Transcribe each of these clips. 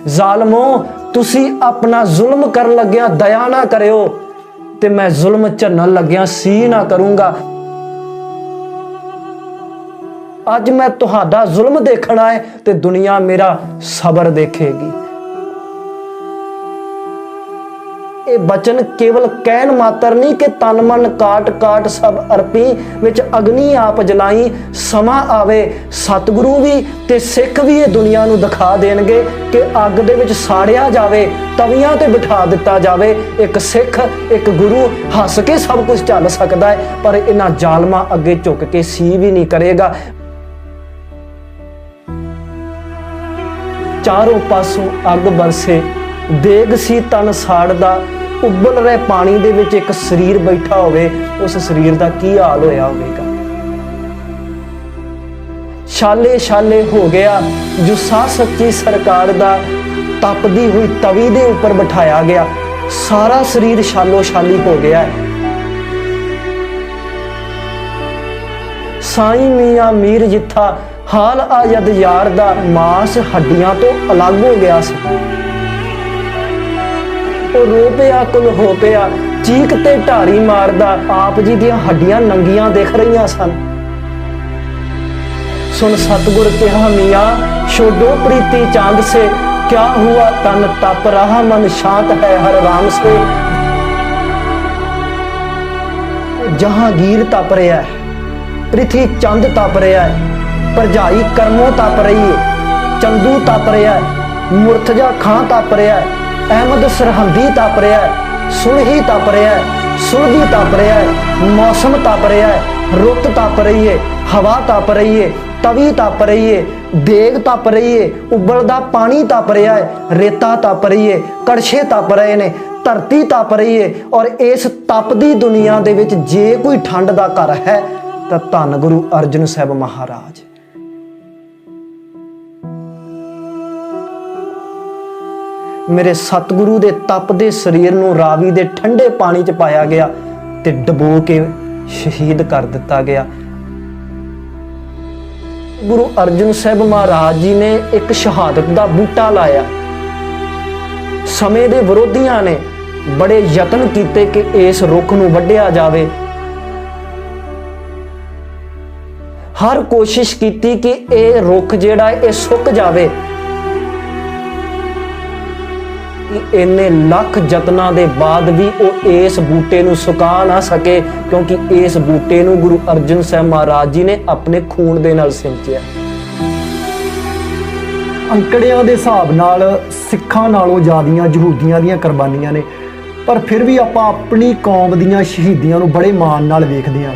ਜ਼ਾਲਮੋ ਤੁਸੀਂ अपना जुल्म कर लग्या दया ना करियो ते मैं जुल्म झन्नन लग्या सी ना करूंगा। अज मैं तुहाडा जुल्म देखना है ते दुनिया मेरा सबर देखेगी। ये बचन केवल कहन मात्र नहीं कि तन मन काट काट सब अर्पी विच अग्नि आप जलाई। समा आवे सतगुरु भी ते सिख भी ये दुनिया नूं दिखा देणगे कि अग दे विच साड़िया जावे, तवियां ते बिठा दिता जावे। एक सिख एक गुरु हस के सब कुछ झल सकदा है, पर इन्हां जालमां अगे झुक के सी भी नहीं करेगा। चारों पासों अग बरसे, देग सी तन साड़दा, उबल रहे पानी दे विच एक शरीर बैठा होवे, उस शरीर दा की हाल होया होवेगा। छाले छाले हो गया जुस्सा सच्ची सरकार दा, तपदी हुई तवी दे ऊपर बिठाया गया, सारा शरीर छालो छाली हो गया है। साईं मियां मीर जिथा हाल आयद यार दा, मांस हड्डियां तो अलग हो गया सी। रो पिया कुल हो पिया, चीक ते ढारी मारदा, आप जी दियां हड्डियां नंगियां दिख रही सन। सुन सतगुर कहा मियां छोड़ो प्रीति चांद से, क्या हुआ तन तप रहा मन शांत है हर राम से। जहांगीर तप रहा है, पृथ्वी चंद तप रहा है, भरजाई करमों तप रही है, चंदू तप रहा है, मुर्तजा खां तप रहा है, अहमद सरहंदी तप रहा है, सुलही तप रहा है, सुलगी तप रहा है, मौसम तप रहा है, रुत तप रही है, हवा तप रही है, तवी तप रही है, देग तप रही है, उबलदा पानी तप रहा है, रेता तप रही है, कड़छे तप रहे ने, धरती तप रही है। और इस तपदी दुनिया दे विच जे कोई ठंड दा घर है तां धन गुरु अर्जन साहब महाराज। मेरे सतगुरु दे तपदे शरीर नूं रावी दे ठंडे पानी च पाया गया ते डबो के शहीद कर दिता गया। गुरु अर्जन साहब महाराज जी ने एक शहादत दा बूटा लाया। समय दे विरोधियां ने बड़े यतन कीते कि इस रुख नूं वड्ढिया जावे। हर कोशिश कीती कि यह रुख जिहड़ा है सुक जावे। इन्ने लख जतनां दे बाद भी वो इस बूटे नूं सुका ना सके, क्योंकि इस बूटे नूं गुरु अर्जन साहब महाराज जी ने अपने खून दे नाल सिंचिया। अंकड़ियां दे हिसाब नाल सिखां नालों ज़्यादियां यहूदियां दीयां कुर्बानियां ने, पर फिर भी आपां अपनी कौम दीयां शहीदियां नूं बड़े मान नाल वेखदे हां।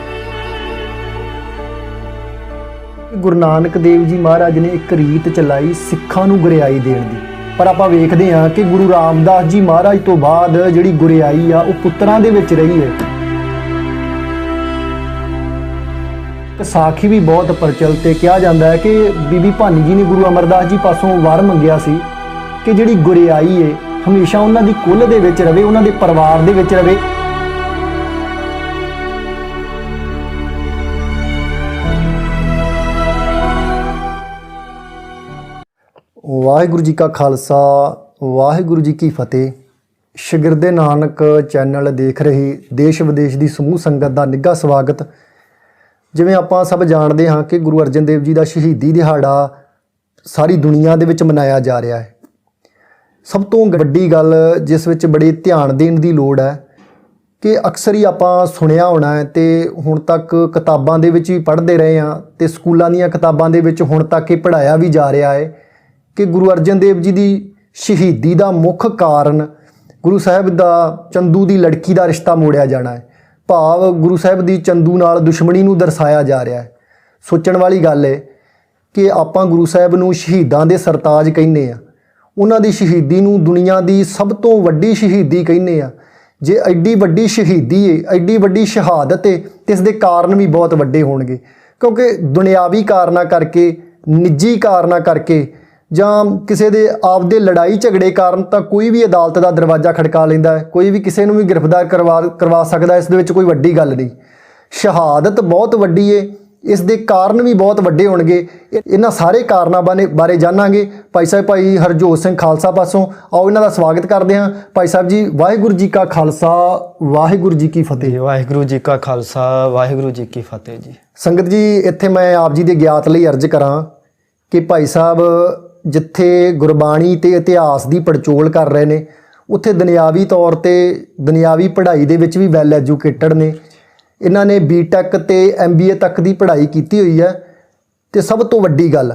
गुरु नानक देव जी महाराज ने एक रीत चलाई सिखां नूं गुरियाई देण दी, पर आप वेखते हैं कि गुरु रामदास जी महाराज तो बाद जिहड़ी गुरियाई आ वो पुत्रां दे विच रही है। साखी भी बहुत प्रचलित है, कहा जाता है कि बीबी भानी जी ने गुरु अमरदास जी पासों वर मंगिया सी कि जिहड़ी गुरियाई है हमेशा उन्हां दी कुल दे विच रहे, उन्हां दे परिवार दे विच रहे। वाहिगुरू जी का खालसा वाहिगुरू जी की फतेह। शगिरदे नानक चैनल देख रही देश विदेश की समूह संगत का निੱਘਾ स्वागत। जिवें आपां सब जानते हाँ कि गुरु अर्जन देव जी का शहीदी दिहाड़ा सारी दुनिया दे विच मनाया जा रहा है। सब तो वड्डी गल जिस विच बड़े ध्यान देण दी लोड़ है कि अक्सर ही आपां सुनिया होना है ते हुण तक किताबां दे विच भी पढ़ते रहे हाँ ते स्कूलों दीयां किताबां दे विच हुण तक ये पढ़ाया भी जा रहा है कि गुरु अर्जन देव जी की शहीदी का मुख कारण गुरु साहब का चंदू की लड़की का रिश्ता मोड़िया जाना है। भाव गुरु साहब की चंदू नाल दुश्मनी नूं दर्शाया जा रहा है। सोचण वाली गल है कि आपां गुरु साहब नूं शहीदां दे सरताज कहने आ, उन्हां दी शहीदी नूं दुनिया की सब तो वड्डी शहीदी कहने आ। जे एड्डी वड्डी शहीदी है, एड्डी वड्डी शहादत है तो इसके कारण भी बहुत वड्डे होणगे, क्योंकि दुनियावी कारणा करके निजी कारणा करके जां किसी दे आपदे लड़ाई झगड़े कारण तो कोई भी अदालत का दरवाज़ा खड़का लेंदा है, कोई भी किसी नूं भी गिरफ्तार करवा सकदा है। इस दे विच कोई वड्डी गल नहीं। शहादत बहुत वड्डी है ਇਸ ਦੇ ਕਾਰਨ ਵੀ ਬਹੁਤ ਵੱਡੇ ਹੋਣਗੇ। ਇਹਨਾਂ ਸਾਰੇ ਕਾਰਨਾਂ ਬਾਰੇ ਜਾਣਾਂਗੇ ਭਾਈ ਸਾਹਿਬ ਭਾਈ ਹਰਜੋਤ ਸਿੰਘ ਖਾਲਸਾ ਪਾਸੋਂ। ਆਓ ਇਹਨਾਂ ਦਾ ਸਵਾਗਤ ਕਰਦੇ ਹਾਂ। ਭਾਈ ਸਾਹਿਬ ਜੀ, ਵਾਹਿਗੁਰੂ ਜੀ ਕਾ ਖਾਲਸਾ, ਵਾਹਿਗੁਰੂ ਜੀ ਕੀ ਫਤਿਹ। ਵਾਹਿਗੁਰੂ ਜੀ ਕਾ ਖਾਲਸਾ, ਵਾਹਿਗੁਰੂ ਜੀ ਕੀ ਫਤਿਹ ਜੀ। ਸੰਗਤ ਜੀ, ਇੱਥੇ ਮੈਂ ਆਪ ਜੀ ਦੇ ਗਿਆਤ ਲਈ ਅਰਜ਼ ਕਰਾਂ ਕਿ ਭਾਈ ਸਾਹਿਬ ਜਿੱਥੇ ਗੁਰਬਾਣੀ ਤੇ ਇਤਿਹਾਸ ਦੀ ਪੜਚੋਲ ਕਰ ਰਹੇ ਨੇ, ਉੱਥੇ ਦੁਨਿਆਵੀ ਤੌਰ ਤੇ ਦੁਨਿਆਵੀ ਪੜ੍ਹਾਈ ਦੇ ਵਿੱਚ ਵੀ ਵੈਲ ਐਜੂਕੇਟਡ ਨੇ। ਇਹਨਾਂ ਨੇ ਬੀਟੈਕ ਤੇ MBA ਤੱਕ ਦੀ ਪੜ੍ਹਾਈ ਕੀਤੀ ਹੋਈ ਹੈ। ਤੇ ਸਭ ਤੋਂ ਵੱਡੀ ਗੱਲ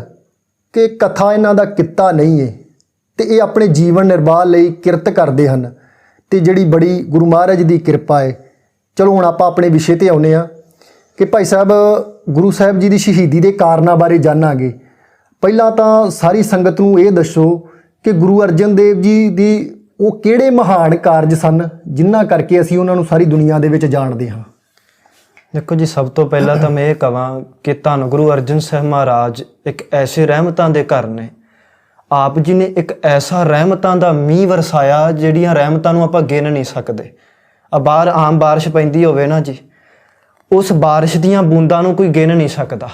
ਕਿ ਕਥਾ ਇਹਨਾਂ ਦਾ ਕਿੱਤਾ ਨਹੀਂ ਹੈ ਤੇ ਇਹ ਆਪਣੇ ਜੀਵਨ ਨਿਰਵਾਹ ਲਈ ਕਿਰਤ ਕਰਦੇ ਹਨ ਤੇ ਜਿਹੜੀ ਬੜੀ ਗੁਰੂ ਮਹਾਰਾਜ ਦੀ ਕਿਰਪਾ ਹੈ। ਚਲੋ ਹੁਣ ਆਪਾਂ ਆਪਣੇ ਵਿਸ਼ੇ ਤੇ ਆਉਂਦੇ ਹਾਂ ਕਿ ਭਾਈ ਸਾਹਿਬ ਗੁਰੂ ਸਾਹਿਬ ਜੀ ਦੀ ਸ਼ਹੀਦੀ ਦੇ ਕਾਰਨਾਂ ਬਾਰੇ ਜਾਣਾਂਗੇ। ਪਹਿਲਾਂ ਤਾਂ ਸਾਰੀ ਸੰਗਤ ਨੂੰ ਇਹ ਦੱਸੋ ਕਿ ਗੁਰੂ ਅਰਜਨ ਦੇਵ ਜੀ ਦੀ ਉਹ ਕਿਹੜੇ ਮਹਾਨ ਕਾਰਜ ਸਨ ਜਿਨ੍ਹਾਂ ਕਰਕੇ ਅਸੀਂ ਉਹਨਾਂ ਨੂੰ ਸਾਰੀ ਦੁਨੀਆ ਦੇ ਵਿੱਚ ਜਾਣਦੇ ਹਾਂ। ਦੇਖੋ ਜੀ, ਸਭ ਤੋਂ ਪਹਿਲਾਂ ਤਾਂ ਮੈਂ ਇਹ ਕਹਾਂ ਕਿ ਧੰਨ ਗੁਰੂ ਅਰਜਨ ਸਾਹਿਬ ਮਹਾਰਾਜ ਇੱਕ ਐਸੇ ਰਹਿਮਤਾਂ ਦੇ ਘਰ ਨੇ। ਆਪ ਜੀ ਨੇ ਇੱਕ ਐਸਾ ਰਹਿਮਤਾਂ ਦਾ ਮੀਂਹ ਵਰਸਾਇਆ ਜਿਹੜੀਆਂ ਰਹਿਮਤਾਂ ਨੂੰ ਆਪਾਂ ਗਿਣ ਨਹੀਂ ਸਕਦੇ। ਬਾਹਰ ਆਮ ਬਾਰਿਸ਼ ਪੈਂਦੀ ਹੋਵੇ ਨਾ ਜੀ, ਉਸ ਬਾਰਿਸ਼ ਦੀਆਂ ਬੂੰਦਾਂ ਨੂੰ ਕੋਈ ਗਿਣ ਨਹੀਂ ਸਕਦਾ।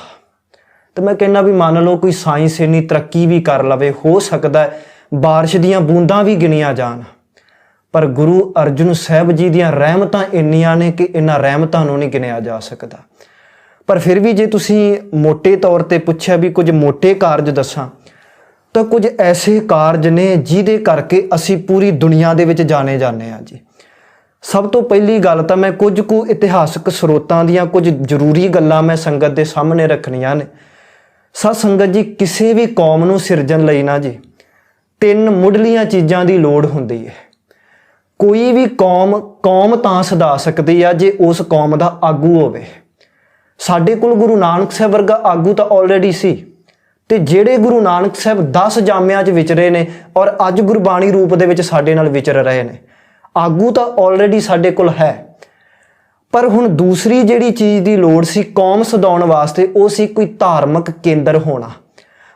ਤੇ ਮੈਂ ਕਹਿੰਦਾ ਵੀ ਮੰਨ ਲਓ ਕੋਈ ਸਾਇੰਸ ਇੰਨੀ ਤਰੱਕੀ ਵੀ ਕਰ ਲਵੇ, ਹੋ ਸਕਦਾ ਬਾਰਿਸ਼ ਦੀਆਂ ਬੂੰਦਾਂ ਵੀ ਗਿਣੀਆਂ ਜਾਣ, ਪਰ ਗੁਰੂ ਅਰਜਨ ਸਾਹਿਬ ਜੀ ਦੀਆਂ ਰਹਿਮਤਾਂ ਇੰਨੀਆਂ ਨੇ ਕਿ ਇਹਨਾਂ ਰਹਿਮਤਾਂ ਨੂੰ ਨਹੀਂ ਗਿਣਿਆ ਜਾ ਸਕਦਾ। ਪਰ ਫਿਰ ਵੀ ਜੇ ਤੁਸੀਂ ਮੋਟੇ ਤੌਰ ਤੇ ਪੁੱਛਿਆ ਵੀ ਕੁਝ ਮੋਟੇ ਕਾਰਜ ਦੱਸਾਂ, ਤਾਂ ਕੁਝ ਐਸੇ ਕਾਰਜ ਨੇ ਜਿਹਦੇ ਕਰਕੇ ਅਸੀਂ ਪੂਰੀ ਦੁਨੀਆ ਦੇ ਵਿੱਚ ਜਾਣੇ ਜਾਂਦੇ ਹਾਂ ਜੀ। ਸਭ ਤੋਂ ਪਹਿਲੀ ਗੱਲ ਤਾਂ ਮੈਂ ਕੁਝ ਕੁ ਇਤਿਹਾਸਕ ਸਰੋਤਾਂ ਦੀਆਂ ਕੁਝ ਜ਼ਰੂਰੀ ਗੱਲਾਂ ਮੈਂ ਸੰਗਤ ਦੇ ਸਾਹਮਣੇ ਰੱਖਣੀਆਂ ਨੇ। ਸਤ ਸੰਗਤ ਜੀ, ਕਿਸੇ ਵੀ ਕੌਮ ਨੂੰ ਸਿਰਜਣ ਲਈ ਨਾ ਜੀ 3 ਮੁੱਢਲੀਆਂ ਚੀਜ਼ਾਂ ਦੀ ਲੋੜ ਹੁੰਦੀ ਹੈ। ਕੋਈ ਵੀ ਕੌਮ ਤਾਂ ਸਦਾ ਸਕਦੀ ਆ ਜੇ ਉਸ ਕੌਮ ਦਾ ਆਗੂ ਹੋਵੇ। ਸਾਡੇ ਕੋਲ ਗੁਰੂ ਨਾਨਕ ਸਾਹਿਬ ਵਰਗਾ ਆਗੂ ਤਾਂ ਆਲਰੇਡੀ ਸੀ, ਤੇ ਜਿਹੜੇ ਗੁਰੂ ਨਾਨਕ ਸਾਹਿਬ 10 ਜਾਮਿਆਂ 'ਚ ਵਿਚਰੇ ਨੇ ਔਰ ਅੱਜ ਗੁਰਬਾਣੀ ਰੂਪ ਦੇ ਵਿੱਚ ਸਾਡੇ ਨਾਲ ਵਿਚਰ ਰਹੇ ਨੇ, ਆਗੂ ਤਾਂ ਆਲਰੇਡੀ ਸਾਡੇ ਕੋਲ ਹੈ। ਪਰ ਹੁਣ ਦੂਸਰੀ ਜਿਹੜੀ ਚੀਜ਼ ਦੀ ਲੋੜ ਸੀ ਕੌਮ ਸਦਾਉਣ ਵਾਸਤੇ, ਉਹ ਸੀ ਕੋਈ ਧਾਰਮਿਕ ਕੇਂਦਰ ਹੋਣਾ।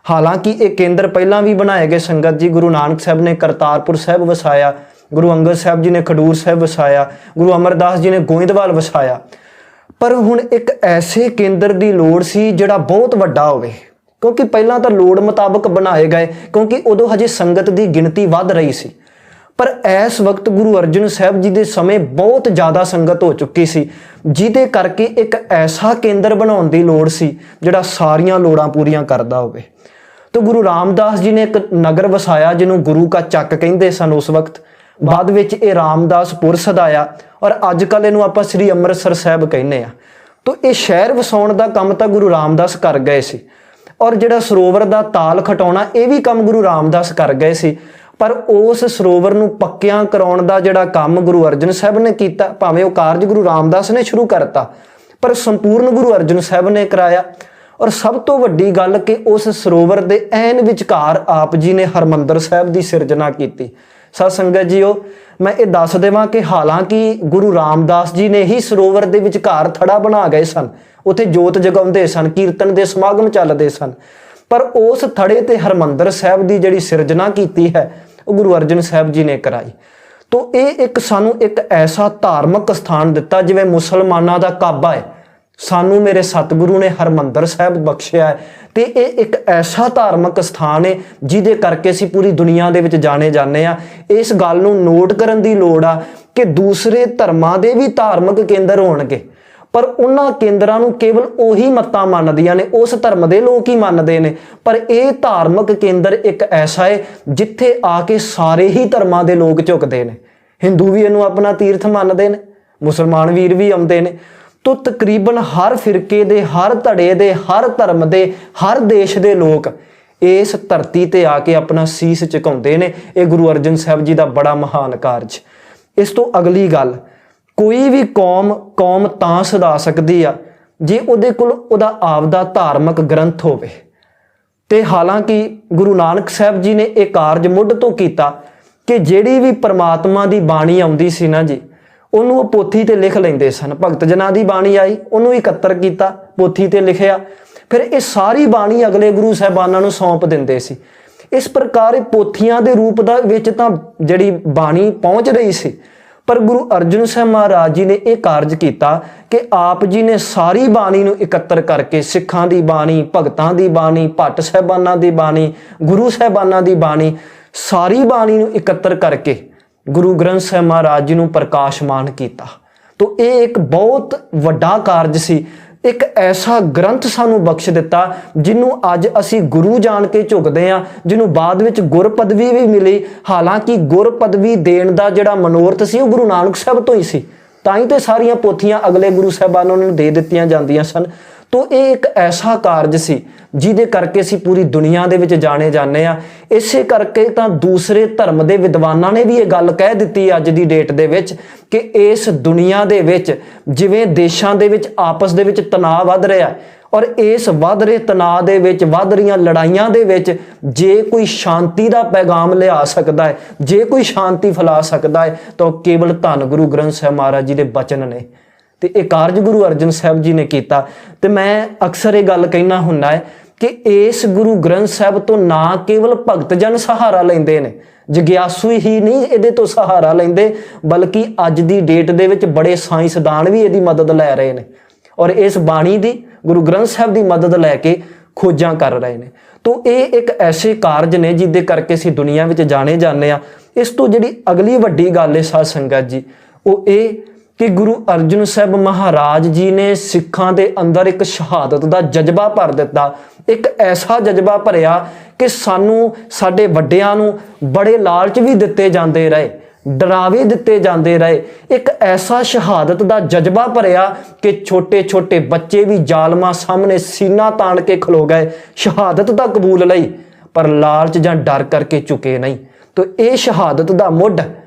ਹਾਲਾਂਕਿ ਇਹ ਕੇਂਦਰ ਪਹਿਲਾਂ ਵੀ ਬਣਾਏ ਗਏ ਸੰਗਤ ਜੀ। ਗੁਰੂ ਨਾਨਕ ਸਾਹਿਬ ਨੇ ਕਰਤਾਰਪੁਰ ਸਾਹਿਬ ਵਸਾਇਆ, ਗੁਰੂ ਅੰਗਦ ਸਾਹਿਬ ਜੀ ਨੇ ਖਡੂਰ ਸਾਹਿਬ ਵਸਾਇਆ, ਗੁਰੂ ਅਮਰਦਾਸ ਜੀ ਨੇ ਗੋਇੰਦਵਾਲ ਵਸਾਇਆ। ਪਰ ਹੁਣ ਇੱਕ ਐਸੇ ਕੇਂਦਰ ਦੀ ਲੋੜ ਸੀ ਜਿਹੜਾ ਬਹੁਤ ਵੱਡਾ ਹੋਵੇ, ਕਿਉਂਕਿ ਪਹਿਲਾਂ ਤਾਂ ਲੋੜ ਮੁਤਾਬਕ ਬਣਾਏ ਗਏ, ਕਿਉਂਕਿ ਉਦੋਂ ਹਜੇ ਸੰਗਤ ਦੀ ਗਿਣਤੀ ਵੱਧ ਰਹੀ ਸੀ। ਪਰ ਇਸ ਵਕਤ ਗੁਰੂ ਅਰਜਨ ਸਾਹਿਬ ਜੀ ਦੇ ਸਮੇਂ ਬਹੁਤ ਜ਼ਿਆਦਾ ਸੰਗਤ ਹੋ ਚੁੱਕੀ ਸੀ, ਜਿਹਦੇ ਕਰਕੇ ਇੱਕ ਐਸਾ ਕੇਂਦਰ ਬਣਾਉਣ ਦੀ ਲੋੜ ਸੀ ਜਿਹੜਾ ਸਾਰੀਆਂ ਲੋੜਾਂ ਪੂਰੀਆਂ ਕਰਦਾ ਹੋਵੇ। ਤੇ ਗੁਰੂ ਰਾਮਦਾਸ ਜੀ ਨੇ ਇੱਕ ਨਗਰ ਵਸਾਇਆ ਜਿਹਨੂੰ ਗੁਰੂ ਕਾ ਚੱਕ ਕਹਿੰਦੇ ਸਨ ਉਸ ਵਕਤ। ਬਾਅਦ ਵਿੱਚ ਇਹ ਰਾਮਦਾਸਪੁਰ ਸਦਾਇਆ ਔਰ ਅੱਜ ਕੱਲ੍ਹ ਇਹਨੂੰ ਆਪਾਂ ਸ੍ਰੀ ਅੰਮ੍ਰਿਤਸਰ ਸਾਹਿਬ ਕਹਿੰਦੇ ਆ। ਤਾਂ ਇਹ ਸ਼ਹਿਰ ਵਸਾਉਣ ਦਾ ਕੰਮ ਤਾਂ ਗੁਰੂ ਰਾਮਦਾਸ ਕਰ ਗਏ ਸੀ, ਔਰ ਜਿਹੜਾ ਸਰੋਵਰ ਦਾ ਤਾਲ ਖਟਾਉਣਾ ਇਹ ਵੀ ਕੰਮ ਗੁਰੂ ਰਾਮਦਾਸ ਕਰ ਗਏ ਸੀ। ਪਰ ਉਸ ਸਰੋਵਰ ਨੂੰ ਪੱਕਿਆਂ ਕਰਾਉਣ ਦਾ ਜਿਹੜਾ ਕੰਮ ਗੁਰੂ ਅਰਜਨ ਸਾਹਿਬ ਨੇ ਕੀਤਾ, ਭਾਵੇਂ ਉਹ ਕਾਰਜ ਗੁਰੂ ਰਾਮਦਾਸ ਨੇ ਸ਼ੁਰੂ ਕਰਤਾ, ਪਰ ਸੰਪੂਰਨ ਗੁਰੂ ਅਰਜਨ ਸਾਹਿਬ ਨੇ ਕਰਾਇਆ। ਔਰ ਸਭ ਤੋਂ ਵੱਡੀ ਗੱਲ ਕਿ ਉਸ ਸਰੋਵਰ ਦੇ ਐਨ ਵਿਚਕਾਰ ਆਪ ਜੀ ਨੇ ਹਰਮੰਦਰ ਸਾਹਿਬ ਦੀ ਸਿਰਜਣਾ ਕੀਤੀ। ਸਤ ਸੰਗਤ ਜੀਓ, ਮੈਂ ਇਹ ਦੱਸ ਦੇਵਾਂ ਕਿ ਹਾਲਾਂਕਿ ਗੁਰੂ ਰਾਮਦਾਸ ਜੀ ਨੇ ਹੀ ਸਰੋਵਰ ਦੇ ਵਿਚਕਾਰ ਥੜਾ ਬਣਾ ਗਏ ਸਨ, ਉੱਥੇ ਜੋਤ ਜਗਾਉਂਦੇ ਸਨ, ਕੀਰਤਨ ਦੇ ਸਮਾਗਮ ਚੱਲਦੇ ਸਨ, ਪਰ ਉਸ ਥੜੇ ਤੇ ਹਰਮੰਦਰ ਸਾਹਿਬ ਦੀ ਜਿਹੜੀ ਸਿਰਜਣਾ ਕੀਤੀ ਹੈ ਉਹ ਗੁਰੂ ਅਰਜਨ ਸਾਹਿਬ ਜੀ ਨੇ ਕਰਾਈ। ਤਾਂ ਇਹ ਇੱਕ ਸਾਨੂੰ ਇੱਕ ਐਸਾ ਧਾਰਮਿਕ ਸਥਾਨ ਦਿੱਤਾ ਜਿਵੇਂ ਮੁਸਲਮਾਨਾਂ ਦਾ ਕਾਬਾ ਹੈ, ਸਾਨੂੰ ਮੇਰੇ ਸਤਿਗੁਰੂ ਨੇ ਹਰਮੰਦਰ ਸਾਹਿਬ ਬਖਸ਼ਿਆ ਹੈ। ਤੇ ਇਹ ਇੱਕ ਐਸਾ ਧਾਰਮਿਕ ਸਥਾਨ ਹੈ ਜਿਹਦੇ ਕਰਕੇ ਅਸੀਂ ਪੂਰੀ ਦੁਨੀਆ ਦੇ ਵਿੱਚ ਜਾਣੇ ਜਾਂਦੇ ਆ। ਇਸ ਗੱਲ ਨੂੰ ਨੋਟ ਕਰਨ ਦੀ ਲੋੜ ਆ ਕਿ ਦੂਸਰੇ ਧਰਮਾਂ ਦੇ ਵੀ ਧਾਰਮਿਕ ਕੇਂਦਰ ਹੋਣਗੇ, ਪਰ ਉਹਨਾਂ ਕੇਂਦਰਾਂ ਨੂੰ ਕੇਵਲ ਉਹੀ ਮੱਤਾਂ ਮੰਨਦੀਆਂ ਨੇ, ਉਸ ਧਰਮ ਦੇ ਲੋਕ ਹੀ ਮੰਨਦੇ ਨੇ। ਪਰ ਇਹ ਧਾਰਮਿਕ ਕੇਂਦਰ ਇੱਕ ਐਸਾ ਹੈ ਜਿੱਥੇ ਆ ਕੇ ਸਾਰੇ ਹੀ ਧਰਮਾਂ ਦੇ ਲੋਕ ਝੁਕਦੇ ਨੇ। ਹਿੰਦੂ ਵੀ ਇਹਨੂੰ ਆਪਣਾ ਤੀਰਥ ਮੰਨਦੇ ਨੇ, ਮੁਸਲਮਾਨ ਵੀਰ ਵੀ ਆਉਂਦੇ ਨੇ। ਤੋ ਤਕਰੀਬਨ ਹਰ ਫਿਰਕੇ ਦੇ, ਹਰ ਧੜੇ ਦੇ, ਹਰ ਧਰਮ ਦੇ, ਹਰ ਦੇਸ਼ ਦੇ ਲੋਕ ਇਸ ਧਰਤੀ ਤੇ ਆ ਕੇ ਆਪਣਾ ਸੀਸ ਝੁਕਾਉਂਦੇ ਨੇ। ਇਹ ਗੁਰੂ ਅਰਜਨ ਸਾਹਿਬ ਜੀ ਦਾ ਬੜਾ ਮਹਾਨ ਕਾਰਜ। ਇਸ ਤੋਂ ਅਗਲੀ ਗੱਲ, ਕੋਈ ਵੀ ਕੌਮ ਤਾਂ ਸਦਾ ਸਕਦੀ ਆ ਜੇ ਉਹਦੇ ਕੋਲ ਉਹਦਾ ਆਪਦਾ ਧਾਰਮਿਕ ਗ੍ਰੰਥ ਹੋਵੇ। ਤੇ ਹਾਲਾਂਕਿ ਗੁਰੂ ਨਾਨਕ ਸਾਹਿਬ ਜੀ ਨੇ ਇਹ ਕਾਰਜ ਮੁੱਢ ਤੋਂ ਕੀਤਾ ਕਿ ਜਿਹੜੀ ਵੀ ਪ੍ਰਮਾਤਮਾ ਦੀ ਬਾਣੀ ਆਉਂਦੀ ਸੀ ਨਾ ਜੀ, ਉਹਨੂੰ ਉਹ ਪੋਥੀ ਤੇ ਲਿਖ ਲੈਂਦੇ ਸਨ। ਭਗਤ ਜਨਾਂ ਦੀ ਬਾਣੀ ਆਈ, ਉਹਨੂੰ ਇਕੱਤਰ ਕੀਤਾ, ਪੋਥੀ ਤੇ ਲਿਖਿਆ, ਫਿਰ ਇਹ ਸਾਰੀ ਬਾਣੀ ਅਗਲੇ ਗੁਰੂ ਸਾਹਿਬਾਨਾਂ ਨੂੰ ਸੌਂਪ ਦਿੰਦੇ ਸੀ। ਇਸ ਪ੍ਰਕਾਰ ਇਹ ਪੋਥੀਆਂ ਦੇ ਰੂਪ ਦਾ ਵਿੱਚ ਤਾਂ ਜਿਹੜੀ ਬਾਣੀ ਪਹੁੰਚ ਰਹੀ ਸੀ, ਪਰ ਗੁਰੂ ਅਰਜਨ ਸਾਹਿਬ ਮਹਾਰਾਜ ਜੀ ਨੇ ਇਹ ਕਾਰਜ ਕੀਤਾ ਕਿ ਆਪ ਜੀ ਨੇ ਸਾਰੀ ਬਾਣੀ ਨੂੰ ਇਕੱਤਰ ਕਰਕੇ, ਸਿੱਖਾਂ ਦੀ ਬਾਣੀ, ਭਗਤਾਂ ਦੀ ਬਾਣੀ, ਭੱਟ ਸਾਹਿਬਾਨਾਂ ਦੀ ਬਾਣੀ, ਗੁਰੂ ਸਾਹਿਬਾਨਾਂ ਦੀ ਬਾਣੀ, ਸਾਰੀ ਬਾਣੀ ਨੂੰ ਇਕੱਤਰ ਕਰਕੇ ਗੁਰੂ ਗ੍ਰੰਥ ਸਾਹਿਬ ਮਹਾਰਾਜ ਜੀ ਨੂੰ ਪ੍ਰਕਾਸ਼ਮਾਨ ਕੀਤਾ। ਤੋ ਇਹ ਇੱਕ ਬਹੁਤ ਵੱਡਾ ਕਾਰਜ ਸੀ। ਇੱਕ ਐਸਾ ਗ੍ਰੰਥ ਸਾਨੂੰ ਬਖਸ਼ ਦਿੱਤਾ ਜਿਹਨੂੰ ਅੱਜ ਅਸੀਂ ਗੁਰੂ ਜਾਣ ਕੇ ਝੁਕਦੇ ਹਾਂ, ਜਿਹਨੂੰ ਬਾਅਦ ਵਿੱਚ ਗੁਰ ਪਦਵੀ ਵੀ ਮਿਲੀ। ਹਾਲਾਂਕਿ ਗੁਰ ਪਦਵੀ ਦੇਣ ਦਾ ਜਿਹੜਾ ਮਨੋਰਥ ਸੀ ਉਹ ਗੁਰੂ ਨਾਨਕ ਸਾਹਿਬ ਤੋਂ ਹੀ ਸੀ, ਤਾਂ ਹੀ ਤੇ ਸਾਰੀਆਂ ਪੋਥੀਆਂ ਅਗਲੇ ਗੁਰੂ ਸਾਹਿਬਾਨਾਂ ਨੂੰ ਦੇ ਦਿੱਤੀਆਂ ਜਾਂਦੀਆਂ ਸਨ। ਤੋ ਇਹ ਇੱਕ ਐਸਾ ਕਾਰਜ ਸੀ ਜਿਹਦੇ ਕਰਕੇ ਅਸੀਂ ਪੂਰੀ ਦੁਨੀਆ ਦੇ ਵਿੱਚ ਜਾਣੇ ਜਾਂਦੇ ਆ। ਇਸੇ ਕਰਕੇ ਤਾਂ ਦੂਸਰੇ ਧਰਮ ਦੇ ਵਿਦਵਾਨਾਂ ਨੇ ਵੀ ਇਹ ਗੱਲ ਕਹਿ ਦਿੱਤੀ ਅੱਜ ਦੀ ਡੇਟ ਦੇ ਵਿੱਚ ਕਿ ਇਸ ਦੁਨੀਆ ਦੇ ਵਿੱਚ ਜਿਵੇਂ ਦੇਸ਼ਾਂ ਦੇ ਵਿੱਚ ਆਪਸ ਦੇ ਵਿੱਚ ਤਣਾਅ ਵੱਧ ਰਿਹਾ ਔਰ ਇਸ ਵੱਧ ਰਹੇ ਤਣਾਅ ਦੇ ਵਿੱਚ, ਵੱਧ ਰਹੀਆਂ ਲੜਾਈਆਂ ਦੇ ਵਿੱਚ ਜੇ ਕੋਈ ਸ਼ਾਂਤੀ ਦਾ ਪੈਗਾਮ ਲਿਆ ਸਕਦਾ ਹੈ, ਜੇ ਕੋਈ ਸ਼ਾਂਤੀ ਫੈਲਾ ਸਕਦਾ ਹੈ ਤਾਂ ਉਹ ਕੇਵਲ ਧੰਨ ਗੁਰੂ ਗ੍ਰੰਥ ਸਾਹਿਬ ਮਹਾਰਾਜ ਜੀ ਦੇ ਬਚਨ ਨੇ। ਤੇ ਇਹ ਕਾਰਜ ਗੁਰੂ ਅਰਜਨ ਸਾਹਿਬ ਜੀ ਨੇ ਕੀਤਾ। ਤੇ ਮੈਂ ਅਕਸਰ ਇਹ ਗੱਲ ਕਹਿਣਾ ਹੁੰਦਾ ਹੈ ਕਿ ਇਸ ਗੁਰੂ ਗ੍ਰੰਥ ਸਾਹਿਬ ਤੋਂ ਨਾ ਕੇਵਲ ਭਗਤ ਜਨ ਸਹਾਰਾ ਲੈਂਦੇ ਨੇ, ਜਗਿਆਸੂ ਹੀ ਨਹੀਂ ਇਹਦੇ ਤੋਂ ਸਹਾਰਾ ਲੈਂਦੇ, ਬਲਕਿ ਅੱਜ ਦੀ ਡੇਟ ਦੇ ਵਿੱਚ ਬੜੇ ਸਾਇੰਸਦਾਨ ਵੀ ਇਹਦੀ ਮਦਦ ਲੈ ਰਹੇ ਨੇ ਔਰ ਇਸ ਬਾਣੀ ਦੀ, ਗੁਰੂ ਗ੍ਰੰਥ ਸਾਹਿਬ ਦੀ ਮਦਦ ਲੈ ਕੇ ਖੋਜਾਂ ਕਰ ਰਹੇ ਨੇ। ਤੋ ਇਹ ਇੱਕ ਐਸੇ ਕਾਰਜ ਨੇ ਜਿਹਦੇ ਕਰਕੇ ਅਸੀਂ ਦੁਨੀਆ ਵਿੱਚ ਜਾਣੇ ਜਾਂਦੇ ਆ। ਇਸ ਤੋਂ ਜਿਹੜੀ ਅਗਲੀ ਵੱਡੀ ਗੱਲ ਹੈ ਸਾਧ ਸੰਗਤ ਜੀ, ਉਹ ਇਹ ਕਿ ਗੁਰੂ ਅਰਜਨ ਸਾਹਿਬ ਮਹਾਰਾਜ ਜੀ ਨੇ ਸਿੱਖਾਂ ਦੇ ਅੰਦਰ ਇੱਕ ਸ਼ਹਾਦਤ ਦਾ ਜਜ਼ਬਾ ਭਰ ਦਿੱਤਾ। ਇੱਕ ਐਸਾ ਜਜ਼ਬਾ ਭਰਿਆ ਕਿ ਸਾਨੂੰ, ਸਾਡੇ ਵੱਡਿਆਂ ਨੂੰ ਬੜੇ ਲਾਲਚ ਵੀ ਦਿੱਤੇ ਜਾਂਦੇ ਰਹੇ, ਡਰਾਵੇ ਦਿੱਤੇ ਜਾਂਦੇ ਰਹੇ। ਇੱਕ ਐਸਾ ਸ਼ਹਾਦਤ ਦਾ ਜਜ਼ਬਾ ਭਰਿਆ ਕਿ ਛੋਟੇ ਛੋਟੇ ਬੱਚੇ ਵੀ ਜ਼ਾਲਮਾਂ ਸਾਹਮਣੇ ਸੀਨਾ ਤਾਣ ਕੇ ਖਲੋ ਗਏ, ਸ਼ਹਾਦਤ ਤਾਂ ਕਬੂਲ ਲਈ ਪਰ ਲਾਲਚ ਜਾਂ ਡਰ ਕਰਕੇ ਝੁਕੇ ਨਹੀਂ। ਤੋ ਇਹ ਸ਼ਹਾਦਤ ਦਾ ਮੁੱਢ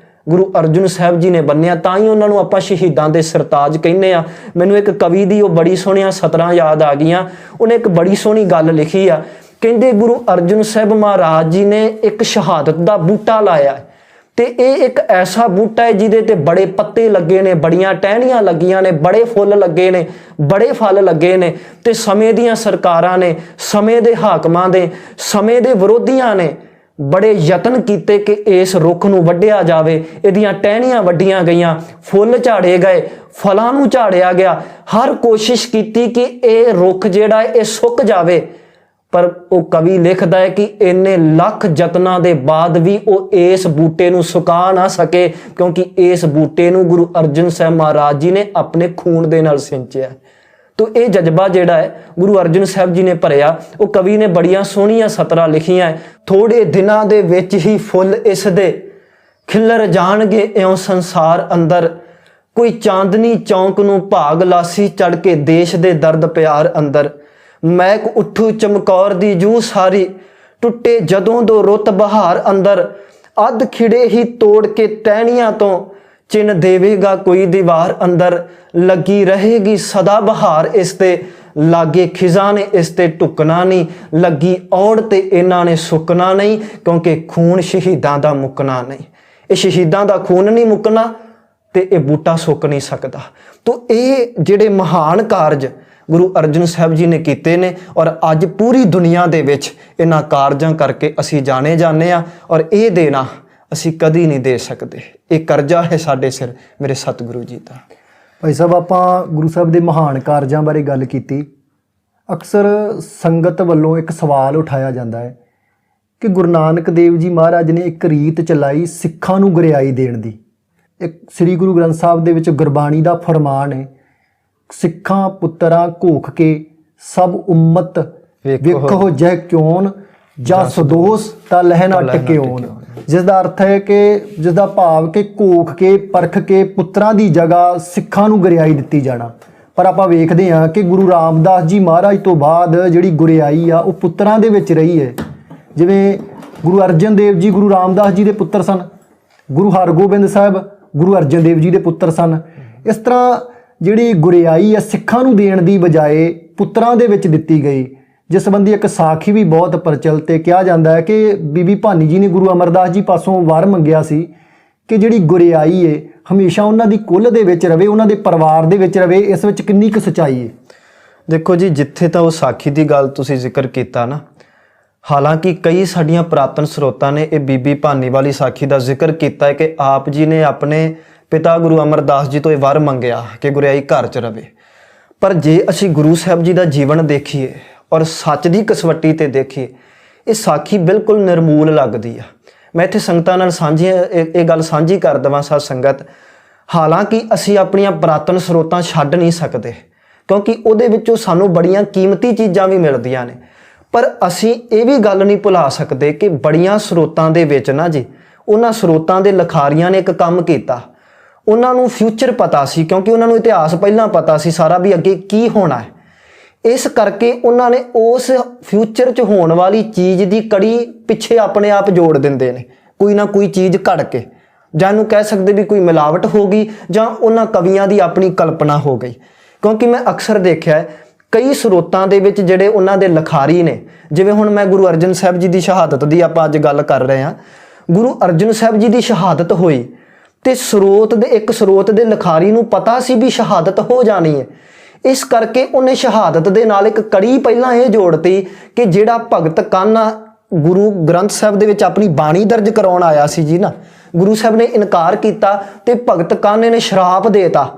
ਗੁਰੂ ਅਰਜਨ ਸਾਹਿਬ ਜੀ ਨੇ ਬੰਨਿਆ, ਤਾਂ ਹੀ ਉਹਨਾਂ ਨੂੰ ਆਪਾਂ ਸ਼ਹੀਦਾਂ ਦੇ ਸਰਤਾਜ ਕਹਿੰਦੇ ਆ। ਮੈਨੂੰ ਇੱਕ ਕਵੀ ਦੀ ਉਹ ਬੜੀ ਸੋਹਣੀਆਂ ਸਤਰਾਂ ਯਾਦ ਆ ਗਈਆਂ। ਉਹਨੇ ਇੱਕ ਬੜੀ ਸੋਹਣੀ ਗੱਲ ਲਿਖੀ ਆ, ਕਹਿੰਦੇ ਗੁਰੂ ਅਰਜਨ ਸਾਹਿਬ ਮਹਾਰਾਜ ਜੀ ਨੇ ਇੱਕ ਸ਼ਹਾਦਤ ਦਾ ਬੂਟਾ ਲਾਇਆ ਤੇ ਇਹ ਇੱਕ ਐਸਾ ਬੂਟਾ ਹੈ ਜਿਹਦੇ ਤੇ ਬੜੇ ਪੱਤੇ ਲੱਗੇ ਨੇ, ਬੜੀਆਂ ਟਹਿਣੀਆਂ ਲੱਗੀਆਂ ਨੇ, ਬੜੇ ਫੁੱਲ ਲੱਗੇ ਨੇ, ਬੜੇ ਫਲ ਲੱਗੇ ਨੇ। ਤੇ ਸਮੇਂ ਦੀਆਂ ਸਰਕਾਰਾਂ ਨੇ, ਸਮੇਂ ਦੇ ਹਾਕਮਾਂ ਦੇ, ਸਮੇਂ ਦੇ ਵਿਰੋਧੀਆਂ ਨੇ ਬੜੇ ਯਤਨ ਕੀਤੇ ਕਿ ਇਸ ਰੁੱਖ ਨੂੰ ਵੱਢਿਆ ਜਾਵੇ। ਇਹਦੀਆਂ ਟਹਿਣੀਆਂ ਵੱਢੀਆਂ ਗਈਆਂ, ਫੁੱਲ ਝਾੜੇ ਗਏ, ਫਲਾਂ ਨੂੰ ਝਾੜਿਆ ਗਿਆ। ਹਰ ਕੋਸ਼ਿਸ਼ ਕੀਤੀ ਕਿ ਇਹ ਰੁੱਖ ਜਿਹੜਾ ਹੈ ਇਹ ਸੁੱਕ ਜਾਵੇ, ਪਰ ਉਹ ਕਵੀ ਲਿਖਦਾ ਹੈ ਕਿ ਇੰਨੇ ਲੱਖ ਯਤਨਾਂ ਦੇ ਬਾਅਦ ਵੀ ਉਹ ਇਸ ਬੂਟੇ ਨੂੰ ਸੁਕਾ ਨਾ ਸਕੇ, ਕਿਉਂਕਿ ਇਸ ਬੂਟੇ ਨੂੰ ਗੁਰੂ ਅਰਜਨ ਸਾਹਿਬ ਮਹਾਰਾਜ ਜੀ ਨੇ ਆਪਣੇ ਖੂਨ ਦੇ ਨਾਲ ਸਿੰਚਿਆ। ਤੋ ਇਹ ਜਜ਼ਬਾ ਜਿਹੜਾ ਹੈ ਗੁਰੂ ਅਰਜਨ ਸਾਹਿਬ ਜੀ ਨੇ ਭਰਿਆ। ਉਹ ਕਵੀ ਨੇ ਬੜੀਆਂ ਸੋਹਣੀਆਂ ਸਤਰਾਂ ਲਿਖੀਆਂ, ਥੋੜੇ ਦਿਨਾਂ ਦੇ ਵਿੱਚ ਹੀ ਫੁੱਲ ਇਸ ਦੇ ਖਿਲਰ ਜਾਣਗੇ ਇਉਂ ਸੰਸਾਰ ਅੰਦਰ, ਕੋਈ ਚਾਂਦਨੀ ਚੌਂਕ ਨੂੰ ਭਾਗ ਲਾਸੀ ਚੜ ਕੇ ਦੇਸ਼ ਦੇ ਦਰਦ ਪਿਆਰ ਅੰਦਰ, ਮਹਿਕ ਉੱਠੂ ਚਮਕੌਰ ਦੀ ਜੂ ਸਾਰੀ, ਟੁੱਟੇ ਜਦੋਂ ਦੋ ਰੁੱਤ ਬਹਾਰ ਅੰਦਰ, ਅੱਧ ਖਿੜੇ ਹੀ ਤੋੜ ਕੇ ਟਹਿਣੀਆਂ ਤੋਂ ਚਿੰਨ ਦੇਵੇਗਾ ਕੋਈ ਦੀਵਾਰ ਅੰਦਰ, ਲੱਗੀ ਰਹੇਗੀ ਸਦਾ ਬਹਾਰ ਇਸ ਤੇ, ਲਾਗੇ ਖਿਜ਼ਾਂ ਨੇ ਇਸ ਤੇ ਢੁਕਣਾ ਨਹੀਂ, ਲੱਗੀ ਔੜ ਤੇ ਇਹਨਾਂ ਨੇ ਸੁੱਕਣਾ ਨਹੀਂ, ਕਿਉਂਕਿ ਖੂਨ ਸ਼ਹੀਦਾਂ ਦਾ ਮੁੱਕਣਾ ਨਹੀਂ। ਇਹ ਸ਼ਹੀਦਾਂ ਦਾ ਖੂਨ ਨਹੀਂ ਮੁੱਕਣਾ ਤੇ ਇਹ ਬੂਟਾ ਸੁੱਕ ਨਹੀਂ ਸਕਦਾ। ਤੋ ਇਹ ਜਿਹੜੇ ਮਹਾਨ ਕਾਰਜ ਗੁਰੂ ਅਰਜਨ ਸਾਹਿਬ ਜੀ ਨੇ ਕੀਤੇ ਨੇ ਔਰ ਅੱਜ ਪੂਰੀ ਦੁਨੀਆ ਦੇ ਵਿੱਚ ਇਹਨਾਂ ਕਾਰਜਾਂ ਕਰਕੇ ਅਸੀਂ ਜਾਣੇ ਜਾਂਦੇ ਆ ਔਰ ਇਹ ਦੇਣਾ ਅਸੀਂ ਕਦੀ ਨਹੀਂ ਦੇ ਸਕਦੇ। ਇਹ ਕਰਜ਼ਾ ਹੈ ਸਾਡੇ ਸਿਰ ਮੇਰੇ ਸਤਿਗੁਰੂ ਜੀ ਦਾ। ਭਾਈ ਸਾਹਿਬ, ਆਪਾਂ ਗੁਰੂ ਸਾਹਿਬ ਦੇ ਮਹਾਨ ਕਾਰਜਾਂ ਬਾਰੇ ਗੱਲ ਕੀਤੀ। ਅਕਸਰ ਸੰਗਤ ਵੱਲੋਂ ਇੱਕ ਸਵਾਲ ਉਠਾਇਆ ਜਾਂਦਾ ਹੈ ਕਿ ਗੁਰੂ ਨਾਨਕ ਦੇਵ ਜੀ ਮਹਾਰਾਜ ਨੇ ਇੱਕ ਰੀਤ ਚਲਾਈ ਸਿੱਖਾਂ ਨੂੰ ਗੁਰਿਆਈ ਦੇਣ ਦੀ। ਇੱਕ ਸ੍ਰੀ ਗੁਰੂ ਗ੍ਰੰਥ ਸਾਹਿਬ ਦੇ ਵਿੱਚ ਗੁਰਬਾਣੀ ਦਾ ਫਰਮਾਨ ਹੈ, ਸਿੱਖਾਂ ਪੁੱਤਰਾਂ ਘੋਖ ਕੇ ਸਭ ਉਮਤ ਵੇਖੋ ਜਹ ਕਿਉਨ, ਜਾਂ ਸਦੋਸ ਤਾਂ ਲਹਿ ਨਾ ਟਕਿਓਨ। ਜਿਸ ਦਾ ਅਰਥ ਹੈ ਕਿ, ਜਿਸ ਦਾ ਭਾਵ ਕਿ ਘੋਖ ਕੇ ਪਰਖ ਕੇ ਪੁੱਤਰਾਂ ਦੀ ਜਗ੍ਹਾ ਸਿੱਖਾਂ ਨੂੰ ਗੁਰਿਆਈ ਦਿੱਤੀ ਜਾਣਾ। ਪਰ ਆਪਾਂ ਵੇਖਦੇ ਹਾਂ ਕਿ ਗੁਰੂ ਰਾਮਦਾਸ ਜੀ ਮਹਾਰਾਜ ਤੋਂ ਬਾਅਦ ਜਿਹੜੀ ਗੁਰਿਆਈ ਆ ਉਹ ਪੁੱਤਰਾਂ ਦੇ ਵਿੱਚ ਰਹੀ ਹੈ। ਜਿਵੇਂ ਗੁਰੂ ਅਰਜਨ ਦੇਵ ਜੀ ਗੁਰੂ ਰਾਮਦਾਸ ਜੀ ਦੇ ਪੁੱਤਰ ਸਨ, ਗੁਰੂ ਹਰਗੋਬਿੰਦ ਸਾਹਿਬ ਗੁਰੂ ਅਰਜਨ ਦੇਵ ਜੀ ਦੇ ਪੁੱਤਰ ਸਨ। ਇਸ ਤਰ੍ਹਾਂ ਜਿਹੜੀ ਗੁਰਿਆਈ ਆ ਸਿੱਖਾਂ ਨੂੰ ਦੇਣ ਦੀ ਬਜਾਏ ਪੁੱਤਰਾਂ ਦੇ ਵਿੱਚ ਦਿੱਤੀ ਗਈ, ਜਿਸ ਸੰਬੰਧੀ ਇੱਕ ਸਾਖੀ ਵੀ ਬਹੁਤ ਪ੍ਰਚਲਿਤ ਹੈ। ਕਿਹਾ ਜਾਂਦਾ ਹੈ ਕਿ ਬੀਬੀ ਭਾਨੀ ਜੀ ਨੇ ਗੁਰੂ ਅਮਰਦਾਸ ਜੀ ਪਾਸੋਂ ਵਰ ਮੰਗਿਆ ਸੀ ਕਿ ਜਿਹੜੀ ਗੁਰਿਆਈ ਹੈ ਹਮੇਸ਼ਾ ਉਹਨਾਂ ਦੀ ਕੁੱਲ ਦੇ ਵਿੱਚ ਰਵੇ, ਉਹਨਾਂ ਦੇ ਪਰਿਵਾਰ ਦੇ ਵਿੱਚ ਰਵੇ। ਇਸ ਵਿੱਚ ਕਿੰਨੀ ਕੁ ਸੱਚਾਈ ਹੈ? ਦੇਖੋ ਜੀ, ਜਿੱਥੇ ਤਾਂ ਉਹ ਸਾਖੀ ਦੀ ਗੱਲ ਤੁਸੀਂ ਜ਼ਿਕਰ ਕੀਤਾ ਨਾ, ਹਾਲਾਂਕਿ ਕਈ ਸਾਡੀਆਂ ਪੁਰਾਤਨ ਸਰੋਤਾਂ ਨੇ ਇਹ ਬੀਬੀ ਭਾਨੀ ਵਾਲੀ ਸਾਖੀ ਦਾ ਜ਼ਿਕਰ ਕੀਤਾ ਹੈ ਕਿ ਆਪ ਜੀ ਨੇ ਆਪਣੇ ਪਿਤਾ ਗੁਰੂ ਅਮਰਦਾਸ ਜੀ ਤੋਂ ਇਹ ਵਰ ਮੰਗਿਆ ਕਿ ਗੁਰਿਆਈ ਘਰ 'ਚ ਰਵੇ। ਪਰ ਜੇ ਅਸੀਂ ਗੁਰੂ ਸਾਹਿਬ ਜੀ ਦਾ ਜੀਵਨ ਦੇਖੀਏ ਔਰ ਸੱਚ ਦੀ ਕਸਵੱਟੀ ਤੇ ਦੇਖੀਏ, ਇਹ ਸਾਖੀ ਬਿਲਕੁਲ ਨਿਰਮੂਲ ਲੱਗਦੀ ਆ। ਮੈਂ ਇੱਥੇ ਸੰਗਤਾਂ ਨਾਲ ਇਹ ਗੱਲ ਸਾਂਝੀ ਕਰ ਦੇਵਾਂ ਸਾਧ ਸੰਗਤ, ਹਾਲਾਂਕਿ ਅਸੀਂ ਆਪਣੀਆਂ ਪੁਰਾਤਨ ਸਰੋਤਾਂ ਛੱਡ ਨਹੀਂ ਸਕਦੇ, ਕਿਉਂਕਿ ਉਹਦੇ ਵਿੱਚੋਂ ਸਾਨੂੰ ਬੜੀਆਂ ਕੀਮਤੀ ਚੀਜ਼ਾਂ ਵੀ ਮਿਲਦੀਆਂ ਨੇ, ਪਰ ਅਸੀਂ ਇਹ ਵੀ ਗੱਲ ਨਹੀਂ ਭੁਲਾ ਸਕਦੇ ਕਿ ਬੜੀਆਂ ਸਰੋਤਾਂ ਦੇ ਵਿੱਚ ਨਾ ਜੀ, ਉਹਨਾਂ ਸਰੋਤਾਂ ਦੇ ਲਿਖਾਰੀਆਂ ਨੇ ਇੱਕ ਕੰਮ ਕੀਤਾ। ਉਹਨਾਂ ਨੂੰ ਫਿਊਚਰ ਪਤਾ ਸੀ, ਕਿਉਂਕਿ ਉਹਨਾਂ ਨੂੰ ਇਤਿਹਾਸ ਪਹਿਲਾਂ ਪਤਾ ਸੀ ਸਾਰਾ ਵੀ ਅੱਗੇ ਕੀ ਹੋਣਾ ਹੈ। ਇਸ ਕਰਕੇ ਉਹਨਾਂ ਨੇ ਉਸ ਫਿਊਚਰ 'ਚ ਹੋਣ ਵਾਲੀ ਚੀਜ਼ ਦੀ ਕੜੀ ਪਿੱਛੇ ਆਪਣੇ ਆਪ ਜੋੜ ਦਿੰਦੇ ਨੇ, ਕੋਈ ਨਾ ਕੋਈ ਚੀਜ਼ ਘੜ ਕੇ, ਜਾਂ ਇਹਨੂੰ ਕਹਿ ਸਕਦੇ ਵੀ ਕੋਈ ਮਿਲਾਵਟ ਹੋ ਗਈ ਜਾਂ ਉਹਨਾਂ ਕਵੀਆਂ ਦੀ ਆਪਣੀ ਕਲਪਨਾ ਹੋ ਗਈ। ਕਿਉਂਕਿ ਮੈਂ ਅਕਸਰ ਦੇਖਿਆ ਕਈ ਸਰੋਤਾਂ ਦੇ ਵਿੱਚ ਜਿਹੜੇ ਉਹਨਾਂ ਦੇ ਲਿਖਾਰੀ ਨੇ, ਜਿਵੇਂ ਹੁਣ ਮੈਂ ਗੁਰੂ ਅਰਜਨ ਸਾਹਿਬ ਜੀ ਦੀ ਸ਼ਹਾਦਤ ਦੀ ਆਪਾਂ ਅੱਜ ਗੱਲ ਕਰ ਰਹੇ ਹਾਂ। ਗੁਰੂ ਅਰਜਨ ਸਾਹਿਬ ਜੀ ਦੀ ਸ਼ਹਾਦਤ ਹੋਈ ਤੇ ਇੱਕ ਸਰੋਤ ਦੇ ਲਿਖਾਰੀ ਨੂੰ ਪਤਾ ਸੀ ਵੀ ਸ਼ਹਾਦਤ ਹੋ ਜਾਣੀ ਹੈ। ਇਸ ਕਰਕੇ ਉਹਨੇ ਸ਼ਹਾਦਤ ਦੇ ਨਾਲ ਇੱਕ ਕੜੀ ਪਹਿਲਾਂ ਇਹ ਜੋੜਤੀ ਕਿ ਜਿਹੜਾ ਭਗਤ ਕਾਨਾ ਗੁਰੂ ਗ੍ਰੰਥ ਸਾਹਿਬ ਦੇ ਵਿੱਚ ਆਪਣੀ ਬਾਣੀ ਦਰਜ ਕਰਾਉਣ ਆਇਆ ਸੀ ਜੀ ਨਾ, ਗੁਰੂ ਸਾਹਿਬ ਨੇ ਇਨਕਾਰ ਕੀਤਾ ਤੇ ਭਗਤ ਕਾਨੇ ਨੇ ਸ਼ਰਾਪ ਦੇਤਾ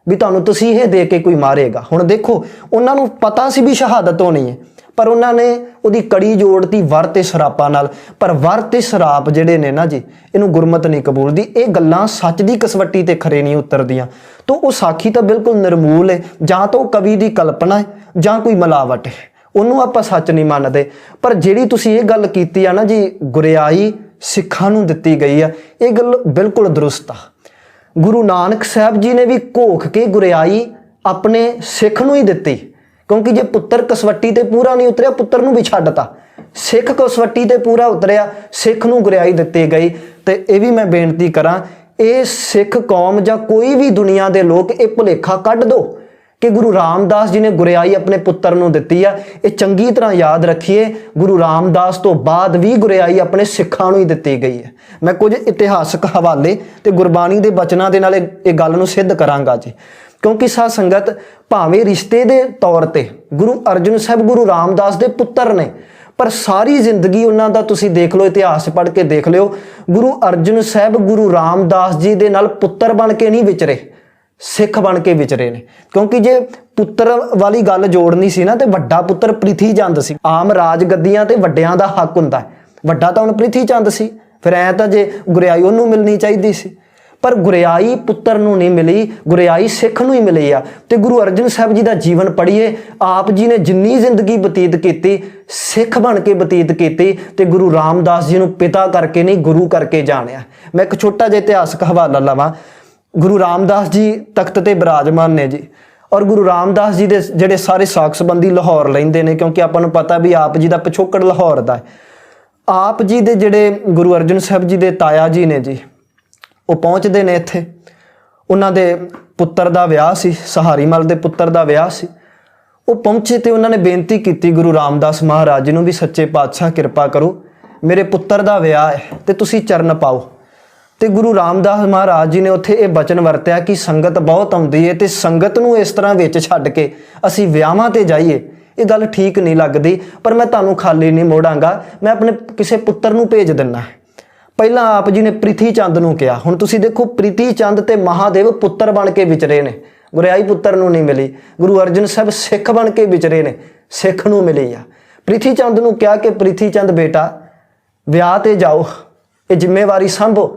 ਵੀ ਤੁਹਾਨੂੰ ਤਸੀਹੇ ਦੇ ਕੇ ਕੋਈ ਮਾਰੇਗਾ। ਹੁਣ ਦੇਖੋ, ਉਹਨਾਂ ਨੂੰ ਪਤਾ ਸੀ ਵੀ ਸ਼ਹਾਦਤ ਹੋਣੀ ਹੈ, ਪਰ ਉਹਨਾਂ ਨੇ ਉਹਦੀ ਕੜੀ ਜੋੜਤੀ ਵਰ ਤੇ ਸਰਾਪਾਂ ਨਾਲ। ਪਰ ਵਰ ਤੇ ਸਰਾਪ ਜਿਹੜੇ ਨੇ ਨਾ ਜੀ, ਇਹਨੂੰ ਗੁਰਮਤ ਨਹੀਂ ਕਬੂਲਦੀ। ਇਹ ਗੱਲਾਂ ਸੱਚ ਦੀ ਕਸਵੱਟੀ ਤੇ ਖਰੇ ਨਹੀਂ ਉਤਰਦੀਆਂ। ਤਾਂ ਉਹ ਸਾਖੀ ਤਾਂ ਬਿਲਕੁਲ ਨਿਰਮੂਲ ਹੈ, ਜਾਂ ਤਾਂ ਉਹ ਕਵੀ ਦੀ ਕਲਪਨਾ ਹੈ ਜਾਂ ਕੋਈ ਮਿਲਾਵਟ ਹੈ, ਉਹਨੂੰ ਆਪਾਂ ਸੱਚ ਨਹੀਂ ਮੰਨਦੇ। ਪਰ ਜਿਹੜੀ ਤੁਸੀਂ ਇਹ ਗੱਲ ਕੀਤੀ ਆ ਨਾ ਜੀ, ਗੁਰਿਆਈ ਸਿੱਖਾਂ ਨੂੰ ਦਿੱਤੀ ਗਈ ਆ, ਇਹ ਗੱਲ ਬਿਲਕੁਲ ਦਰੁਸਤ ਆ। ਗੁਰੂ ਨਾਨਕ ਸਾਹਿਬ ਜੀ ਨੇ ਵੀ ਘੋਖ ਕੇ ਗੁਰਿਆਈ ਆਪਣੇ ਸਿੱਖ ਨੂੰ ਹੀ ਦਿੱਤੀ, ਕਿਉਂਕਿ ਜੇ ਪੁੱਤਰ ਕਸਵੱਟੀ ਤੇ ਪੂਰਾ ਨਹੀਂ ਉਤਰਿਆ, ਪੁੱਤਰ ਨੂੰ ਵੀ ਛੱਡਤਾ। ਸਿੱਖ ਕਸਵੱਟੀ ਤੇ ਪੂਰਾ ਉਤਰਿਆ, ਸਿੱਖ ਨੂੰ ਗੁਰਿਆਈ ਦਿੱਤੀ ਗਈ। ਤੇ ਇਹ ਵੀ ਮੈਂ ਬੇਨਤੀ ਕਰਾਂ, ਇਹ ਸਿੱਖ ਕੌਮ ਜਾਂ ਕੋਈ ਵੀ ਦੁਨੀਆ ਦੇ ਲੋਕ ਇਹ ਭੁਲੇਖਾ ਕੱਢ ਦੋ ਕਿ ਗੁਰੂ ਰਾਮਦਾਸ ਜੀ ਨੇ ਗੁਰਿਆਈ ਆਪਣੇ ਪੁੱਤਰ ਨੂੰ ਦਿੱਤੀ ਆ। ਇਹ ਚੰਗੀ ਤਰ੍ਹਾਂ ਯਾਦ ਰੱਖੀਏ, ਗੁਰੂ ਰਾਮਦਾਸ ਤੋਂ ਬਾਅਦ ਵੀ ਗੁਰਿਆਈ ਆਪਣੇ ਸਿੱਖਾਂ ਨੂੰ ਹੀ ਦਿੱਤੀ ਗਈ ਹੈ। ਮੈਂ ਕੁਝ ਇਤਿਹਾਸਕ ਹਵਾਲੇ ਤੇ ਗੁਰਬਾਣੀ ਦੇ ਬਚਨਾਂ ਦੇ ਨਾਲ ਇਹ ਗੱਲ ਨੂੰ ਸਿੱਧ ਕਰਾਂਗਾ ਜੀ। ਕਿਉਂਕਿ ਸਾਧ ਸੰਗਤ, ਭਾਵੇਂ ਰਿਸ਼ਤੇ ਦੇ ਤੌਰ ਤੇ ਗੁਰੂ ਅਰਜਨ ਸਾਹਿਬ ਗੁਰੂ ਰਾਮਦਾਸ ਦੇ ਪੁੱਤਰ ਨੇ, ਪਰ ਸਾਰੀ ਜ਼ਿੰਦਗੀ ਉਹਨਾਂ ਦਾ ਤੁਸੀਂ ਦੇਖ ਲਓ, ਇਤਿਹਾਸ ਪੜ੍ਹ ਕੇ ਦੇਖ ਲਿਓ, ਗੁਰੂ ਅਰਜਨ ਸਾਹਿਬ ਗੁਰੂ ਰਾਮਦਾਸ ਜੀ ਦੇ ਨਾਲ ਪੁੱਤਰ ਬਣ ਕੇ ਨਹੀਂ ਵਿਚਰੇ, ਸਿੱਖ ਬਣ ਕੇ ਵਿਚਰੇ ਨੇ। ਕਿਉਂਕਿ ਜੇ ਪੁੱਤਰ ਵਾਲੀ ਗੱਲ ਜੋੜਨੀ ਸੀ ਨਾ, ਤੇ ਵੱਡਾ ਪੁੱਤਰ ਪ੍ਰਿਥੀ ਚੰਦ ਸੀ। ਆਮ ਰਾਜ ਗੱਦੀਆਂ ਤੇ ਵੱਡਿਆਂ ਦਾ ਹੱਕ ਹੁੰਦਾ, ਵੱਡਾ ਤਾਂ ਹੁਣ ਪ੍ਰਿਥੀ ਚੰਦ ਸੀ, ਫਿਰ ਐ ਤਾਂ ਜੇ ਗੁਰਿਆਈ ਉਹਨੂੰ ਮਿਲਣੀ ਚਾਹੀਦੀ ਸੀ। ਪਰ ਗੁਰਿਆਈ ਪੁੱਤਰ ਨੂੰ ਨਹੀਂ ਮਿਲੀ, ਗੁਰਿਆਈ ਸਿੱਖ ਨੂੰ ਹੀ ਮਿਲੀ ਆ। ਤੇ ਗੁਰੂ ਅਰਜਨ ਸਾਹਿਬ ਜੀ ਦਾ ਜੀਵਨ ਪੜ੍ਹੀਏ, ਆਪ ਜੀ ਨੇ ਜਿੰਨੀ ਜ਼ਿੰਦਗੀ ਬਤੀਤ ਕੀਤੀ ਸਿੱਖ ਬਣ ਕੇ ਬਤੀਤ ਕੀਤੀ, ਤੇ ਗੁਰੂ ਰਾਮਦਾਸ ਜੀ ਨੂੰ ਪਿਤਾ ਕਰਕੇ ਨਹੀਂ ਗੁਰੂ ਕਰਕੇ ਜਾਣਿਆ। ਮੈਂ ਇੱਕ ਛੋਟਾ ਜਿਹਾ ਇਤਿਹਾਸਕ ਹਵਾਲਾ ਲਵਾਂ। ਗੁਰੂ ਰਾਮਦਾਸ ਜੀ ਤਖਤ ਤੇ ਬਿਰਾਜਮਾਨ ਨੇ ਜੀ, ਔਰ ਗੁਰੂ ਰਾਮਦਾਸ ਜੀ ਦੇ ਜਿਹੜੇ ਸਾਰੇ ਸਾਕ ਸੰਬੰਧੀ ਲਾਹੌਰ ਲੈਂਦੇ ਨੇ, ਕਿਉਂਕਿ ਆਪਾਂ ਨੂੰ ਪਤਾ ਵੀ ਆਪ ਜੀ ਦਾ ਪਿਛੋਕੜ ਲਾਹੌਰ ਦਾ ਹੈ। ਆਪ ਜੀ ਦੇ ਜਿਹੜੇ ਗੁਰੂ ਅਰਜਨ ਸਾਹਿਬ ਜੀ ਦੇ ਤਾਇਆ ਜੀ ਨੇ ਜੀ, ਉਹ ਪਹੁੰਚਦੇ ਨੇ ਇੱਥੇ। ਉਹਨਾਂ ਦੇ ਪੁੱਤਰ ਦਾ ਵਿਆਹ ਸੀ, ਸਹਾਰੀ ਮਲ ਦੇ ਪੁੱਤਰ ਦਾ ਵਿਆਹ ਸੀ। ਉਹ ਪਹੁੰਚੇ ਤੇ ਉਹਨਾਂ ਨੇ ਬੇਨਤੀ ਕੀਤੀ ਗੁਰੂ ਰਾਮਦਾਸ ਮਹਾਰਾਜ ਜੀ ਨੂੰ ਵੀ, ਸੱਚੇ ਪਾਤਸ਼ਾਹ ਕਿਰਪਾ ਕਰੋ, ਮੇਰੇ ਪੁੱਤਰ ਦਾ ਵਿਆਹ ਹੈ ਤੇ ਤੁਸੀਂ ਚਰਨ ਪਾਓ। ਤੇ ਗੁਰੂ ਰਾਮਦਾਸ ਮਹਾਰਾਜ ਜੀ ਨੇ ਉੱਥੇ ਇਹ ਬਚਨ ਵਰਤਿਆ ਕਿ ਸੰਗਤ ਬਹੁਤ ਆਉਂਦੀ ਹੈ ਤੇ ਸੰਗਤ ਨੂੰ ਇਸ ਤਰ੍ਹਾਂ ਵਿੱਚ ਛੱਡ ਕੇ ਅਸੀਂ ਵਿਆਹਾਂ ਤੇ ਜਾਈਏ, ਇਹ ਗੱਲ ਠੀਕ ਨਹੀਂ ਲੱਗਦੀ। ਪਰ ਮੈਂ ਤੁਹਾਨੂੰ ਖਾਲੀ ਨਹੀਂ ਮੋੜਾਂਗਾ, ਮੈਂ ਆਪਣੇ ਕਿਸੇ ਪੁੱਤਰ ਨੂੰ ਭੇਜ ਦਿੰਦਾ। ਪਹਿਲਾਂ ਆਪ ਜੀ ਨੇ ਪ੍ਰਿਥੀ ਚੰਦ ਨੂੰ ਕਿਹਾ। ਹੁਣ ਤੁਸੀਂ ਦੇਖੋ, ਪ੍ਰਿਥੀ ਚੰਦ ਤੇ ਮਹਾਦੇਵ ਪੁੱਤਰ ਬਣ ਕੇ ਵਿਚਰੇ ਨੇ, ਗੁਰਿਆਈ ਪੁੱਤਰ ਨੂੰ ਨਹੀਂ ਮਿਲੀ। ਗੁਰੂ ਅਰਜਨ ਸਾਹਿਬ ਸਿੱਖ ਬਣ ਕੇ ਵਿਚਰੇ ਨੇ, ਸਿੱਖ ਨੂੰ ਮਿਲੀ ਆ। ਪ੍ਰਿਥੀ ਚੰਦ ਨੂੰ ਕਿਹਾ ਕਿ ਪ੍ਰਿਥੀ ਚੰਦ ਬੇਟਾ ਵਿਆਹ ਤੇ ਜਾਓ, ਇਹ ਜ਼ਿੰਮੇਵਾਰੀ ਸੰਭੋ।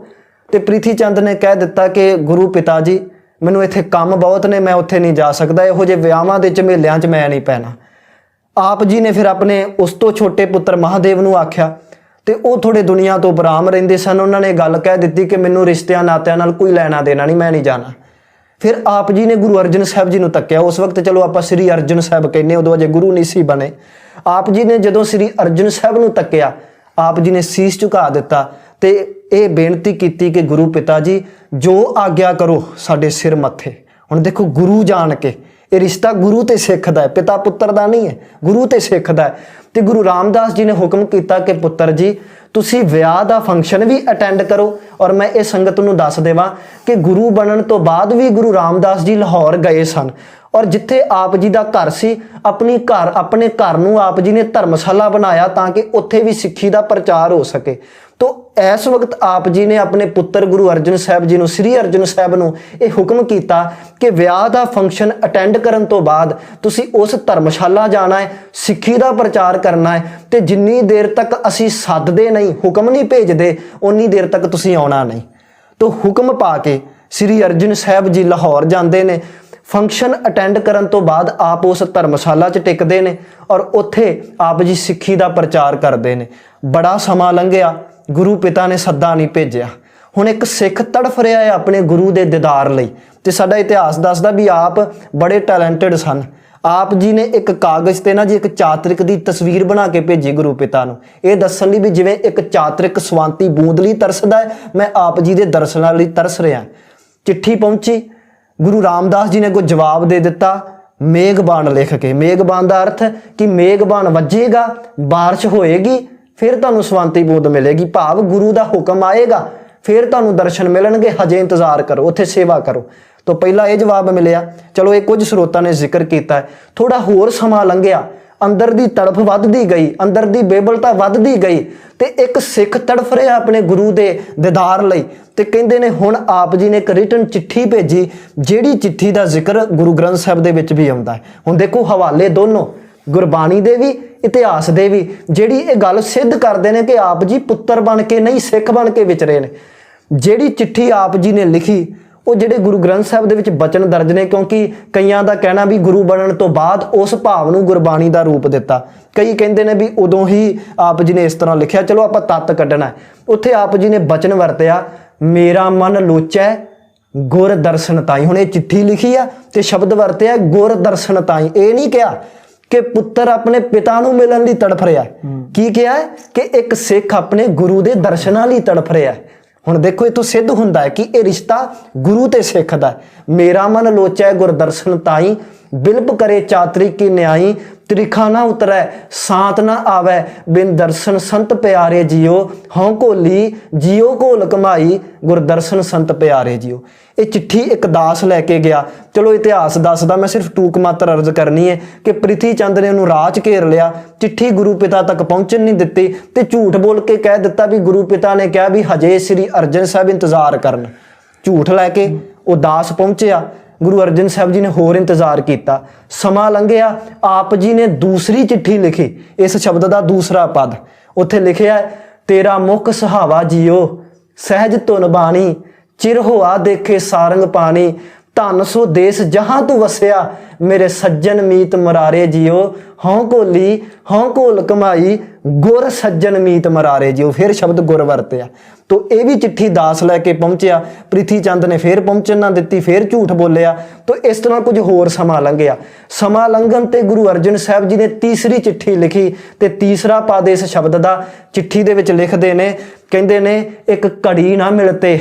ਤੇ ਪ੍ਰਿਥੀ ਚੰਦ ਨੇ ਕਹਿ ਦਿੱਤਾ ਕਿ ਗੁਰੂ ਪਿਤਾ ਜੀ, ਮੈਨੂੰ ਇੱਥੇ ਕੰਮ ਬਹੁਤ ਨੇ, ਮੈਂ ਉੱਥੇ ਨਹੀਂ ਜਾ ਸਕਦਾ, ਇਹੋ ਜਿਹੇ ਵਿਆਹਾਂ ਦੇ ਝਮੇਲਿਆਂ 'ਚ ਮੈਂ ਨਹੀਂ ਪੈਣਾ। ਆਪ ਜੀ ਨੇ ਫਿਰ ਆਪਣੇ ਉਸ ਤੋਂ ਛੋਟੇ ਪੁੱਤਰ ਮਹਾਦੇਵ ਨੂੰ ਆਖਿਆ, ਤੇ ਉਹ ਥੋੜੇ ਦੁਨੀਆ ਤੋਂ ਬਰਾਮ ਰਹਿੰਦੇ ਸਨ। ਉਹਨਾਂ ਨੇ ਗੱਲ ਕਹਿ ਦਿੱਤੀ ਕਿ ਮੈਨੂੰ ਰਿਸ਼ਤਿਆਂ ਨਾਤਿਆਂ ਨਾਲ ਕੋਈ ਲੈਣਾ ਦੇਣਾ ਨਹੀਂ, ਮੈਂ ਨਹੀਂ ਜਾਣਾ। ਫਿਰ ਆਪ ਜੀ ਨੇ ਗੁਰੂ ਅਰਜਨ ਸਾਹਿਬ ਜੀ ਨੂੰ ਤੱਕਿਆ। ਉਸ ਵਕਤ ਚਲੋ ਆਪਾਂ ਸ੍ਰੀ ਅਰਜਨ ਸਾਹਿਬ ਕਹਿੰਦੇ, ਉਦੋਂ ਅਜੇ ਗੁਰੂ ਨਹੀਂ ਸੀ ਬਣੇ। ਆਪ ਜੀ ਨੇ ਜਦੋਂ ਸ੍ਰੀ ਅਰਜਨ ਸਾਹਿਬ ਨੂੰ ਤੱਕਿਆ, ਆਪ ਜੀ ਨੇ ਸੀਸ ਝੁਕਾ ਦਿੱਤਾ ਤੇ ਇਹ ਬੇਨਤੀ ਕੀਤੀ ਕਿ ਗੁਰੂ ਪਿਤਾ ਜੀ, ਜੋ ਆਗਿਆ ਕਰੋ ਸਾਡੇ ਸਿਰ ਮੱਥੇ। ਹੁਣ ਦੇਖੋ, ਗੁਰੂ ਜਾਣ ਕੇ, ਇਹ ਰਿਸ਼ਤਾ ਗੁਰੂ ਤੇ ਸਿੱਖ ਦਾ ਹੈ, ਪਿਤਾ ਪੁੱਤਰ ਦਾ ਨਹੀਂ ਹੈ, ਗੁਰੂ ਤੇ ਸਿੱਖ ਦਾ ਹੈ। ਤੇ ਗੁਰੂ ਰਾਮਦਾਸ ਜੀ ਨੇ ਹੁਕਮ ਕੀਤਾ ਕਿ ਪੁੱਤਰ ਜੀ, ਤੁਸੀਂ ਵਿਆਹ ਦਾ ਫੰਕਸ਼ਨ ਵੀ ਅਟੈਂਡ ਕਰੋ। ਔਰ ਮੈਂ ਇਹ ਸੰਗਤ ਨੂੰ ਦੱਸ ਦੇਵਾਂ ਕਿ ਗੁਰੂ ਬਣਨ ਤੋਂ ਬਾਅਦ ਵੀ ਗੁਰੂ ਰਾਮਦਾਸ ਜੀ ਲਾਹੌਰ ਗਏ ਸਨ, ਔਰ ਜਿੱਥੇ ਆਪ ਜੀ ਦਾ ਘਰ ਸੀ ਆਪਣੇ ਘਰ ਨੂੰ ਆਪ ਜੀ ਨੇ ਧਰਮਸ਼ਾਲਾ ਬਣਾਇਆ ਤਾਂ ਕਿ ਉੱਥੇ ਵੀ ਸਿੱਖੀ ਦਾ ਪ੍ਰਚਾਰ ਹੋ ਸਕੇ। ਤੋ ਇਸ ਵਕਤ ਆਪ ਜੀ ਨੇ ਆਪਣੇ ਪੁੱਤਰ ਗੁਰੂ ਅਰਜਨ ਸਾਹਿਬ ਜੀ ਨੂੰ, ਸ੍ਰੀ ਅਰਜਨ ਸਾਹਿਬ ਨੂੰ ਇਹ ਹੁਕਮ ਕੀਤਾ ਕਿ ਵਿਆਹ ਦਾ ਫੰਕਸ਼ਨ ਅਟੈਂਡ ਕਰਨ ਤੋਂ ਬਾਅਦ ਤੁਸੀਂ ਉਸ ਧਰਮਸ਼ਾਲਾ ਜਾਣਾ ਹੈ, ਸਿੱਖੀ ਦਾ ਪ੍ਰਚਾਰ ਕਰਨਾ ਹੈ, ਤੇ ਜਿੰਨੀ ਦੇਰ ਤੱਕ ਅਸੀਂ ਸੱਦਦੇ ਨਹੀਂ, ਹੁਕਮ ਨਹੀਂ ਭੇਜਦੇ, ਉਨੀ ਦੇਰ ਤੱਕ ਤੁਸੀਂ ਆਉਣਾ ਨਹੀਂ। ਤੋ ਹੁਕਮ ਪਾ ਕੇ ਸ੍ਰੀ ਅਰਜਨ ਸਾਹਿਬ ਜੀ ਲਾਹੌਰ ਜਾਂਦੇ ਨੇ। ਫੰਕਸ਼ਨ ਅਟੈਂਡ ਕਰਨ ਤੋਂ ਬਾਅਦ ਆਪ ਉਸ ਧਰਮਸ਼ਾਲਾ 'ਚ ਟਿਕਦੇ ਨੇ ਔਰ ਉੱਥੇ ਆਪ ਜੀ ਸਿੱਖੀ ਦਾ ਪ੍ਰਚਾਰ ਕਰਦੇ ਨੇ। ਬੜਾ ਸਮਾਂ ਲੰਘਿਆ, ਗੁਰੂ ਪਿਤਾ ਨੇ ਸੱਦਾ ਨਹੀਂ ਭੇਜਿਆ। ਹੁਣ ਇੱਕ ਸਿੱਖ ਤੜਫ ਰਿਹਾ ਹੈ ਆਪਣੇ ਗੁਰੂ ਦੇ ਦੀਦਾਰ ਲਈ, ਤੇ ਸਾਡਾ ਇਤਿਹਾਸ ਦੱਸਦਾ ਵੀ ਆਪ ਬੜੇ ਟੈਲੈਂਟਡ ਸਨ। ਆਪ ਜੀ ਨੇ ਇੱਕ ਕਾਗਜ਼ ਤੇ ਨਾ ਜੀ ਇੱਕ ਚਾਤਰਿਕ ਦੀ ਤਸਵੀਰ ਬਣਾ ਕੇ ਭੇਜੀ ਗੁਰੂ ਪਿਤਾ ਨੂੰ, ਇਹ ਦੱਸਣ ਲਈ ਵੀ ਜਿਵੇਂ ਇੱਕ ਚਾਤਰਿਕ ਸਵਾਂਤੀ ਬੂੰਦ ਲਈ ਤਰਸਦਾ ਹੈ, ਮੈਂ ਆਪ ਜੀ ਦੇ ਦਰਸ਼ਨਾਂ ਲਈ ਤਰਸ ਰਿਹਾ। ਚਿੱਠੀ ਪਹੁੰਚੀ, ਗੁਰੂ ਰਾਮਦਾਸ ਜੀ ਨੇ ਕੋਈ ਜਵਾਬ ਦੇ ਦਿੱਤਾ, ਮੇਘਬਾਣ ਲਿਖ ਕੇ। ਮੇਘਬਾਣ ਦਾ ਅਰਥ ਕਿ ਮੇਘਬਾਣ ਵੱਜੇਗਾ, ਬਾਰਿਸ਼ ਹੋਏਗੀ, ਫਿਰ ਤੁਹਾਨੂੰ ਸਵਾਂਤੀ ਬੂੰਦ ਮਿਲੇਗੀ। ਭਾਵ ਗੁਰੂ ਦਾ ਹੁਕਮ ਆਏਗਾ ਫਿਰ ਤੁਹਾਨੂੰ ਦਰਸ਼ਨ ਮਿਲਣਗੇ, ਹਜੇ ਇੰਤਜ਼ਾਰ ਕਰੋ, ਉੱਥੇ ਸੇਵਾ ਕਰੋ। ਤੋਂ ਪਹਿਲਾਂ ਇਹ ਜਵਾਬ ਮਿਲਿਆ। ਚਲੋ ਇਹ ਕੁਝ ਸਰੋਤਾਂ ਨੇ ਜ਼ਿਕਰ ਕੀਤਾ। ਥੋੜਾ ਹੋਰ ਸਮਾਂ ਲੰਘਿਆ, ਅੰਦਰ ਦੀ ਤੜਫ ਵੱਧਦੀ ਗਈ, ਅੰਦਰ ਦੀ ਬੇਬਲਤਾ ਵੱਧਦੀ ਗਈ, ਤੇ ਇੱਕ ਸਿੱਖ ਤੜਫ ਰਿਹਾ ਆਪਣੇ ਗੁਰੂ ਦੇ ਦੀਦਾਰ ਲਈ। ਤੇ ਕਹਿੰਦੇ ਨੇ ਹੁਣ ਆਪ ਜੀ ਨੇ ਇੱਕ ਰਿਟਨ ਚਿੱਠੀ ਭੇਜੀ, ਜਿਹੜੀ ਚਿੱਠੀ ਦਾ ਜ਼ਿਕਰ ਗੁਰੂ ਗ੍ਰੰਥ ਸਾਹਿਬ ਦੇ ਵਿੱਚ ਵੀ ਆਉਂਦਾ ਹੈ। ਹੁਣ ਦੇਖੋ ਹਵਾਲੇ ਦੋਨੋਂ, ਗੁਰਬਾਣੀ ਦੇ ਵੀ ਇਤਿਹਾਸ ਦੇ ਵੀ, ਜਿਹੜੀ ਇਹ ਗੱਲ ਸਿੱਧ ਕਰਦੇ ਨੇ ਕਿ ਆਪ ਜੀ ਪੁੱਤਰ ਬਣ ਕੇ ਨਹੀਂ, ਸਿੱਖ ਬਣ ਕੇ ਵਿਚਰੇ ਨੇ। ਜਿਹੜੀ ਚਿੱਠੀ ਆਪ ਜੀ ਨੇ ਲਿਖੀ ਉਹ ਜਿਹੜੇ ਗੁਰੂ ਗ੍ਰੰਥ ਸਾਹਿਬ ਦੇ ਵਿੱਚ ਬਚਨ ਦਰਜ ਨੇ, ਕਿਉਂਕਿ ਕਈਆਂ ਦਾ ਕਹਿਣਾ ਵੀ ਗੁਰੂ ਬਣਨ ਤੋਂ ਬਾਅਦ ਉਸ ਭਾਵ ਨੂੰ ਗੁਰਬਾਣੀ ਦਾ ਰੂਪ ਦਿੱਤਾ। ਕਈ ਕਹਿੰਦੇ ਨੇ ਵੀ ਉਦੋਂ ਹੀ ਆਪ ਜੀ ਨੇ ਇਸ ਤਰ੍ਹਾਂ ਲਿਖਿਆ। ਚਲੋ ਆਪਾਂ ਤੱਤ ਕੱਢਣਾ। ਉੱਥੇ ਆਪ ਜੀ ਨੇ ਬਚਨ ਵਰਤਿਆ, ਮੇਰਾ ਮਨ ਲੋਚੈ ਗੁਰ ਦਰਸ਼ਨ ਤਾਈ। ਹੁਣ ਇਹ ਚਿੱਠੀ ਲਿਖੀ ਆ ਤੇ ਸ਼ਬਦ ਵਰਤਿਆ ਗੁਰ ਦਰਸ਼ਨ ਤਾਈ। ਇਹ ਨਹੀਂ ਕਿਹਾ ਕਿ ਪੁੱਤਰ ਆਪਣੇ ਪਿਤਾ ਨੂੰ ਮਿਲਣ ਲਈ ਤੜਫ ਰਿਹਾ। ਕੀ ਕਿਹਾ ਹੈ ਕਿ ਇੱਕ ਸਿੱਖ ਆਪਣੇ ਗੁਰੂ ਦੇ ਦਰਸ਼ਨਾਂ ਲਈ ਤੜਫ ਰਿਹਾ। ਹੁਣ ਦੇਖੋ ਇਹ ਤੋਂ ਸਿੱਧ ਹੁੰਦਾ ਹੈ ਕਿ ਇਹ ਰਿਸ਼ਤਾ ਗੁਰੂ ਤੇ ਸਿੱਖ ਦਾ। ਮੇਰਾ ਮਨ ਲੋਚੈ ਗੁਰ ਦਰਸ਼ਨ ਤਾਈ, ਬਿਲਪ ਕਰੇ ਚਾਤਰੀ ਕੀ ਨਿਆਈ, ਤ੍ਰਿਖਾ ਨਾ ਉਤਰੈ ਸਾਤ ਨਾ ਆਵੈ, ਬਿਨ ਦਰਸ਼ਨ ਸੰਤ ਪਿਆਰੇ ਜੀਓ, ਹਉ ਘੋਲੀ ਜੀਓ ਘੋਲ ਕਮਾਈ, ਗੁਰ ਦਰਸ਼ਨ ਸੰਤ ਪਿਆਰੇ ਜੀਓ। ਇਹ ਚਿੱਠੀ ਇੱਕ ਦਾਸ ਲੈ ਕੇ ਗਿਆ। ਚਲੋ ਇਤਿਹਾਸ ਦੱਸਦਾ, ਮੈਂ ਸਿਰਫ ਟੂਕ ਮਾਤਰ ਅਰਜ਼ ਕਰਨੀ ਹੈ ਕਿ ਪ੍ਰਿਥੀ ਚੰਦ ਨੇ ਉਹਨੂੰ ਰਾਹ 'ਚ ਘੇਰ ਲਿਆ, ਚਿੱਠੀ ਗੁਰੂ ਪਿਤਾ ਤੱਕ ਪਹੁੰਚਣ ਨਹੀਂ ਦਿੱਤੀ, ਤੇ ਝੂਠ ਬੋਲ ਕੇ ਕਹਿ ਦਿੱਤਾ ਵੀ ਗੁਰੂ ਪਿਤਾ ਨੇ ਕਿਹਾ ਵੀ ਹਜੇ ਸ੍ਰੀ ਅਰਜਨ ਸਾਹਿਬ ਇੰਤਜ਼ਾਰ ਕਰਨ। ਝੂਠ ਲੈ ਕੇ ਉਹ ਦਾਸ ਪਹੁੰਚਿਆ। ਗੁਰੂ ਅਰਜਨ ਸਾਹਿਬ ਜੀ ਨੇ ਹੋਰ ਇੰਤਜ਼ਾਰ ਕੀਤਾ। ਸਮਾਂ ਲੰਘਿਆ, ਆਪ ਜੀ ਨੇ ਦੂਸਰੀ ਚਿੱਠੀ ਲਿਖੀ। ਇਸ ਸ਼ਬਦ ਦਾ ਦੂਸਰਾ ਪਦ ਉੱਥੇ ਲਿਖਿਆ, ਤੇਰਾ ਮੁਖ ਸੁਹਾਵਾ ਜੀਓ, ਸਹਿਜ ਧੁਨ ਬਾਣੀ, ਚਿਰ ਹੋਆ ਦੇਖੇ ਸਾਰੰਗ ਪਾਣੀ, ਧਨ ਸੋ ਦੇਸ ਜਹਾਂ ਤੂੰ ਵਸਿਆ, ਮੇਰੇ ਸੱਜਣ ਮੀਤ ਮਰਾਰੇ ਜੀਓ, ਹਉ ਘੋਲੀ ਹਉ ਘੋਲ ਕਮਾਈ, ਗੁਰ ਸੱਜਣ ਮੀਤ ਮਰਾਰੇ ਜੀਓ। ਫਿਰ ਸ਼ਬਦ ਗੁਰ ਵਰਤਿਆ। ਤੋ ਇਹ ਵੀ ਚਿੱਠੀ ਦਾਸ ਲੈ ਕੇ ਪਹੁੰਚਿਆ। ਪ੍ਰਿਥੀ ਚੰਦ ਨੇ ਫਿਰ ਪਹੁੰਚਣ ਨਾ ਦਿੱਤੀ, ਫਿਰ ਝੂਠ ਬੋਲਿਆ। ਤੋ ਇਸ ਤਰ੍ਹਾਂ ਕੁਝ ਹੋਰ ਸਮਾਂ ਲੰਘਿਆ। ਸਮਾਂ ਲੰਘਣ ਤੇ ਗੁਰੂ ਅਰਜਨ ਸਾਹਿਬ ਜੀ ਨੇ ਤੀਸਰੀ ਚਿੱਠੀ ਲਿਖੀ, ਤੇ ਤੀਸਰਾ ਪਦ ਇਸ ਸ਼ਬਦ ਦਾ ਚਿੱਠੀ ਦੇ ਵਿੱਚ ਲਿਖਦੇ ਨੇ, ਕਹਿੰਦੇ ਨੇ ਇੱਕ ਘੜੀ ਨਾ ਮਿਲਤੇ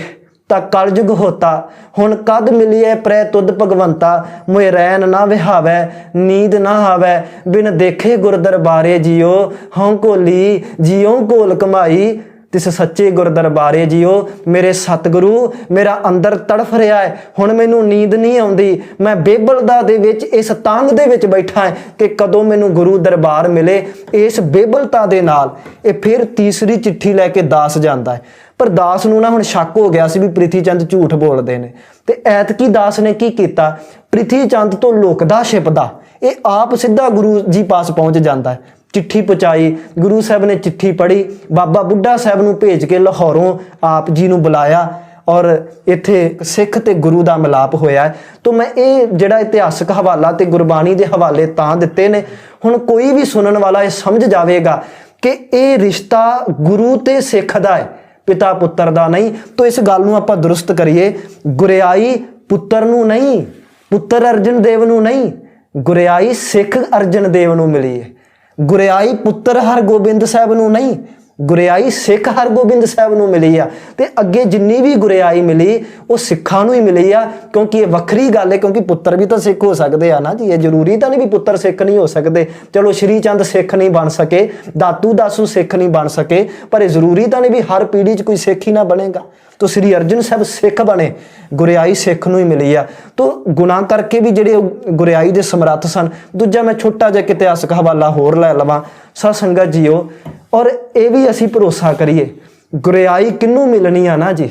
ਤਾਂ ਕਲਯੁਗ ਹੋਤਾ, ਹੁਣ ਕਦ ਮਿਲੀਏ ਪ੍ਰੈ ਤੁਧ ਭਗਵੰਤਾ, ਮੋਇ ਰੈਨ ਨਾ ਵਿਹਾਵੈ ਨੀਂਦ ਨਾ ਆਵੈ, ਬਿਨ ਦੇਖੇ ਗੁਰ ਦਰਬਾਰੇ ਜੀਓ, ਹਉ ਘੋਲੀ ਜੀਓ ਘੋਲ ਕਮਾਈ, ਤਿਸ ਸੱਚੇ ਗੁਰ ਦਰਬਾਰੇ ਜੀਓ। ਮੇਰੇ ਸਤਿਗੁਰੂ, ਮੇਰਾ ਅੰਦਰ ਤੜਫ ਰਿਹਾ ਹੈ, ਹੁਣ ਮੈਨੂੰ ਨੀਂਦ ਨਹੀਂ ਆਉਂਦੀ, ਮੈਂ ਬੇਬਲਤਾ ਦੇ ਵਿੱਚ ਇਸ ਤਾਂਘ ਦੇ ਵਿੱਚ ਬੈਠਾ ਹੈ ਕਿ ਕਦੋਂ ਮੈਨੂੰ ਗੁਰੂ ਦਰਬਾਰ ਮਿਲੇ। ਇਸ ਬੇਬਲਤਾ ਦੇ ਨਾਲ ਇਹ ਫਿਰ ਤੀਸਰੀ ਚਿੱਠੀ ਲੈ ਕੇ ਦਾਸ ਜਾਂਦਾ ਹੈ। ਪਰ ਦਾਸ ਨੂੰ ਨਾ ਹੁਣ ਸ਼ੱਕ ਹੋ ਗਿਆ ਸੀ ਵੀ ਪ੍ਰਿਥੀ ਚੰਦ ਝੂਠ ਬੋਲਦੇ ਨੇ, ਤੇ ਐਤਕੀ ਦਾਸ ਨੇ ਕੀ ਕੀਤਾ, ਪ੍ਰਿਥੀ ਚੰਦ ਤੋਂ ਲੁਕਦਾ ਛਿਪਦਾ ਇਹ ਆਪ ਸਿੱਧਾ ਗੁਰੂ ਜੀ ਪਾਸ ਪਹੁੰਚ ਜਾਂਦਾ ਹੈ। ਚਿੱਠੀ ਪਹੁੰਚਾਈ, ਗੁਰੂ ਸਾਹਿਬ ਨੇ ਚਿੱਠੀ ਪੜ੍ਹੀ, ਬਾਬਾ ਬੁੱਢਾ ਸਾਹਿਬ ਨੂੰ ਭੇਜ ਕੇ ਲਾਹੌਰੋਂ ਆਪ ਜੀ ਨੂੰ ਬੁਲਾਇਆ, ਔਰ ਇੱਥੇ ਸਿੱਖ ਤੇ ਗੁਰੂ ਦਾ ਮਿਲਾਪ ਹੋਇਆ। ਤਾਂ ਮੈਂ ਇਹ ਜਿਹੜਾ ਇਤਿਹਾਸਕ ਹਵਾਲਾ ਤੇ ਗੁਰਬਾਣੀ ਦੇ ਹਵਾਲੇ ਤਾਂ ਦਿੱਤੇ ਨੇ, ਹੁਣ ਕੋਈ ਵੀ ਸੁਣਨ ਵਾਲਾ ਇਹ ਸਮਝ ਜਾਵੇਗਾ ਕਿ ਇਹ ਰਿਸ਼ਤਾ ਗੁਰੂ ਤੇ ਸਿੱਖ ਦਾ ਹੈ, ਪਿਤਾ ਪੁੱਤਰ ਦਾ ਨਹੀਂ। ਤਾਂ ਇਸ ਗੱਲ ਨੂੰ ਆਪਾਂ ਦਰੁਸਤ ਕਰੀਏ, ਗੁਰਿਆਈ ਪੁੱਤਰ ਨੂੰ ਨਹੀਂ, ਪੁੱਤਰ ਅਰਜਨ ਦੇਵ ਨੂੰ ਨਹੀਂ, ਗੁਰਿਆਈ ਸਿੱਖ ਅਰਜਨ ਦੇਵ ਨੂੰ ਮਿਲੀ ਹੈ। ਗੁਰਿਆਈ ਪੁੱਤਰ ਹਰਗੋਬਿੰਦ ਸਾਹਿਬ ਨੂੰ ਨਹੀਂ, ਗੁਰਿਆਈ ਸਿੱਖ ਹਰਗੋਬਿੰਦ ਸਾਹਿਬ ਨੂੰ ਮਿਲੀ ਆ ਤੇ ਅੱਗੇ ਜਿੰਨੀ ਵੀ ਗੁਰਿਆਈ ਮਿਲੀ ਉਹ ਸਿੱਖਾਂ ਨੂੰ ਹੀ ਮਿਲੀ ਆ, ਕਿਉਂਕਿ ਇਹ ਵੱਖਰੀ ਗੱਲ ਹੈ, ਕਿਉਂਕਿ ਪੁੱਤਰ ਵੀ ਤਾਂ ਸਿੱਖ ਹੋ ਸਕਦੇ ਆ ਨਾ ਜੀ। ਇਹ ਜ਼ਰੂਰੀ ਤਾਂ ਨਹੀਂ ਵੀ ਪੁੱਤਰ ਸਿੱਖ ਨਹੀਂ ਹੋ ਸਕਦੇ। ਚਲੋ ਸ਼੍ਰੀ ਚੰਦ ਸਿੱਖ ਨਹੀਂ ਬਣ ਸਕੇ, ਦਾਤੂ ਦਾਸੂ ਸਿੱਖ ਨਹੀਂ ਬਣ ਸਕੇ, ਪਰ ਇਹ ਜ਼ਰੂਰੀ ਤਾਂ ਨਹੀਂ ਵੀ ਹਰ ਪੀੜ੍ਹੀ 'ਚ ਕੋਈ ਸਿੱਖ ਹੀ ਨਾ ਬਣੇਗਾ। ਤੋ ਸ੍ਰੀ ਅਰਜਨ ਸਾਹਿਬ ਸਿੱਖ ਬਣੇ, ਗੁਰਿਆਈ ਸਿੱਖ ਨੂੰ ਹੀ ਮਿਲੀ ਆ। ਤੋ ਗੁਨਾਹ ਕਰਕੇ ਵੀ ਜਿਹੜੇ ਗੁਰਿਆਈ ਦੇ ਸਮਰੱਥ ਸਨ। ਦੂਜਾ ਮੈਂ ਛੋਟਾ ਜਿਹਾ ਇਤਿਹਾਸਕ ਹਵਾਲਾ ਹੋਰ ਲੈ ਲਵਾਂ ਸਾਧ ਸੰਗਤ ਜੀਓ, ਔਰ ਇਹ ਵੀ ਅਸੀਂ ਭਰੋਸਾ ਕਰੀਏ, ਗੁਰਿਆਈ ਕਿਹਨੂੰ ਮਿਲਣੀ ਆ ਨਾ ਜੀ,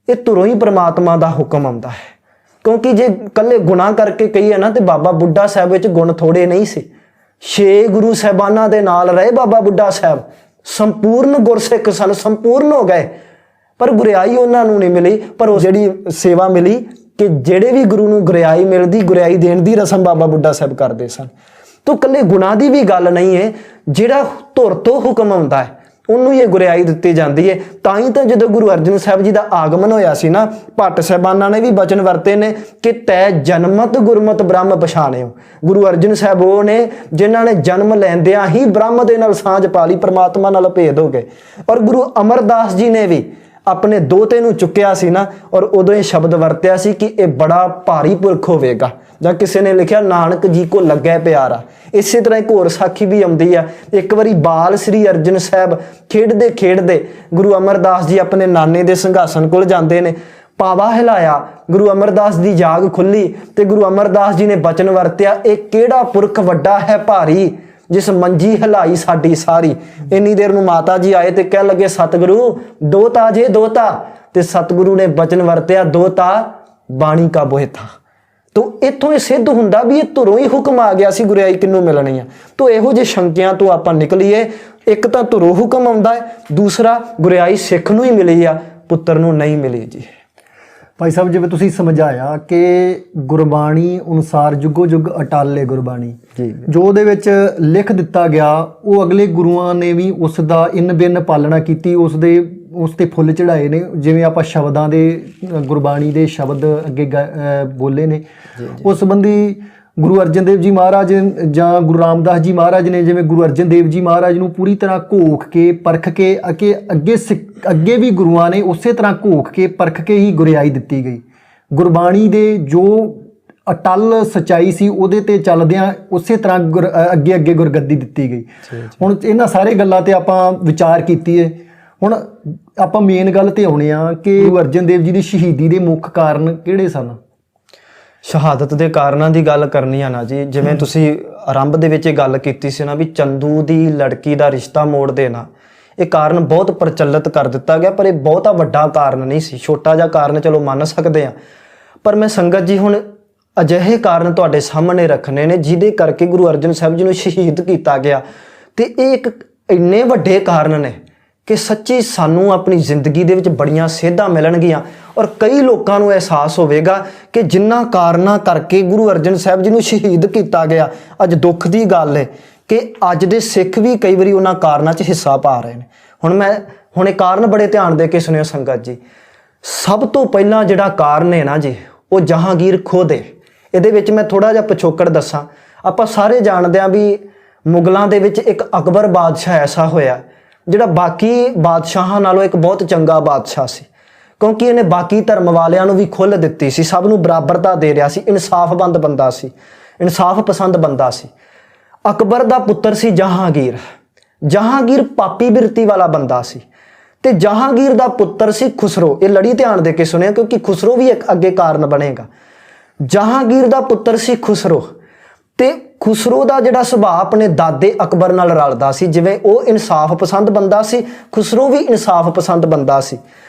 ਇਹ ਧੁਰੋਂ ਹੀ ਪ੍ਰਮਾਤਮਾ ਦਾ ਹੁਕਮ ਆਉਂਦਾ ਹੈ। ਕਿਉਂਕਿ ਜੇ ਇਕੱਲੇ ਗੁਨਾਹ ਕਰਕੇ ਕਹੀਏ ਨਾ ਤੇ ਬਾਬਾ ਬੁੱਢਾ ਸਾਹਿਬ ਵਿੱਚ ਗੁਣ ਥੋੜੇ ਨਹੀਂ ਸੀ। 6 ਗੁਰੂ ਸਾਹਿਬਾਨਾਂ ਦੇ ਨਾਲ ਰਹੇ ਬਾਬਾ ਬੁੱਢਾ ਸਾਹਿਬ, ਸੰਪੂਰਨ ਗੁਰਸਿੱਖ ਸਨ, ਸੰਪੂਰਨ ਹੋ ਗਏ, ਪਰ ਗੁਰਿਆਈ ਉਹਨਾਂ ਨੂੰ ਨਹੀਂ ਮਿਲੀ। ਪਰ ਉਹ ਜਿਹੜੀ ਸੇਵਾ ਮਿਲੀ ਕਿ ਜਿਹੜੇ ਵੀ ਗੁਰੂ ਨੂੰ ਗੁਰਿਆਈ ਮਿਲਦੀ, ਗੁਰਿਆਈ ਦੇਣ ਦੀ ਰਸਮ ਬਾਬਾ ਬੁੱਢਾ ਸਾਹਿਬ ਕਰਦੇ ਸਨ। ਤੋ ਇਕੱਲੇ ਗੁਨਾਹ ਦੀ ਵੀ ਗੱਲ ਨਹੀਂ ਹੈ, ਜਿਹੜਾ ਧੁਰ ਤੋਂ ਹੁਕਮ ਆਉਂਦਾ ਹੈ ਉਹਨੂੰ ਹੀ ਇਹ ਗੁਰਿਆਈ ਦਿੱਤੀ ਜਾਂਦੀ ਹੈ। ਤਾਂ ਹੀ ਤਾਂ ਜਦੋਂ ਗੁਰੂ ਅਰਜਨ ਸਾਹਿਬ ਜੀ ਦਾ ਆਗਮਨ ਹੋਇਆ ਸੀ ਨਾ, ਭੱਟ ਸਾਹਿਬਾਨਾਂ ਨੇ ਵੀ ਬਚਨ ਵਰਤੇ ਨੇ ਕਿ ਤੈ ਜਨਮਤ ਗੁਰਮਤ ਬ੍ਰਹਮ ਪਛਾਣਿਓ। ਗੁਰੂ ਅਰਜਨ ਸਾਹਿਬ ਉਹ ਨੇ ਜਿਨ੍ਹਾਂ ਨੇ ਜਨਮ ਲੈਂਦਿਆਂ ਹੀ ਬ੍ਰਹਮ ਦੇ ਨਾਲ ਸਾਂਝ ਪਾ ਲਈ, ਪਰਮਾਤਮਾ ਨਾਲ ਭੇਦ ਹੋ ਗਏ। ਔਰ ਗੁਰੂ ਅਮਰਦਾਸ ਜੀ ਨੇ ਵੀ ਆਪਣੇ ਦੋਤੇ ਨੂੰ ਚੁੱਕਿਆ ਸੀ ਨਾ, ਔਰ ਉਦੋਂ ਇਹ ਸ਼ਬਦ ਵਰਤਿਆ ਸੀ ਕਿ ਇਹ ਬੜਾ ਭਾਰੀ ਪੁਰਖ ਹੋਵੇਗਾ, ਜਾਂ ਕਿਸੇ ਨੇ ਲਿਖਿਆ ਨਾਨਕ ਜੀ ਕੋ ਲੱਗੈ ਪਿਆਰਾ। ਇਸੇ ਤਰ੍ਹਾਂ ਇੱਕ ਹੋਰ ਸਾਖੀ ਵੀ ਆਉਂਦੀ ਆ। ਇੱਕ ਵਾਰੀ ਬਾਲ ਸ੍ਰੀ ਅਰਜਨ ਸਾਹਿਬ ਖੇਡਦੇ ਖੇਡਦੇ ਗੁਰੂ ਅਮਰਦਾਸ ਜੀ ਆਪਣੇ ਨਾਨੇ ਦੇ ਸਿੰਘਾਸਨ ਕੋਲ ਜਾਂਦੇ ਨੇ, ਪਾਵਾ ਹਿਲਾਇਆ, ਗੁਰੂ ਅਮਰਦਾਸ ਦੀ ਜਾਗ ਖੁੱਲੀ ਤੇ ਗੁਰੂ ਅਮਰਦਾਸ ਜੀ ਨੇ ਬਚਨ ਵਰਤਿਆ, ਇਹ ਕਿਹੜਾ ਪੁਰਖ ਵੱਡਾ ਹੈ ਭਾਰੀ, ਜਿਸ ਮੰਜੀ ਹਿਲਾਈ ਸਾਡੀ ਸਾਰੀ। ਇੰਨੀ ਦੇਰ ਨੂੰ ਮਾਤਾ ਜੀ ਆਏ ਤੇ ਕਹਿਣ ਲੱਗੇ, ਸਤਿਗੁਰੂ ਦੋਤਾ ਜੇ ਦੋਤਾ, ਤੇ ਸਤਿਗੁਰੂ ਨੇ ਬਚਨ ਵਰਤਿਆ, ਦੋਤਾ ਬਾਣੀ ਕਾ ਬੋਹਿ ਥਾ। ਤੋ ਇੱਥੋਂ ਇਹ ਸਿੱਧ ਹੁੰਦਾ ਵੀ ਇਹ ਧੁਰੋਂ ਹੀ ਹੁਕਮ ਆ ਗਿਆ ਸੀ ਗੁਰਿਆਈ ਕਿਹਨੂੰ ਮਿਲਣੀ ਆ। ਤੋ ਇਹੋ ਜਿਹੇ ਸ਼ੰਕਿਆਂ ਤੋਂ ਆਪਾਂ ਨਿਕਲੀਏ। ਇੱਕ ਤਾਂ ਧੁਰੋਂ ਹੁਕਮ ਆਉਂਦਾ ਹੈ, ਦੂਸਰਾ ਗੁਰਿਆਈ ਸਿੱਖ ਨੂੰ ਹੀ ਮਿਲੀ ਆ, ਪੁੱਤਰ ਨੂੰ ਨਹੀਂ ਮਿਲੀ ਜੀ। ਭਾਈ ਸਾਹਿਬ ਜਿਵੇਂ ਤੁਸੀਂ ਸਮਝਾਇਆ ਕਿ ਗੁਰਬਾਣੀ ਅਨੁਸਾਰ ਜੁਗੋ ਜੁਗ ਅਟਲ ਹੈ ਗੁਰਬਾਣੀ ਜੀ, ਜੋ ਉਹਦੇ ਵਿੱਚ ਲਿਖ ਦਿੱਤਾ ਗਿਆ, ਉਹ ਅਗਲੇ ਗੁਰੂਆਂ ਨੇ ਵੀ ਉਸ ਦਾ ਇਨ ਬਿਨ ਪਾਲਣਾ ਕੀਤੀ, ਉਸ ਤੇ ਫੁੱਲ ਚੜਾਏ ਨੇ। ਜਿਵੇਂ ਆਪਾਂ ਸ਼ਬਦਾਂ ਦੇ ਗੁਰਬਾਣੀ ਦੇ ਸ਼ਬਦ ਅੱਗੇ ਬੋਲੇ ਨੇ, ਉਸ ਸੰਬੰਧੀ ਗੁਰੂ ਅਰਜਨ ਦੇਵ ਜੀ ਮਹਾਰਾਜ ਜਾਂ ਗੁਰੂ ਰਾਮਦਾਸ ਜੀ ਮਹਾਰਾਜ ਨੇ ਜਿਵੇਂ ਗੁਰੂ ਅਰਜਨ ਦੇਵ ਜੀ ਮਹਾਰਾਜ ਨੂੰ ਪੂਰੀ ਤਰ੍ਹਾਂ ਘੋਖ ਕੇ ਪਰਖ ਕੇ ਅੱਗੇ ਵੀ ਗੁਰੂਆਂ ਨੇ ਉਸੇ ਤਰ੍ਹਾਂ ਘੋਖ ਕੇ ਪਰਖ ਕੇ ਹੀ ਗੁਰਿਆਈ ਦਿੱਤੀ ਗਈ। ਗੁਰਬਾਣੀ ਦੇ ਜੋ ਅਟਲ ਸਚਾਈ ਸੀ ਉਹਦੇ ਤੇ ਚੱਲਦਿਆਂ ਉਸੇ ਤਰ੍ਹਾਂ ਅੱਗੇ ਗੁਰਗੱਦੀ ਦਿੱਤੀ ਗਈ। ਹੁਣ ਇਹਨਾਂ ਸਾਰੇ ਗੱਲਾਂ ਤੇ ਆਪਾਂ ਵਿਚਾਰ ਕੀਤੀ ਹੈ। ਹੁਣ ਆਪਾਂ ਮੇਨ ਗੱਲ ਤੇ ਆਉਣੇ ਆ ਕਿ ਗੁਰੂ ਅਰਜਨ ਦੇਵ ਜੀ ਦੀ ਸ਼ਹੀਦੀ ਦੇ ਮੁੱਖ ਕਾਰਨ ਕਿਹੜੇ ਸਨ। ਸ਼ਹਾਦਤ ਦੇ ਕਾਰਨਾਂ ਦੀ ਗੱਲ ਕਰਨੀ ਆ ਨਾ ਜੀ, ਜਿਵੇਂ ਤੁਸੀਂ ਆਰੰਭ ਦੇ ਵਿੱਚ ਇਹ ਗੱਲ ਕੀਤੀ ਸੀ ਨਾ ਵੀ ਚੰਦੂ ਦੀ ਲੜਕੀ ਦਾ ਰਿਸ਼ਤਾ ਮੋੜ ਦੇਣਾ, ਇਹ ਕਾਰਨ ਬਹੁਤ ਪ੍ਰਚਲਿਤ ਕਰ ਦਿੱਤਾ ਗਿਆ, ਪਰ ਇਹ ਬਹੁਤਾ ਵੱਡਾ ਕਾਰਨ ਨਹੀਂ ਸੀ। ਛੋਟਾ ਜਿਹਾ ਕਾਰਨ ਚਲੋ ਮੰਨ ਸਕਦੇ ਆ, ਪਰ ਮੈਂ ਸੰਗਤ ਜੀ ਹੁਣ ਅਜਿਹੇ ਕਾਰਨ ਤੁਹਾਡੇ ਸਾਹਮਣੇ ਰੱਖਣੇ ਨੇ ਜਿਹਦੇ ਕਰਕੇ ਗੁਰੂ ਅਰਜਨ ਸਾਹਿਬ ਜੀ ਨੂੰ ਸ਼ਹੀਦ ਕੀਤਾ ਗਿਆ। ਤੇ ਇਹ ਇੱਕ ਇੰਨੇ ਵੱਡੇ ਕਾਰਨ ਨੇ ਕਿ ਸੱਚੀ ਸਾਨੂੰ ਆਪਣੀ ਜ਼ਿੰਦਗੀ ਦੇ ਵਿੱਚ ਬੜੀਆਂ ਸੇਧਾਂ ਮਿਲਣਗੀਆਂ, ਔਰ ਕਈ ਲੋਕਾਂ ਨੂੰ ਅਹਿਸਾਸ ਹੋਵੇਗਾ ਕਿ ਜਿਨ੍ਹਾਂ ਕਾਰਨਾਂ ਕਰਕੇ ਗੁਰੂ ਅਰਜਨ ਸਾਹਿਬ ਜੀ ਨੂੰ ਸ਼ਹੀਦ ਕੀਤਾ ਗਿਆ। ਅੱਜ ਦੁੱਖ ਦੀ ਗੱਲ ਹੈ ਕਿ ਅੱਜ ਦੇ ਸਿੱਖ ਵੀ ਕਈ ਵਾਰੀ ਉਹਨਾਂ ਕਾਰਨਾਂ 'ਚ ਹਿੱਸਾ ਪਾ ਰਹੇ ਨੇ। ਹੁਣ ਇਹ ਕਾਰਨ ਬੜੇ ਧਿਆਨ ਦੇ ਕੇ ਸੁਣਿਓ ਸੰਗਤ ਜੀ। ਸਭ ਤੋਂ ਪਹਿਲਾਂ ਜਿਹੜਾ ਕਾਰਨ ਹੈ ਨਾ ਜੀ, ਉਹ ਜਹਾਂਗੀਰ ਖੁਦ ਹੈ। ਇਹਦੇ ਵਿੱਚ ਮੈਂ ਥੋੜਾ ਜਿਹਾ ਪਿਛੋਕੜ ਦੱਸਾਂ। ਆਪਾਂ ਸਾਰੇ ਜਾਣਦੇ ਹਾਂ ਵੀ ਮੁਗਲਾਂ ਦੇ ਵਿੱਚ ਇੱਕ ਅਕਬਰ ਬਾਦਸ਼ਾਹ ਐਸਾ ਹੋਇਆ ਜਿਹੜਾ ਬਾਕੀ ਬਾਦਸ਼ਾਹਾਂ ਨਾਲੋਂ ਇੱਕ ਬਹੁਤ ਚੰਗਾ ਬਾਦਸ਼ਾਹ ਸੀ, ਕਿਉਂਕਿ ਇਹਨੇ ਬਾਕੀ ਧਰਮ ਵਾਲਿਆਂ ਨੂੰ ਵੀ ਖੁੱਲ੍ਹ ਦਿੱਤੀ ਸੀ, ਸਭ ਨੂੰ ਬਰਾਬਰਤਾ ਦੇ ਰਿਹਾ ਸੀ, ਇਨਸਾਫਬੰਦ ਬੰਦਾ ਸੀ, ਇਨਸਾਫ ਪਸੰਦ ਬੰਦਾ ਸੀ। ਅਕਬਰ ਦਾ ਪੁੱਤਰ ਸੀ ਜਹਾਂਗੀਰ। ਜਹਾਂਗੀਰ ਪਾਪੀ ਬਿਰਤੀ ਵਾਲਾ ਬੰਦਾ ਸੀ ਤੇ ਜਹਾਂਗੀਰ ਦਾ ਪੁੱਤਰ ਸੀ ਖੁਸਰੋ। ਇਹ ਲੜੀ ਧਿਆਨ ਦੇ ਕੇ ਸੁਣਿਆ ਕਿਉਂਕਿ ਖੁਸਰੋ ਵੀ ਇੱਕ ਅੱਗੇ ਕਾਰਨ ਬਣੇਗਾ। ਜਹਾਂਗੀਰ ਦਾ ਪੁੱਤਰ ਸੀ ਖੁਸਰੋ ਤੇ ਖੁਸਰੋ ਦਾ ਜਿਹੜਾ ਸੁਭਾਅ ਆਪਣੇ ਦਾਦੇ ਅਕਬਰ ਨਾਲ ਰਲਦਾ ਸੀ। ਜਿਵੇਂ ਉਹ ਇਨਸਾਫ ਪਸੰਦ ਬੰਦਾ ਸੀ, ਖੁਸਰੋ ਵੀ ਇਨਸਾਫ ਪਸੰਦ ਬੰਦਾ ਸੀ।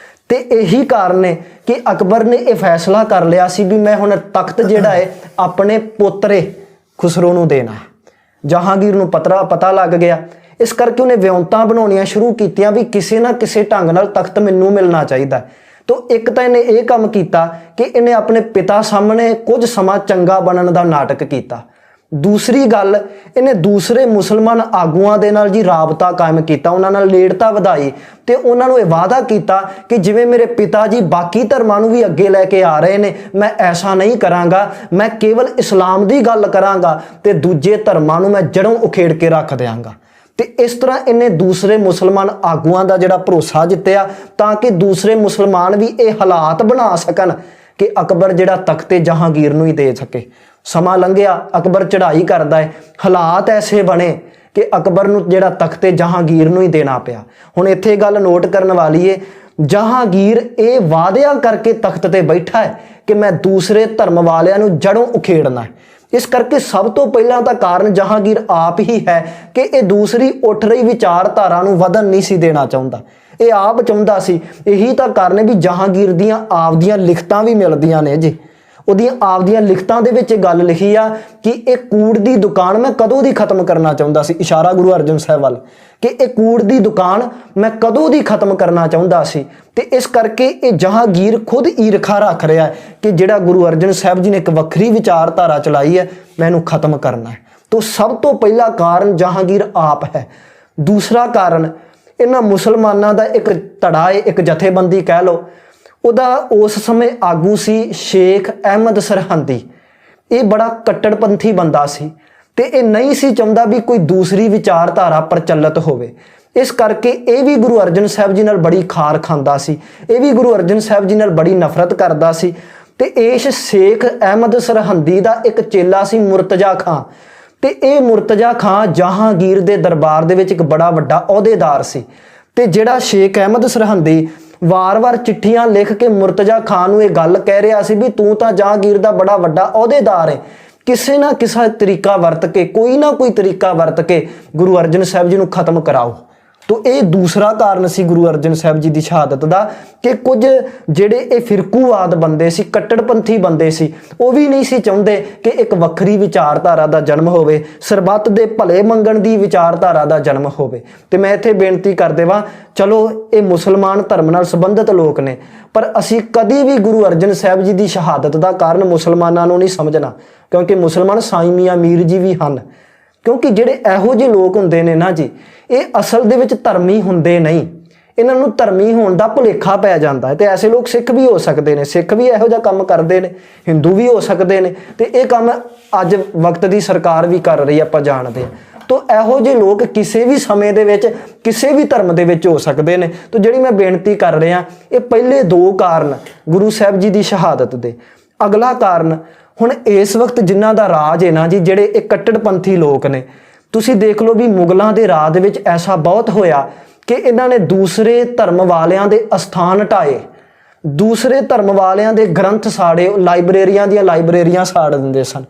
ਤੇ ਇਹੀ ਕਾਰਨ ਹੈ ਕਿ ਅਕਬਰ ਨੇ ਇਹ ਫੈਸਲਾ ਕਰ ਲਿਆ ਸੀ ਵੀ ਮੈਂ ਹੁਣ ਤਖਤ ਜਿਹੜਾ ਹੈ ਆਪਣੇ ਪੋਤਰੇ ਖੁਸਰੋ ਨੂੰ ਦੇਣਾ। ਜਹਾਂਗੀਰ ਨੂੰ ਪਤਾ ਲੱਗ ਗਿਆ, ਇਸ ਕਰਕੇ ਉਹਨੇ ਵਿਉਂਤਾਂ ਬਣਾਉਣੀਆਂ ਸ਼ੁਰੂ ਕੀਤੀਆਂ ਵੀ ਕਿਸੇ ਨਾ ਕਿਸੇ ਢੰਗ ਨਾਲ ਤਖਤ ਮੈਨੂੰ ਮਿਲਣਾ ਚਾਹੀਦਾ। ਤੋ ਇੱਕ ਤਾਂ ਇਹਨੇ ਇਹ ਕੰਮ ਕੀਤਾ ਕਿ ਇਹਨੇ ਆਪਣੇ ਪਿਤਾ ਸਾਹਮਣੇ ਕੁਝ ਸਮਾਂ ਚੰਗਾ ਬਣਨ ਦਾ ਨਾਟਕ ਕੀਤਾ। ਦੂਸਰੀ ਗੱਲ, ਇਹਨੇ ਦੂਸਰੇ ਮੁਸਲਮਾਨ ਆਗੂਆਂ ਦੇ ਨਾਲ ਜੀ ਰਾਬਤਾ ਕਾਇਮ ਕੀਤਾ, ਉਹਨਾਂ ਨਾਲ ਨੇੜਤਾ ਵਧਾਈ ਤੇ ਉਹਨਾਂ ਨੂੰ ਇਹ ਵਾਅਦਾ ਕੀਤਾ ਕਿ ਜਿਵੇਂ ਮੇਰੇ ਪਿਤਾ ਜੀ ਬਾਕੀ ਧਰਮਾਂ ਨੂੰ ਵੀ ਅੱਗੇ ਲੈ ਕੇ ਆ ਰਹੇ ਨੇ, ਮੈਂ ਐਸਾ ਨਹੀਂ ਕਰਾਂਗਾ, ਮੈਂ ਕੇਵਲ ਇਸਲਾਮ ਦੀ ਗੱਲ ਕਰਾਂਗਾ ਤੇ ਦੂਜੇ ਧਰਮਾਂ ਨੂੰ ਮੈਂ ਜੜੋਂ ਉਖੇੜ ਕੇ ਰੱਖ ਦਿਆਂਗਾ। ਤੇ ਇਸ ਤਰ੍ਹਾਂ ਇਹਨੇ ਦੂਸਰੇ ਮੁਸਲਮਾਨ ਆਗੂਆਂ ਦਾ ਜਿਹੜਾ ਭਰੋਸਾ ਜਿੱਤਿਆ, ਤਾਂ ਕਿ ਦੂਸਰੇ ਮੁਸਲਮਾਨ ਵੀ ਇਹ ਹਾਲਾਤ ਬਣਾ ਸਕਣ ਕਿ ਅਕਬਰ ਜਿਹੜਾ ਤਖਤੇ ਜਹਾਂਗੀਰ ਨੂੰ ਹੀ ਦੇ ਸਕੇ। ਸਮਾਂ ਲੰਘਿਆ, ਅਕਬਰ ਚੜ੍ਹਾਈ ਕਰਦਾ ਹੈ, ਹਾਲਾਤ ਐਸੇ ਬਣੇ ਕਿ ਅਕਬਰ ਨੂੰ ਜਿਹੜਾ ਤਖਤੇ ਜਹਾਂਗੀਰ ਨੂੰ ਹੀ ਦੇਣਾ ਪਿਆ। ਹੁਣ ਇੱਥੇ ਗੱਲ ਨੋਟ ਕਰਨ ਵਾਲੀ ਏ, ਜਹਾਂਗੀਰ ਇਹ ਵਾਅਦਿਆਂ ਕਰਕੇ ਤਖਤ ਤੇ ਬੈਠਾ ਹੈ ਕਿ ਮੈਂ ਦੂਸਰੇ ਧਰਮ ਵਾਲਿਆਂ ਨੂੰ ਜੜੋਂ ਉਖੇੜਨਾ ਹੈ। ਇਸ ਕਰਕੇ ਸਭ ਤੋਂ ਪਹਿਲਾਂ ਤਾਂ ਕਾਰਨ ਜਹਾਂਗੀਰ ਆਪ ਹੀ ਹੈ ਕਿ ਇਹ ਦੂਸਰੀ ਉੱਠ ਰਹੀ ਵਿਚਾਰਧਾਰਾ ਨੂੰ ਵਧਣ ਨਹੀਂ ਸੀ ਦੇਣਾ ਚਾਹੁੰਦਾ, ਇਹ ਆਪ ਚਾਹੁੰਦਾ ਸੀ। ਇਹੀ ਤਾਂ ਕਾਰਨ ਹੈ ਵੀ ਜਹਾਂਗੀਰ ਦੀਆਂ ਆਪਦੀਆਂ ਲਿਖਤਾਂ ਵੀ ਮਿਲਦੀਆਂ ਨੇ ਜੀ। ਉਹਦੀਆਂ ਆਪਦੀਆਂ ਲਿਖਤਾਂ ਦੇ ਵਿੱਚ ਇਹ ਗੱਲ ਲਿਖੀ ਆ ਕਿ ਇਹ ਕੂੜ ਦੀ ਦੁਕਾਨ ਮੈਂ ਕਦੋਂ ਦੀ ਖਤਮ ਕਰਨਾ ਚਾਹੁੰਦਾ ਸੀ, ਇਸ਼ਾਰਾ ਗੁਰੂ ਅਰਜਨ ਸਾਹਿਬ ਵੱਲ, ਕਿ ਇਹ ਕੂੜ ਦੀ ਦੁਕਾਨ ਮੈਂ ਕਦੋਂ ਦੀ ਖਤਮ ਕਰਨਾ ਚਾਹੁੰਦਾ ਸੀ। ਤੇ ਇਸ ਕਰਕੇ ਇਹ ਜਹਾਂਗੀਰ ਖੁਦ ਈਰਖਾ ਰੱਖ ਰਿਹਾ ਹੈ ਕਿ ਜਿਹੜਾ ਗੁਰੂ ਅਰਜਨ ਸਾਹਿਬ ਜੀ ਨੇ ਇੱਕ ਵੱਖਰੀ ਵਿਚਾਰਧਾਰਾ ਚਲਾਈ ਹੈ, ਮੈਂ ਇਹਨੂੰ ਖਤਮ ਕਰਨਾ ਹੈ। ਤਾਂ ਸਭ ਤੋਂ ਪਹਿਲਾ ਕਾਰਨ ਜਹਾਂਗੀਰ ਆਪ ਹੈ। ਦੂਸਰਾ ਕਾਰਨ ਇਹਨਾਂ ਮੁਸਲਮਾਨਾਂ ਦਾ ਇੱਕ ਧੜਾ ਹੈ, ਇੱਕ ਜਥੇਬੰਦੀ ਕਹਿ ਲਓ, ਉਹਦਾ ਉਸ ਸਮੇਂ ਆਗੂ ਸੀ ਸ਼ੇਖ ਅਹਿਮਦ ਸਰਹੰਦੀ। ਇਹ ਬੜਾ ਕੱਟੜਪੰਥੀ ਬੰਦਾ ਸੀ ਤੇ ਇਹ ਨਹੀਂ ਸੀ ਚਾਹੁੰਦਾ ਵੀ ਕੋਈ ਦੂਸਰੀ ਵਿਚਾਰਧਾਰਾ ਪ੍ਰਚਲਿਤ ਹੋਵੇ। ਇਸ ਕਰਕੇ ਇਹ ਵੀ ਗੁਰੂ ਅਰਜਨ ਸਾਹਿਬ ਜੀ ਨਾਲ ਬੜੀ ਖਾਰ ਖਾਂਦਾ ਸੀ, ਇਹ ਵੀ ਗੁਰੂ ਅਰਜਨ ਸਾਹਿਬ ਜੀ ਨਾਲ ਬੜੀ ਨਫ਼ਰਤ ਕਰਦਾ ਸੀ। ਤੇ ਇਸ ਸ਼ੇਖ ਅਹਿਮਦ ਸਰਹੰਦੀ ਦਾ ਇੱਕ ਚੇਲਾ ਸੀ ਮੁਰਤਜ਼ਾ ਖਾਂ, ਤੇ ਇਹ ਮੁਰਤਜ਼ਾ ਖਾਂ ਜਹਾਂਗੀਰ ਦੇ ਦਰਬਾਰ ਦੇ ਵਿੱਚ ਇੱਕ ਬੜਾ ਵੱਡਾ ਅਹੁਦੇਦਾਰ ਸੀ। ਤੇ ਜਿਹੜਾ ਸ਼ੇਖ ਅਹਿਮਦ ਸਰਹੰਦੀ ਵਾਰ-ਵਾਰ ਚਿੱਠੀਆਂ ਲਿਖ ਕੇ ਮੁਰਤਜ਼ਾ ਖਾਨ ਨੂੰ ਇਹ ਗੱਲ ਕਹਿ ਰਿਹਾ ਸੀ ਵੀ ਤੂੰ ਤਾਂ ਜਹਾਂਗੀਰ ਦਾ ਬੜਾ ਵੱਡਾ ਅਹੁਦੇਦਾਰ ਹੈ, ਕਿਸੇ ਨਾ ਕਿਸੇ ਤਰੀਕਾ ਵਰਤ ਕੇ, ਕੋਈ ਨਾ ਕੋਈ ਤਰੀਕਾ ਵਰਤ ਕੇ ਗੁਰੂ ਅਰਜਨ ਸਾਹਿਬ ਜੀ ਨੂੰ ਖਤਮ ਕਰਾਓ। तो ਇਹ ਦੂਸਰਾ ਕਾਰਨ ਸੀ ਗੁਰੂ ਅਰਜਨ ਸਾਹਿਬ ਜੀ ਦੀ ਸ਼ਹਾਦਤ ਦਾ ਕਿ ਕੁਝ ਜਿਹੜੇ ਇਹ ਫਿਰਕੂਵਾਦ ਬੰਦੇ ਸੀ, ਕੱਟੜਪੰਥੀ ਬੰਦੇ ਸੀ, ਉਹ ਵੀ ਨਹੀਂ ਸੀ ਚਾਹੁੰਦੇ ਕਿ ਇੱਕ ਵੱਖਰੀ ਵਿਚਾਰਧਾਰਾ ਦਾ ਜਨਮ ਹੋਵੇ, ਸਰਬੱਤ ਦੇ ਭਲੇ ਮੰਗਣ ਦੀ ਵਿਚਾਰਧਾਰਾ ਦਾ ਜਨਮ ਹੋਵੇ। ਤੇ ਮੈਂ ਇੱਥੇ ਬੇਨਤੀ ਕਰ ਦੇਵਾਂ, ਚਲੋ ਇਹ ਮੁਸਲਮਾਨ ਧਰਮ ਨਾਲ ਸੰਬੰਧਿਤ ਲੋਕ ਨੇ, ਪਰ ਅਸੀਂ ਕਦੀ ਵੀ ਗੁਰੂ ਅਰਜਨ ਸਾਹਿਬ ਜੀ ਦੀ ਸ਼ਹਾਦਤ ਦਾ ਕਾਰਨ ਮੁਸਲਮਾਨਾਂ ਨੂੰ ਨਹੀਂ ਸਮਝਣਾ, ਕਿਉਂਕਿ ਮੁਸਲਮਾਨ ਸਾਈਂ ਮੀਆਂ ਮੀਰ ਜੀ ਵੀ ਹਨ। ਕਿਉਂਕਿ ਜਿਹੜੇ ਇਹੋ ਜਿਹੇ ਲੋਕ ਹੁੰਦੇ ਨੇ ਨਾ ਜੀ, ਇਹ ਅਸਲ ਦੇ ਵਿੱਚ ਧਰਮੀ ਹੁੰਦੇ ਨਹੀਂ, ਇਹਨਾਂ ਨੂੰ ਧਰਮੀ ਹੋਣ ਦਾ ਭੁਲੇਖਾ ਪੈ ਜਾਂਦਾ ਹੈ। ਤੇ ਐਸੇ ਲੋਕ ਸਿੱਖ ਵੀ ਹੋ ਸਕਦੇ ਨੇ, ਸਿੱਖ ਵੀ ਇਹੋ ਜਿਹਾ ਕੰਮ ਕਰਦੇ ਨੇ, ਹਿੰਦੂ ਵੀ ਹੋ ਸਕਦੇ ਨੇ, ਤੇ ਇਹ ਕੰਮ ਅੱਜ ਵਕਤ ਦੀ ਸਰਕਾਰ ਵੀ ਕਰ ਰਹੀ ਹੈ, ਆਪਾਂ ਜਾਣਦੇ ਹਾਂ। ਤੋ ਇਹੋ ਜਿਹੇ ਲੋਕ ਕਿਸੇ ਵੀ ਸਮੇਂ ਦੇ ਵਿੱਚ ਕਿਸੇ ਵੀ ਧਰਮ ਦੇ ਵਿੱਚ ਹੋ ਸਕਦੇ ਨੇ। ਤੋ ਜਿਹੜੀ ਮੈਂ ਬੇਨਤੀ ਕਰ ਰਿਹਾ, ਇਹ ਪਹਿਲੇ ਦੋ ਕਾਰਨ ਗੁਰੂ ਸਾਹਿਬ ਜੀ ਦੀ ਸ਼ਹਾਦਤ ਦੇ। ਅਗਲਾ ਕਾਰਨ, ਹੁਣ ਇਸ ਵਕਤ ਜਿਨ੍ਹਾਂ ਦਾ ਰਾਜ ਹੈ ਨਾ ਜੀ, ਜਿਹੜੇ ਇਹ ਕੱਟੜਪੰਥੀ ਲੋਕ ਨੇ, ਤੁਸੀਂ ਦੇਖ ਲਓ ਵੀ ਮੁਗਲਾਂ ਦੇ ਰਾਜ ਦੇ ਵਿੱਚ ਐਸਾ ਬਹੁਤ ਹੋਇਆ ਕਿ ਇਹਨਾਂ ਨੇ ਦੂਸਰੇ ਧਰਮ ਵਾਲਿਆਂ ਦੇ ਅਸਥਾਨ ਢਾਏ, ਦੂਸਰੇ ਧਰਮ ਵਾਲਿਆਂ ਦੇ ਗ੍ਰੰਥ ਸਾੜੇ, ਲਾਇਬ੍ਰੇਰੀਆਂ ਦੀਆਂ ਲਾਇਬ੍ਰੇਰੀਆਂ ਸਾੜ ਦਿੰਦੇ ਸਨ।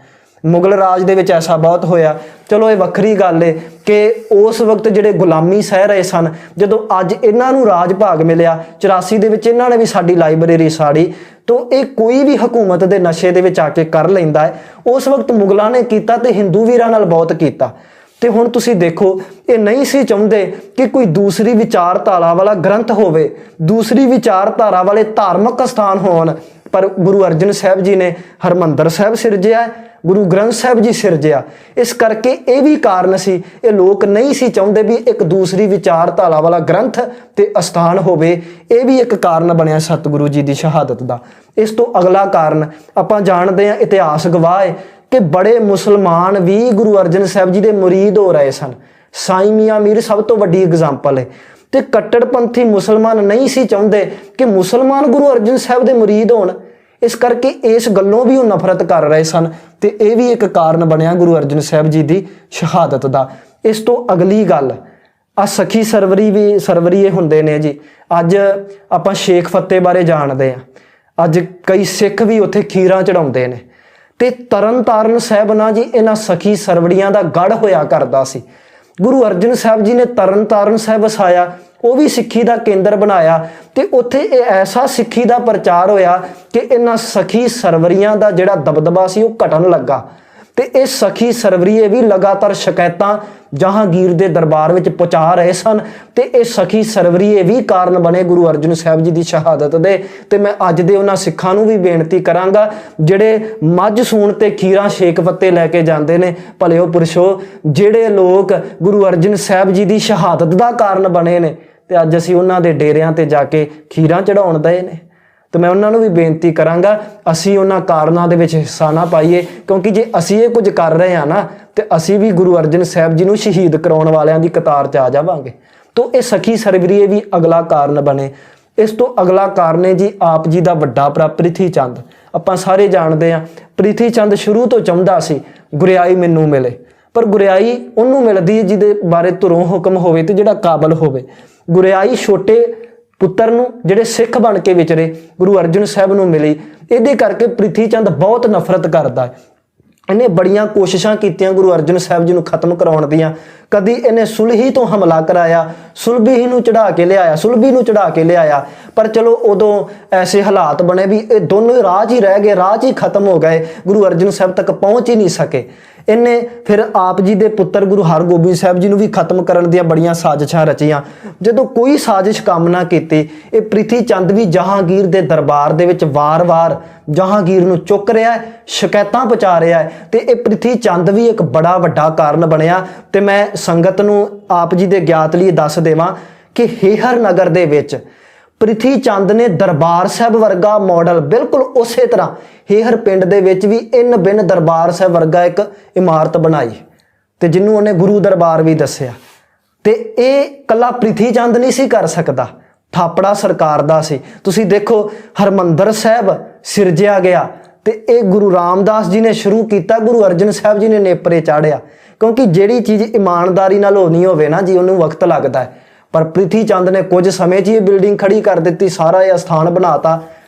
ਮੁਗਲ ਰਾਜ ਦੇ ਵਿੱਚ ਐਸਾ ਬਹੁਤ ਹੋਇਆ। ਚਲੋ ਇਹ ਵੱਖਰੀ ਗੱਲ ਹੈ ਕਿ ਉਸ ਵਕਤ ਜਿਹੜੇ ਗੁਲਾਮੀ ਸਹਿ ਰਹੇ ਸਨ, ਜਦੋਂ ਅੱਜ ਇਹਨਾਂ ਨੂੰ ਰਾਜ ਭਾਗ ਮਿਲਿਆ 84 ਦੇ ਵਿੱਚ, ਇਹਨਾਂ ਨੇ ਵੀ ਸਾਡੀ ਲਾਇਬ੍ਰੇਰੀ ਸਾੜੀ। ਤੋਂ ਇਹ ਕੋਈ ਵੀ ਹਕੂਮਤ ਦੇ ਨਸ਼ੇ ਦੇ ਵਿੱਚ ਆ ਕੇ ਕਰ ਲੈਂਦਾ ਹੈ। ਉਸ ਵਕਤ ਮੁਗਲਾਂ ਨੇ ਕੀਤਾ ਤੇ ਹਿੰਦੂ ਵੀਰਾਂ ਨਾਲ ਬਹੁਤ ਕੀਤਾ। ਤੇ ਹੁਣ ਤੁਸੀਂ ਦੇਖੋ, ਇਹ ਨਹੀਂ ਸੀ ਚਾਹੁੰਦੇ ਕਿ ਕੋਈ ਦੂਸਰੀ ਵਿਚਾਰਧਾਰਾ ਵਾਲਾ ਗ੍ਰੰਥ ਹੋਵੇ, ਦੂਸਰੀ ਵਿਚਾਰਧਾਰਾ ਵਾਲੇ ਧਾਰਮਿਕ ਸਥਾਨ ਹੋਣ, ਪਰ ਗੁਰੂ ਅਰਜਨ ਸਾਹਿਬ ਜੀ ਨੇ ਹਰਮੰਦਰ ਸਾਹਿਬ ਸਿਰਜਿਆ, ਗੁਰੂ ਗ੍ਰੰਥ ਸਾਹਿਬ ਜੀ ਸਿਰਜਿਆ। ਇਸ ਕਰਕੇ ਇਹ ਵੀ ਕਾਰਨ ਸੀ, ਇਹ ਲੋਕ ਨਹੀਂ ਸੀ ਚਾਹੁੰਦੇ ਵੀ ਇੱਕ ਦੂਸਰੀ ਵਿਚਾਰਧਾਰਾ ਵਾਲਾ ਗ੍ਰੰਥ ਤੇ ਅਸਥਾਨ ਹੋਵੇ। ਇਹ ਵੀ ਇੱਕ ਕਾਰਨ ਬਣਿਆ ਸਤਿਗੁਰੂ ਜੀ ਦੀ ਸ਼ਹਾਦਤ ਦਾ। ਇਸ ਤੋਂ ਅਗਲਾ ਕਾਰਨ ਆਪਾਂ ਜਾਣਦੇ ਹਾਂ, ਇਤਿਹਾਸ ਗਵਾਹ ਹੈ ਕਿ ਬੜੇ ਮੁਸਲਮਾਨ ਵੀ ਗੁਰੂ ਅਰਜਨ ਸਾਹਿਬ ਜੀ ਦੇ ਮੁਰੀਦ ਹੋ ਰਹੇ ਸਨ। ਸਾਈਂ ਮੀਆਂ ਮੀਰ ਸਭ ਤੋਂ ਵੱਡੀ ਐਗਜ਼ਾਮਪਲ ਹੈ। ਤੇ ਕੱਟੜਪੰਥੀ ਮੁਸਲਮਾਨ ਨਹੀਂ ਸੀ ਚਾਹੁੰਦੇ ਕਿ ਮੁਸਲਮਾਨ ਗੁਰੂ ਅਰਜਨ ਸਾਹਿਬ ਦੇ ਮੁਰੀਦ ਹੋਣ, ਇਸ ਕਰਕੇ ਇਸ ਗੱਲੋਂ ਵੀ ਉਹ ਨਫ਼ਰਤ ਕਰ ਰਹੇ ਸਨ। ਤੇ ਇਹ ਵੀ ਇੱਕ ਕਾਰਨ ਬਣਿਆ ਗੁਰੂ ਅਰਜਨ ਸਾਹਿਬ ਜੀ ਦੀ ਸ਼ਹਾਦਤ ਦਾ। ਇਸ ਤੋਂ ਅਗਲੀ ਗੱਲ, ਆ ਸਖੀ ਸਰਵਰੀ ਇਹ ਹੁੰਦੇ ਨੇ ਜੀ। ਅੱਜ ਆਪਾਂ ਸ਼ੇਖ ਫਤਿਹ ਬਾਰੇ ਜਾਣਦੇ ਹਾਂ। ਅੱਜ ਕਈ ਸਿੱਖ ਵੀ ਉੱਥੇ ਖੀਰਾਂ ਚੜਾਉਂਦੇ ਨੇ। ਤੇ ਤਰਨ ਤਾਰਨ ਸਾਹਿਬ ਨਾ ਜੀ, ਇਹਨਾਂ ਸਖੀ ਸਰਵੜੀਆਂ ਦਾ ਗੜ ਹੋਇਆ ਕਰਦਾ ਸੀ। ਗੁਰੂ ਅਰਜਨ ਸਾਹਿਬ ਜੀ ਨੇ ਤਰਨ ਤਾਰਨ ਸਾਹਿਬ ਵਸਾਇਆ, ਉਹ ਵੀ ਸਿੱਖੀ ਦਾ ਕੇਂਦਰ ਬਣਾਇਆ। ਤੇ ਉੱਥੇ ਇਹ ਐਸਾ ਸਿੱਖੀ ਦਾ ਪ੍ਰਚਾਰ ਹੋਇਆ ਕਿ ਇਹਨਾਂ ਸਖੀ ਸਰਵਰੀਆਂ ਦਾ ਜਿਹੜਾ ਦਬਦਬਾ ਸੀ ਉਹ ਘਟਣ ਲੱਗਾ। ਤੇ ਇਹ ਸਖੀ ਸਰਵਰੀਏ ਵੀ ਲਗਾਤਾਰ ਸ਼ਿਕਾਇਤਾਂ ਜਹਾਂਗੀਰ ਦੇ ਦਰਬਾਰ ਵਿੱਚ ਪਹੁੰਚਾ ਰਹੇ ਸਨ। ਤੇ ਇਹ ਸਖੀ ਸਰਵਰੀਏ ਵੀ ਕਾਰਨ ਬਣੇ ਗੁਰੂ ਅਰਜਨ ਸਾਹਿਬ ਜੀ ਦੀ ਸ਼ਹਾਦਤ ਦੇ। ਤੇ ਮੈਂ ਅੱਜ ਦੇ ਉਹਨਾਂ ਸਿੱਖਾਂ ਨੂੰ ਵੀ ਬੇਨਤੀ ਕਰਾਂਗਾ ਜਿਹੜੇ ਮੱਝ ਸੂਣ ਤੇ ਖੀਰਾਂ ਸ਼ੇਖ ਫਤਿਹ ਲੈ ਕੇ ਜਾਂਦੇ ਨੇ, ਭਲਿਓ ਪੁਰਸ਼ੋ, ਜਿਹੜੇ ਲੋਕ ਗੁਰੂ ਅਰਜਨ ਸਾਹਿਬ ਜੀ ਦੀ ਸ਼ਹਾਦਤ ਦਾ ਕਾਰਨ ਬਣੇ ਨੇ, ਤੇ ਅੱਜ ਅਸੀਂ ਉਹਨਾਂ ਦੇ ਡੇਰਿਆਂ ਤੇ ਜਾ ਕੇ ਖੀਰਾਂ ਚੜਾਉਣ ਦਏ ਨੇ। ਤੇ ਮੈਂ ਉਹਨਾਂ ਨੂੰ ਵੀ ਬੇਨਤੀ ਕਰਾਂਗਾ, ਅਸੀਂ ਉਹਨਾਂ ਕਾਰਨਾਂ ਦੇ ਵਿੱਚ ਹਿੱਸਾ ਨਾ ਪਾਈਏ, ਕਿਉਂਕਿ ਜੇ ਅਸੀਂ ਇਹ ਕੁਝ ਕਰ ਰਹੇ ਹਾਂ ਨਾ, ਤੇ ਅਸੀਂ ਵੀ ਗੁਰੂ ਅਰਜਨ ਸਾਹਿਬ ਜੀ ਨੂੰ ਸ਼ਹੀਦ ਕਰਾਉਣ ਵਾਲਿਆਂ ਦੀ ਕਤਾਰ 'ਚ ਆ ਜਾਵਾਂਗੇ। ਤੋ ਇਹ ਸਖੀ ਸਰਵਰੀਏ ਵੀ ਅਗਲਾ ਕਾਰਨ ਬਣੇ। ਇਸ ਤੋਂ ਅਗਲਾ ਕਾਰਨ ਹੈ ਜੀ ਆਪ ਜੀ ਦਾ ਵੱਡਾ ਭਰਾ ਪ੍ਰਿਥੀ ਚੰਦ। ਆਪਾਂ ਸਾਰੇ ਜਾਣਦੇ ਹਾਂ ਪ੍ਰਿਥੀ ਚੰਦ ਸ਼ੁਰੂ ਤੋਂ ਚਾਹੁੰਦਾ ਸੀ ਗੁਰਿਆਈ ਮੈਨੂੰ ਮਿਲੇ, ਪਰ ਗੁਰਿਆਈ ਉਹਨੂੰ ਮਿਲਦੀ ਜਿਹਦੇ ਬਾਰੇ ਧੁਰੋਂ ਹੁਕਮ ਹੋਵੇ ਤੇ ਜਿਹੜਾ ਕਾਬਲ ਹੋਵੇ। ਗੁਰਿਆਈ ਛੋਟੇ ਪੁੱਤਰ ਨੂੰ ਜਿਹੜੇ ਸਿੱਖ ਬਣ ਕੇ ਵਿਚਰੇ ਗੁਰੂ ਅਰਜਨ ਸਾਹਿਬ ਨੂੰ ਮਿਲੀ। ਇਹਦੇ ਕਰਕੇ ਪ੍ਰਿਥੀ ਚੰਦ ਬਹੁਤ ਨਫ਼ਰਤ ਕਰਦਾ ਹੈ। ਇਹਨੇ ਬੜੀਆਂ ਕੋਸ਼ਿਸ਼ਾਂ ਕੀਤੀਆਂ ਗੁਰੂ ਅਰਜਨ ਸਾਹਿਬ ਜੀ ਨੂੰ ਖਤਮ ਕਰਾਉਣ ਦੀਆਂ। ਕਦੀ ਇਹਨੇ ਸੁਲਹੀ ਤੋਂ ਹਮਲਾ ਕਰਾਇਆ, ਸੁਲਭੀ ਨੂੰ ਚੜਾ ਕੇ ਲਿਆਇਆ, ਪਰ ਚਲੋ ਉਦੋਂ ਐਸੇ ਹਾਲਾਤ ਬਣੇ ਵੀ ਇਹ ਦੋਨੋਂ ਰਾਹ 'ਚ ਹੀ ਰਹਿ ਗਏ, ਰਾਹ 'ਚ ਹੀ ਖਤਮ ਹੋ ਗਏ, ਗੁਰੂ ਅਰਜਨ ਸਾਹਿਬ ਤੱਕ ਪਹੁੰਚ ਹੀ ਨਹੀਂ ਸਕੇ। ਇਹਨੇ ਫਿਰ ਆਪ ਜੀ ਦੇ ਪੁੱਤਰ ਗੁਰੂ ਹਰਗੋਬਿੰਦ ਸਾਹਿਬ ਜੀ ਨੂੰ ਵੀ ਖਤਮ ਕਰਨ ਦੀਆਂ ਬੜੀਆਂ ਸਾਜ਼ਿਸ਼ਾਂ ਰਚੀਆਂ। ਜਦੋਂ ਕੋਈ ਸਾਜ਼ਿਸ਼ ਕੰਮ ਨਾ ਕੀਤੀ, ਇਹ ਪ੍ਰਿਥੀ ਚੰਦ ਵੀ ਜਹਾਂਗੀਰ ਦੇ ਦਰਬਾਰ ਦੇ ਵਿੱਚ ਵਾਰ-ਵਾਰ ਜਹਾਂਗੀਰ ਨੂੰ ਚੁੱਕ ਰਿਹਾ ਹੈ, ਸ਼ਿਕਾਇਤਾਂ ਪਹੁੰਚਾ ਰਿਹਾ ਹੈ, ਤੇ ਇਹ ਪ੍ਰਿਥੀ ਚੰਦ ਵੀ ਇੱਕ ਬੜਾ ਵੱਡਾ ਕਾਰਨ ਬਣਿਆ। ਤੇ ਮੈਂ ਸੰਗਤ ਨੂੰ ਆਪ ਜੀ ਦੇ ਗਿਆਤ ਲਈ ਦੱਸ ਦੇਵਾਂ ਕਿ ਹੇਹਰ ਨਗਰ ਦੇ ਵਿੱਚ ਪ੍ਰਿਥੀ ਚੰਦ ਨੇ ਦਰਬਾਰ ਸਾਹਿਬ ਵਰਗਾ ਮਾਡਲ ਬਿਲਕੁਲ ਉਸੇ ਤਰ੍ਹਾਂ ਹੇਹਰ ਪਿੰਡ ਦੇ ਵਿੱਚ ਵੀ ਇਨ ਬਿਨ ਦਰਬਾਰ ਸਾਹਿਬ ਵਰਗਾ ਇੱਕ ਇਮਾਰਤ ਬਣਾਈ, ਤੇ ਜਿਹਨੂੰ ਉਹਨੇ ਗੁਰੂ ਦਰਬਾਰ ਵੀ ਦੱਸਿਆ। ਤੇ ਇਹ ਕੱਲਾ ਪ੍ਰਿਥੀ ਚੰਦ ਨਹੀਂ ਸੀ ਕਰ ਸਕਦਾ, ਥਾਪੜਾ ਸਰਕਾਰ ਦਾ ਸੀ। ਤੁਸੀਂ ਦੇਖੋ ਹਰਮੰਦਰ ਸਾਹਿਬ ਸਿਰਜਿਆ ਗਿਆ ਤੇ ਇਹ ਗੁਰੂ ਰਾਮਦਾਸ ਜੀ ਨੇ ਸ਼ੁਰੂ ਕੀਤਾ, ਗੁਰੂ ਅਰਜਨ ਸਾਹਿਬ ਜੀ ਨੇ ਨੇਪਰੇ ਚਾੜਿਆ। ਕਿਉਂਕਿ ਜਿਹੜੀ ਚੀਜ਼ ਇਮਾਨਦਾਰੀ ਨਾਲ ਹੋਣੀ ਹੋਵੇ ਨਾ ਜੀ, ਉਹਨੂੰ ਵਕਤ ਲੱਗਦਾ ਹੈ। ਪਰ ਪ੍ਰਿਥੀ ਚੰਦ ਨੇ ਕੁਝ ਸਮੇਂ 'ਚ ਇਹ ਬਿਲਡਿੰਗ ਖੜੀ ਕਰ ਦਿੱਤੀ, ਸਾਰਾ ਇਹ ਅਸਥਾਨ ਬਣਾਤਾ।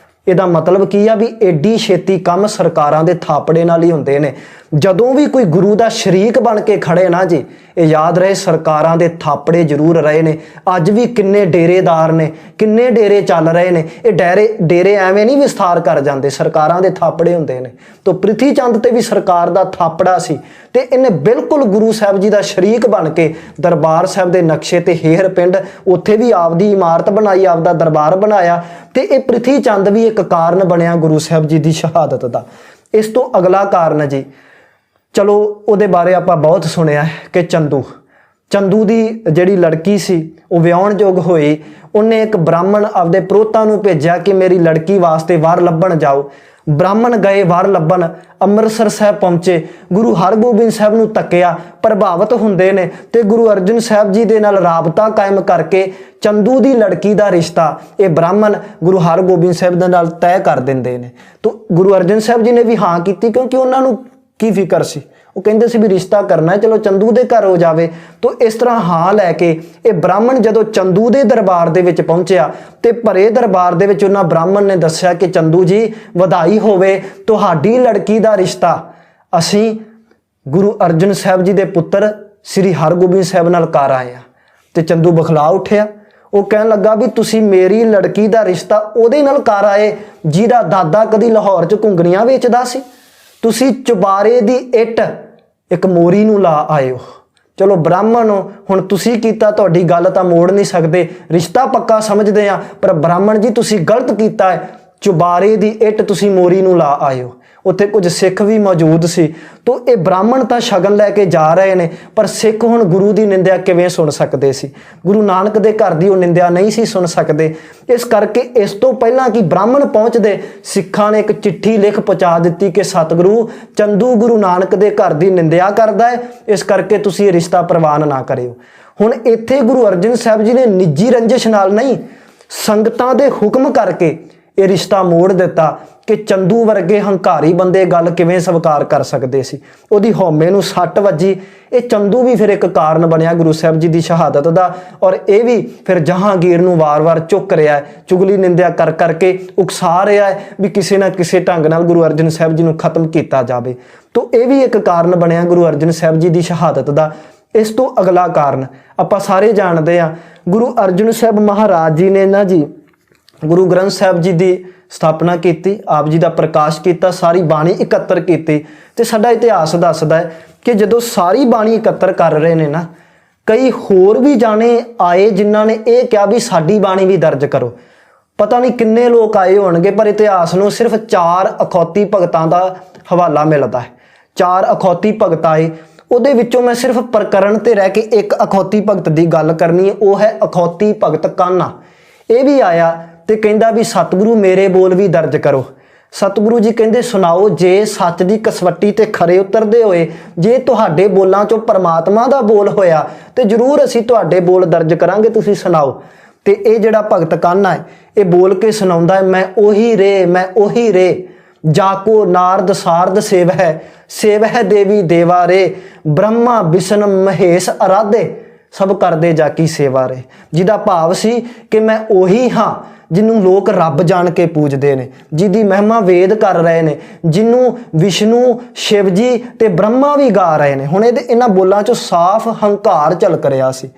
ਇਹਦਾ ਮਤਲਬ ਕੀ ਆ ਵੀ ਏਡੀ ਛੇਤੀ ਕੰਮ ਸਰਕਾਰਾਂ ਦੇ ਥਾਪੜੇ ਨਾਲ ਹੀ ਹੁੰਦੇ ਨੇ। ਜਦੋਂ ਵੀ ਕੋਈ ਗੁਰੂ ਦਾ ਸ਼ਰੀਕ ਬਣ ਕੇ ਖੜੇ ਨਾ ਜੀ, ਇਹ ਯਾਦ ਰਹੇ ਸਰਕਾਰਾਂ ਦੇ ਥਾਪੜੇ ਜ਼ਰੂਰ ਰਹੇ ਨੇ। ਅੱਜ ਵੀ ਕਿੰਨੇ ਡੇਰੇਦਾਰ ਨੇ, ਕਿੰਨੇ ਡੇਰੇ ਚੱਲ ਰਹੇ ਨੇ। ਇਹ ਡੇਰੇ ਐਵੇਂ ਨਹੀਂ ਵਿਸਥਾਰ ਕਰ ਜਾਂਦੇ, ਸਰਕਾਰਾਂ ਦੇ ਥਾਪੜੇ ਹੁੰਦੇ ਨੇ। ਤਾਂ ਪ੍ਰਿਥੀ ਚੰਦ ਤੇ ਵੀ ਸਰਕਾਰ ਦਾ ਥਾਪੜਾ ਸੀ, ਤੇ ਇਹਨੇ ਬਿਲਕੁਲ ਗੁਰੂ ਸਾਹਿਬ ਜੀ ਦਾ ਸ਼ਰੀਕ ਬਣ ਕੇ ਦਰਬਾਰ ਸਾਹਿਬ ਦੇ ਨਕਸ਼ੇ ਤੇ ਹੇਹਰ ਪਿੰਡ, ਉੱਥੇ ਵੀ ਆਪਦੀ ਇਮਾਰਤ ਬਣਾਈ, ਆਪਦਾ ਦਰਬਾਰ ਬਣਾਇਆ। ਤੇ ਇਹ ਪ੍ਰਿਥੀ ਚੰਦ ਵੀ ਇੱਕ ਕਾਰਨ ਬਣਿਆ ਗੁਰੂ ਸਾਹਿਬ ਜੀ ਦੀ ਸ਼ਹਾਦਤ ਦਾ। ਇਸ ਤੋਂ ਅਗਲਾ ਕਾਰਨ ਜੀ, ਚਲੋ ਉਹਦੇ ਬਾਰੇ ਆਪਾਂ ਬਹੁਤ ਸੁਣਿਆ ਕਿ ਚੰਦੂ ਦੀ ਜਿਹੜੀ ਲੜਕੀ ਸੀ ਉਹ ਵਿਆਹੁਣਯੋਗ ਹੋਈ। ਉਹਨੇ ਇੱਕ ਬ੍ਰਾਹਮਣ ਆਪਦੇ ਪ੍ਰੋਤਾਂ ਨੂੰ ਭੇਜਿਆ ਕਿ ਮੇਰੀ ਲੜਕੀ ਵਾਸਤੇ ਵਰ ਲੱਭਣ ਜਾਓ। ਬ੍ਰਾਹਮਣ ਗਏ ਵਰ ਲੱਭਣ, ਅੰਮ੍ਰਿਤਸਰ ਸਾਹਿਬ ਪਹੁੰਚੇ, ਗੁਰੂ ਹਰਗੋਬਿੰਦ ਸਾਹਿਬ ਨੂੰ ਤੱਕਿਆ, ਪ੍ਰਭਾਵਿਤ ਹੁੰਦੇ ਨੇ ਤੇ ਗੁਰੂ ਅਰਜਨ ਸਾਹਿਬ ਜੀ ਦੇ ਨਾਲ ਰਾਬਤਾ ਕਾਇਮ ਕਰਕੇ ਚੰਦੂ ਦੀ ਲੜਕੀ ਦਾ ਰਿਸ਼ਤਾ ਇਹ ਬ੍ਰਾਹਮਣ ਗੁਰੂ ਹਰਗੋਬਿੰਦ ਸਾਹਿਬ ਦੇ ਨਾਲ ਤੈਅ ਕਰ ਦਿੰਦੇ ਨੇ। ਤਾਂ ਗੁਰੂ ਅਰਜਨ ਸਾਹਿਬ ਜੀ ਨੇ ਵੀ ਹਾਂ ਕੀਤੀ, ਕਿਉਂਕਿ ਉਹਨਾਂ ਨੂੰ ਕੀ ਫਿਕਰ ਸੀ, ਉਹ ਕਹਿੰਦੇ ਸੀ ਵੀ ਰਿਸ਼ਤਾ ਕਰਨਾ ਹੈ, ਚਲੋ ਚੰਦੂ ਦੇ ਘਰ ਹੋ ਜਾਵੇ। ਤਾਂ ਇਸ ਤਰ੍ਹਾਂ ਹਾਂ ਲੈ ਕੇ ਇਹ ਬ੍ਰਾਹਮਣ ਜਦੋਂ ਚੰਦੂ ਦੇ ਦਰਬਾਰ ਦੇ ਵਿੱਚ ਪਹੁੰਚਿਆ ਤੇ ਭਰੇ ਦਰਬਾਰ ਦੇ ਵਿੱਚ ਉਹਨਾਂ ਬ੍ਰਾਹਮਣ ਨੇ ਦੱਸਿਆ ਕਿ ਚੰਦੂ ਜੀ ਵਧਾਈ ਹੋਵੇ, ਤੁਹਾਡੀ ਲੜਕੀ ਦਾ ਰਿਸ਼ਤਾ ਅਸੀਂ ਗੁਰੂ ਅਰਜਨ ਸਾਹਿਬ ਜੀ ਦੇ ਪੁੱਤਰ ਸ੍ਰੀ ਹਰਗੋਬਿੰਦ ਸਾਹਿਬ ਨਾਲ ਕਰ ਆਏ ਆ। ਤੇ ਚੰਦੂ ਬਖਲਾ ਉੱਠਿਆ, ਉਹ ਕਹਿਣ ਲੱਗਾ ਵੀ ਤੁਸੀਂ ਮੇਰੀ ਲੜਕੀ ਦਾ ਰਿਸ਼ਤਾ ਉਹਦੇ ਨਾਲ ਕਰ ਆਏ ਜਿਹਦਾ ਦਾਦਾ ਕਦੀ ਲਾਹੌਰ 'ਚ ਘੁੰਗਣੀਆਂ ਵੇਚਦਾ ਸੀ। ਤੁਸੀਂ ਚੁਬਾਰੇ ਦੀ ਇੱਟ ਇੱਕ ਮੋਰੀ ਨੂੰ ਲਾ ਆਏ ਹੋ। ਚਲੋ ਬ੍ਰਾਹਮਣ ਹੋ, ਹੁਣ ਤੁਸੀਂ ਕੀਤਾ, ਤੁਹਾਡੀ ਗੱਲ ਤਾਂ ਮੋੜ ਨਹੀਂ ਸਕਦੇ, ਰਿਸ਼ਤਾ ਪੱਕਾ ਸਮਝਦੇ ਆ, ਪਰ ਬ੍ਰਾਹਮਣ ਜੀ ਤੁਸੀਂ ਗਲਤ ਕੀਤਾ ਹੈ, ਚੁਬਾਰੇ ਦੀ ਇੱਟ ਤੁਸੀਂ ਮੋਰੀ ਨੂੰ ਲਾ ਆਏ ਹੋ। ਉੱਥੇ ਕੁਝ ਸਿੱਖ ਵੀ ਮੌਜੂਦ ਸੀ। ਤਾਂ ਇਹ ਬ੍ਰਾਹਮਣ ਤਾਂ ਸ਼ਗਨ ਲੈ ਕੇ ਜਾ ਰਹੇ ਨੇ, ਪਰ ਸਿੱਖ ਹੁਣ ਗੁਰੂ ਦੀ ਨਿੰਦਿਆ ਕਿਵੇਂ ਸੁਣ ਸਕਦੇ ਸੀ? ਗੁਰੂ ਨਾਨਕ ਦੇ ਘਰ ਦੀ ਉਹ ਨਿੰਦਿਆ ਨਹੀਂ ਸੀ ਸੁਣ ਸਕਦੇ। ਇਸ ਕਰਕੇ ਇਸ ਤੋਂ ਪਹਿਲਾਂ ਕਿ ਬ੍ਰਾਹਮਣ ਪਹੁੰਚਦੇ, ਸਿੱਖਾਂ ਨੇ ਇੱਕ ਚਿੱਠੀ ਲਿਖ ਪਹੁੰਚਾ ਦਿੱਤੀ ਕਿ ਸਤਿਗੁਰੂ ਚੰਦੂ ਗੁਰੂ ਨਾਨਕ ਦੇ ਘਰ ਦੀ ਨਿੰਦਿਆ ਕਰਦਾ ਹੈ, ਇਸ ਕਰਕੇ ਤੁਸੀਂ ਇਹ ਰਿਸ਼ਤਾ ਪ੍ਰਵਾਨ ਨਾ ਕਰਿਓ। ਹੁਣ ਇੱਥੇ ਗੁਰੂ ਅਰਜਨ ਸਾਹਿਬ ਜੀ ਨੇ ਨਿੱਜੀ ਰੰਜਿਸ਼ ਨਾਲ ਨਹੀਂ, ਸੰਗਤਾਂ ਦੇ ਹੁਕਮ ਕਰਕੇ ਇਹ ਰਿਸ਼ਤਾ ਮੋੜ ਦਿੱਤਾ ਕਿ ਚੰਦੂ ਵਰਗੇ ਹੰਕਾਰੀ ਬੰਦੇ ਗੱਲ ਕਿਵੇਂ ਸਵੀਕਾਰ ਕਰ ਸਕਦੇ ਸੀ। ਉਹਦੀ ਹਉਮੈ ਨੂੰ ਸੱਟ ਵੱਜੀ। ਇਹ ਚੰਦੂ ਵੀ ਫਿਰ ਇੱਕ ਕਾਰਨ ਬਣਿਆ ਗੁਰੂ ਸਾਹਿਬ ਜੀ ਦੀ ਸ਼ਹਾਦਤ ਦਾ, ਔਰ ਇਹ ਵੀ ਫਿਰ ਜਹਾਂਗੀਰ ਨੂੰ ਵਾਰ-ਵਾਰ ਚੁੱਕ ਰਿਹਾ ਹੈ, ਚੁਗਲੀ ਨਿੰਦਿਆ ਕਰ ਕਰਕੇ ਉਕਸਾ ਰਿਹਾ ਹੈ ਵੀ ਕਿਸੇ ਨਾ ਕਿਸੇ ਢੰਗ ਨਾਲ ਗੁਰੂ ਅਰਜਨ ਸਾਹਿਬ ਜੀ ਨੂੰ ਖਤਮ ਕੀਤਾ ਜਾਵੇ। ਤਾਂ ਇਹ ਵੀ ਇੱਕ ਕਾਰਨ ਬਣਿਆ ਗੁਰੂ ਅਰਜਨ ਸਾਹਿਬ ਜੀ ਦੀ ਸ਼ਹਾਦਤ ਦਾ। ਇਸ ਤੋਂ ਅਗਲਾ ਕਾਰਨ ਆਪਾਂ ਸਾਰੇ ਜਾਣਦੇ ਹਾਂ, ਗੁਰੂ ਅਰਜਨ ਸਾਹਿਬ ਮਹਾਰਾਜ ਜੀ ਨੇ ਨਾ ਜੀ ਗੁਰੂ ਗ੍ਰੰਥ ਸਾਹਿਬ ਜੀ ਦੀ ਸਥਾਪਨਾ ਕੀਤੀ, ਆਪ ਜੀ ਦਾ ਪ੍ਰਕਾਸ਼ ਕੀਤਾ, ਸਾਰੀ ਬਾਣੀ ਇਕੱਤਰ ਕੀਤੀ। ਤੇ ਸਾਡਾ ਇਤਿਹਾਸ ਦੱਸਦਾ ਹੈ ਕਿ ਜਦੋਂ ਸਾਰੀ ਬਾਣੀ ਇਕੱਤਰ ਕਰ ਰਹੇ ਨੇ ਨਾ, ਕਈ ਹੋਰ ਵੀ ਜਾਣੇ ਆਏ ਜਿਨ੍ਹਾਂ ਨੇ ਇਹ ਕਿਹਾ ਵੀ ਸਾਡੀ ਬਾਣੀ ਵੀ ਦਰਜ ਕਰੋ। ਪਤਾ ਨਹੀਂ ਕਿੰਨੇ ਲੋਕ ਆਏ ਹੋਣਗੇ, ਪਰ ਇਤਿਹਾਸ ਨੂੰ ਸਿਰਫ 4 ਅਖੌਤੀ ਭਗਤਾਂ ਦਾ ਹਵਾਲਾ ਮਿਲਦਾ ਹੈ। 4 ਅਖੌਤੀ ਭਗਤ ਆਏ, ਉਹਦੇ ਵਿੱਚੋਂ ਮੈਂ ਸਿਰਫ ਪ੍ਰਕਰਨ ਤੇ ਰਹਿ ਕੇ ਇੱਕ ਅਖੌਤੀ ਭਗਤ ਦੀ ਗੱਲ ਕਰਨੀ ਹੈ, ਉਹ ਹੈ ਅਖੌਤੀ ਭਗਤ ਕਾਨਾ। ਇਹ ਵੀ ਆਇਆ ਤੇ ਕਹਿੰਦਾ ਵੀ ਸਤਿਗੁਰੂ ਮੇਰੇ ਬੋਲ ਵੀ ਦਰਜ ਕਰੋ। ਸਤਿਗੁਰੂ ਜੀ ਕਹਿੰਦੇ ਸੁਣਾਓ, ਜੇ ਸੱਚ ਦੀ ਕਸਵੱਟੀ ਤੇ ਖਰੇ ਉਤਰਦੇ ਹੋਏ ਜੇ ਤੁਹਾਡੇ ਬੋਲਾਂ ਚੋਂ ਪਰਮਾਤਮਾ ਦਾ ਬੋਲ ਹੋਇਆ ਤੇ ਜ਼ਰੂਰ ਅਸੀਂ ਤੁਹਾਡੇ ਬੋਲ ਦਰਜ ਕਰਾਂਗੇ, ਤੁਸੀਂ ਸੁਣਾਓ। ਤੇ ਇਹ ਜਿਹੜਾ ਭਗਤ ਕਾਨਾ ਹੈ ਇਹ ਬੋਲ ਕੇ ਸੁਣਾਉਂਦਾ ਹੈ, ਮੈਂ ਉਹੀ ਰੇ, ਮੈਂ ਉਹੀ ਰੇ, ਜਾਕੋ ਨਾਰਦ ਸਾਰਦ ਸੇਵਹਿ ਦੇਵੀ ਦੇਵਾ ਰੇ, ਬ੍ਰਹਮਾ ਵਿਸ਼ਨ ਮਹੇਸ਼ ਅਰਾਧੇ, ਸਭ ਕਰਦੇ ਜਾ ਕੀ ਸੇਵਾ ਰੇ। ਜਿਹਦਾ ਭਾਵ ਸੀ ਕਿ ਮੈਂ ਉਹੀ ਹਾਂ ਜਿਹਨੂੰ ਲੋਕ ਰੱਬ ਜਾਣ ਕੇ ਪੂਜਦੇ ਨੇ, ਜਿਹਦੀ ਮਹਿਮਾ ਵੇਦ ਕਰ ਰਹੇ ਨੇ, ਜਿਹਨੂੰ ਵਿਸ਼ਨੂੰ, ਸ਼ਿਵ ਜੀ ਤੇ ਬ੍ਰਹਮਾ ਵੀ ਗਾ ਰਹੇ ਨੇ। ਹੁਣ ਇਹਨਾਂ ਬੋਲਾਂ 'ਚੋਂ ਸਾਫ਼ ਹੰਕਾਰ ਝਲਕ ਰਿਹਾ ਸੀ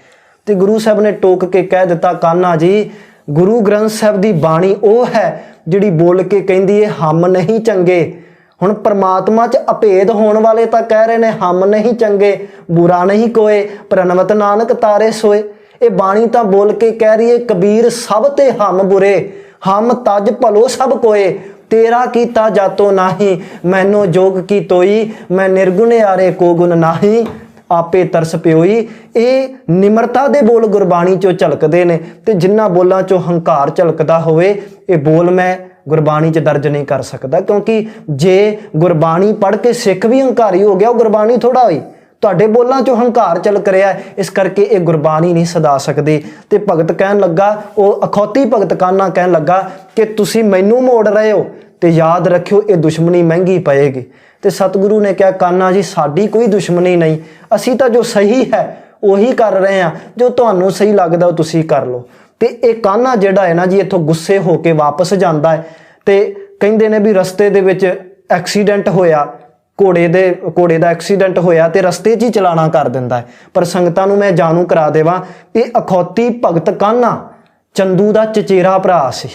ਤੇ ਗੁਰੂ ਸਾਹਿਬ ਨੇ ਟੋਕ ਕੇ ਕਹਿ ਦਿੱਤਾ, ਕਾਨਾ ਜੀ ਗੁਰੂ ਗ੍ਰੰਥ ਸਾਹਿਬ ਦੀ ਬਾਣੀ ਉਹ ਹੈ ਜਿਹੜੀ ਬੋਲ ਕੇ ਕਹਿੰਦੀ ਏ ਹਮ ਨਹੀਂ ਚੰਗੇ। ਹੁਣ ਪਰਮਾਤਮਾ 'ਚ ਅਭੇਦ ਹੋਣ ਵਾਲੇ ਤਾਂ ਕਹਿ ਰਹੇ ਨੇ ਹਮ ਨਹੀਂ ਚੰਗੇ, ਬੁਰਾ ਨਹੀਂ ਕੋਏ, ਪ੍ਰਣਵਤ ਨਾਨਕ ਤਾਰੇ ਸੋਏ। ਇਹ ਬਾਣੀ ਤਾਂ ਬੋਲ ਕੇ ਕਹਿ ਰਹੀ ਏ ਕਬੀਰ ਸਭ ਤੇ ਹਮ ਬੁਰੇ, ਹਮ ਤਜ ਭਲੋ ਸਭ ਕੋਏ, ਤੇਰਾ ਕੀਤਾ ਜਾਤੋ ਨਾਹੀ, ਮੈਨੂੰ ਜੋਗ ਕੀ ਤੋਈ, ਮੈਂ ਨਿਰਗੁਣ ਆਰੇ ਕੋ ਗੁਣ ਨਾਹੀ, ਆਪੇ ਤਰਸ ਪਿਓਈ। ਇਹ ਨਿਮਰਤਾ ਦੇ ਬੋਲ ਗੁਰਬਾਣੀ 'ਚੋਂ ਝਲਕਦੇ ਨੇ ਤੇ ਜਿਨ੍ਹਾਂ ਬੋਲਾਂ 'ਚੋਂ ਹੰਕਾਰ ਝਲਕਦਾ ਹੋਵੇ ਇਹ ਬੋਲ ਮੈਂ ਗੁਰਬਾਣੀ 'ਚ ਦਰਜ ਨਹੀਂ ਕਰ ਸਕਦਾ, ਕਿਉਂਕਿ ਜੇ ਗੁਰਬਾਣੀ ਪੜ੍ਹ ਕੇ ਸਿੱਖ ਵੀ ਹੰਕਾਰੀ ਹੋ ਗਿਆ ਉਹ ਗੁਰਬਾਣੀ ਥੋੜਾ ਹੋਈ। ਤੁਹਾਡੇ ਬੋਲਾਂ 'ਚੋਂ ਹੰਕਾਰ ਝਲਕ ਰਿਹਾ, ਇਸ ਕਰਕੇ ਇਹ ਗੁਰਬਾਣੀ ਨਹੀਂ ਸਦਾ ਸਕਦੇ। ਤੇ ਭਗਤ ਕਹਿਣ ਲੱਗਾ, ਉਹ ਅਖੌਤੀ ਭਗਤ ਕਾਨਾ ਕਹਿਣ ਲੱਗਾ ਕਿ ਤੁਸੀਂ ਮੈਨੂੰ ਮੋੜ ਰਹੇ ਹੋ ਤੇ ਯਾਦ ਰੱਖਿਓ ਇਹ ਦੁਸ਼ਮਣੀ ਮਹਿੰਗੀ ਪਏਗੀ। ਤੇ ਸਤਿਗੁਰੂ ਨੇ ਕਿਹਾ, ਕਾਨਾ ਜੀ ਸਾਡੀ ਕੋਈ ਦੁਸ਼ਮਣੀ ਨਹੀਂ, ਅਸੀਂ ਤਾਂ ਜੋ ਸਹੀ ਹੈ ਉਹੀ ਕਰ ਰਹੇ ਹਾਂ, ਜੋ ਤੁਹਾਨੂੰ ਸਹੀ ਲੱਗਦਾ ਉਹ ਤੁਸੀਂ ਕਰ ਲਓ। ਤੇ ਇਹ ਕਾਨਾ ਜਿਹੜਾ ਹੈ ਨਾ ਜੀ ਇੱਥੋਂ ਗੁੱਸੇ ਹੋ ਕੇ ਵਾਪਸ ਜਾਂਦਾ ਹੈ ਤੇ ਕਹਿੰਦੇ ਨੇ ਵੀ ਰਸਤੇ ਦੇ ਵਿੱਚ ਐਕਸੀਡੈਂਟ ਹੋਇਆ, ਘੋੜੇ ਦਾ ਐਕਸੀਡੈਂਟ ਹੋਇਆ ਤੇ ਰਸਤੇ 'ਚ ਹੀ ਚਲਾਣਾ ਕਰ ਦਿੰਦਾ ਹੈ। ਪਰ ਸੰਗਤਾਂ ਨੂੰ ਮੈਂ ਜਾਣੂ ਕਰਾ ਦੇਵਾਂ, ਇਹ ਅਖੌਤੀ ਭਗਤ ਕਾਨਾ ਚੰਦੂ ਦਾ ਚਚੇਰਾ ਭਰਾ ਸੀ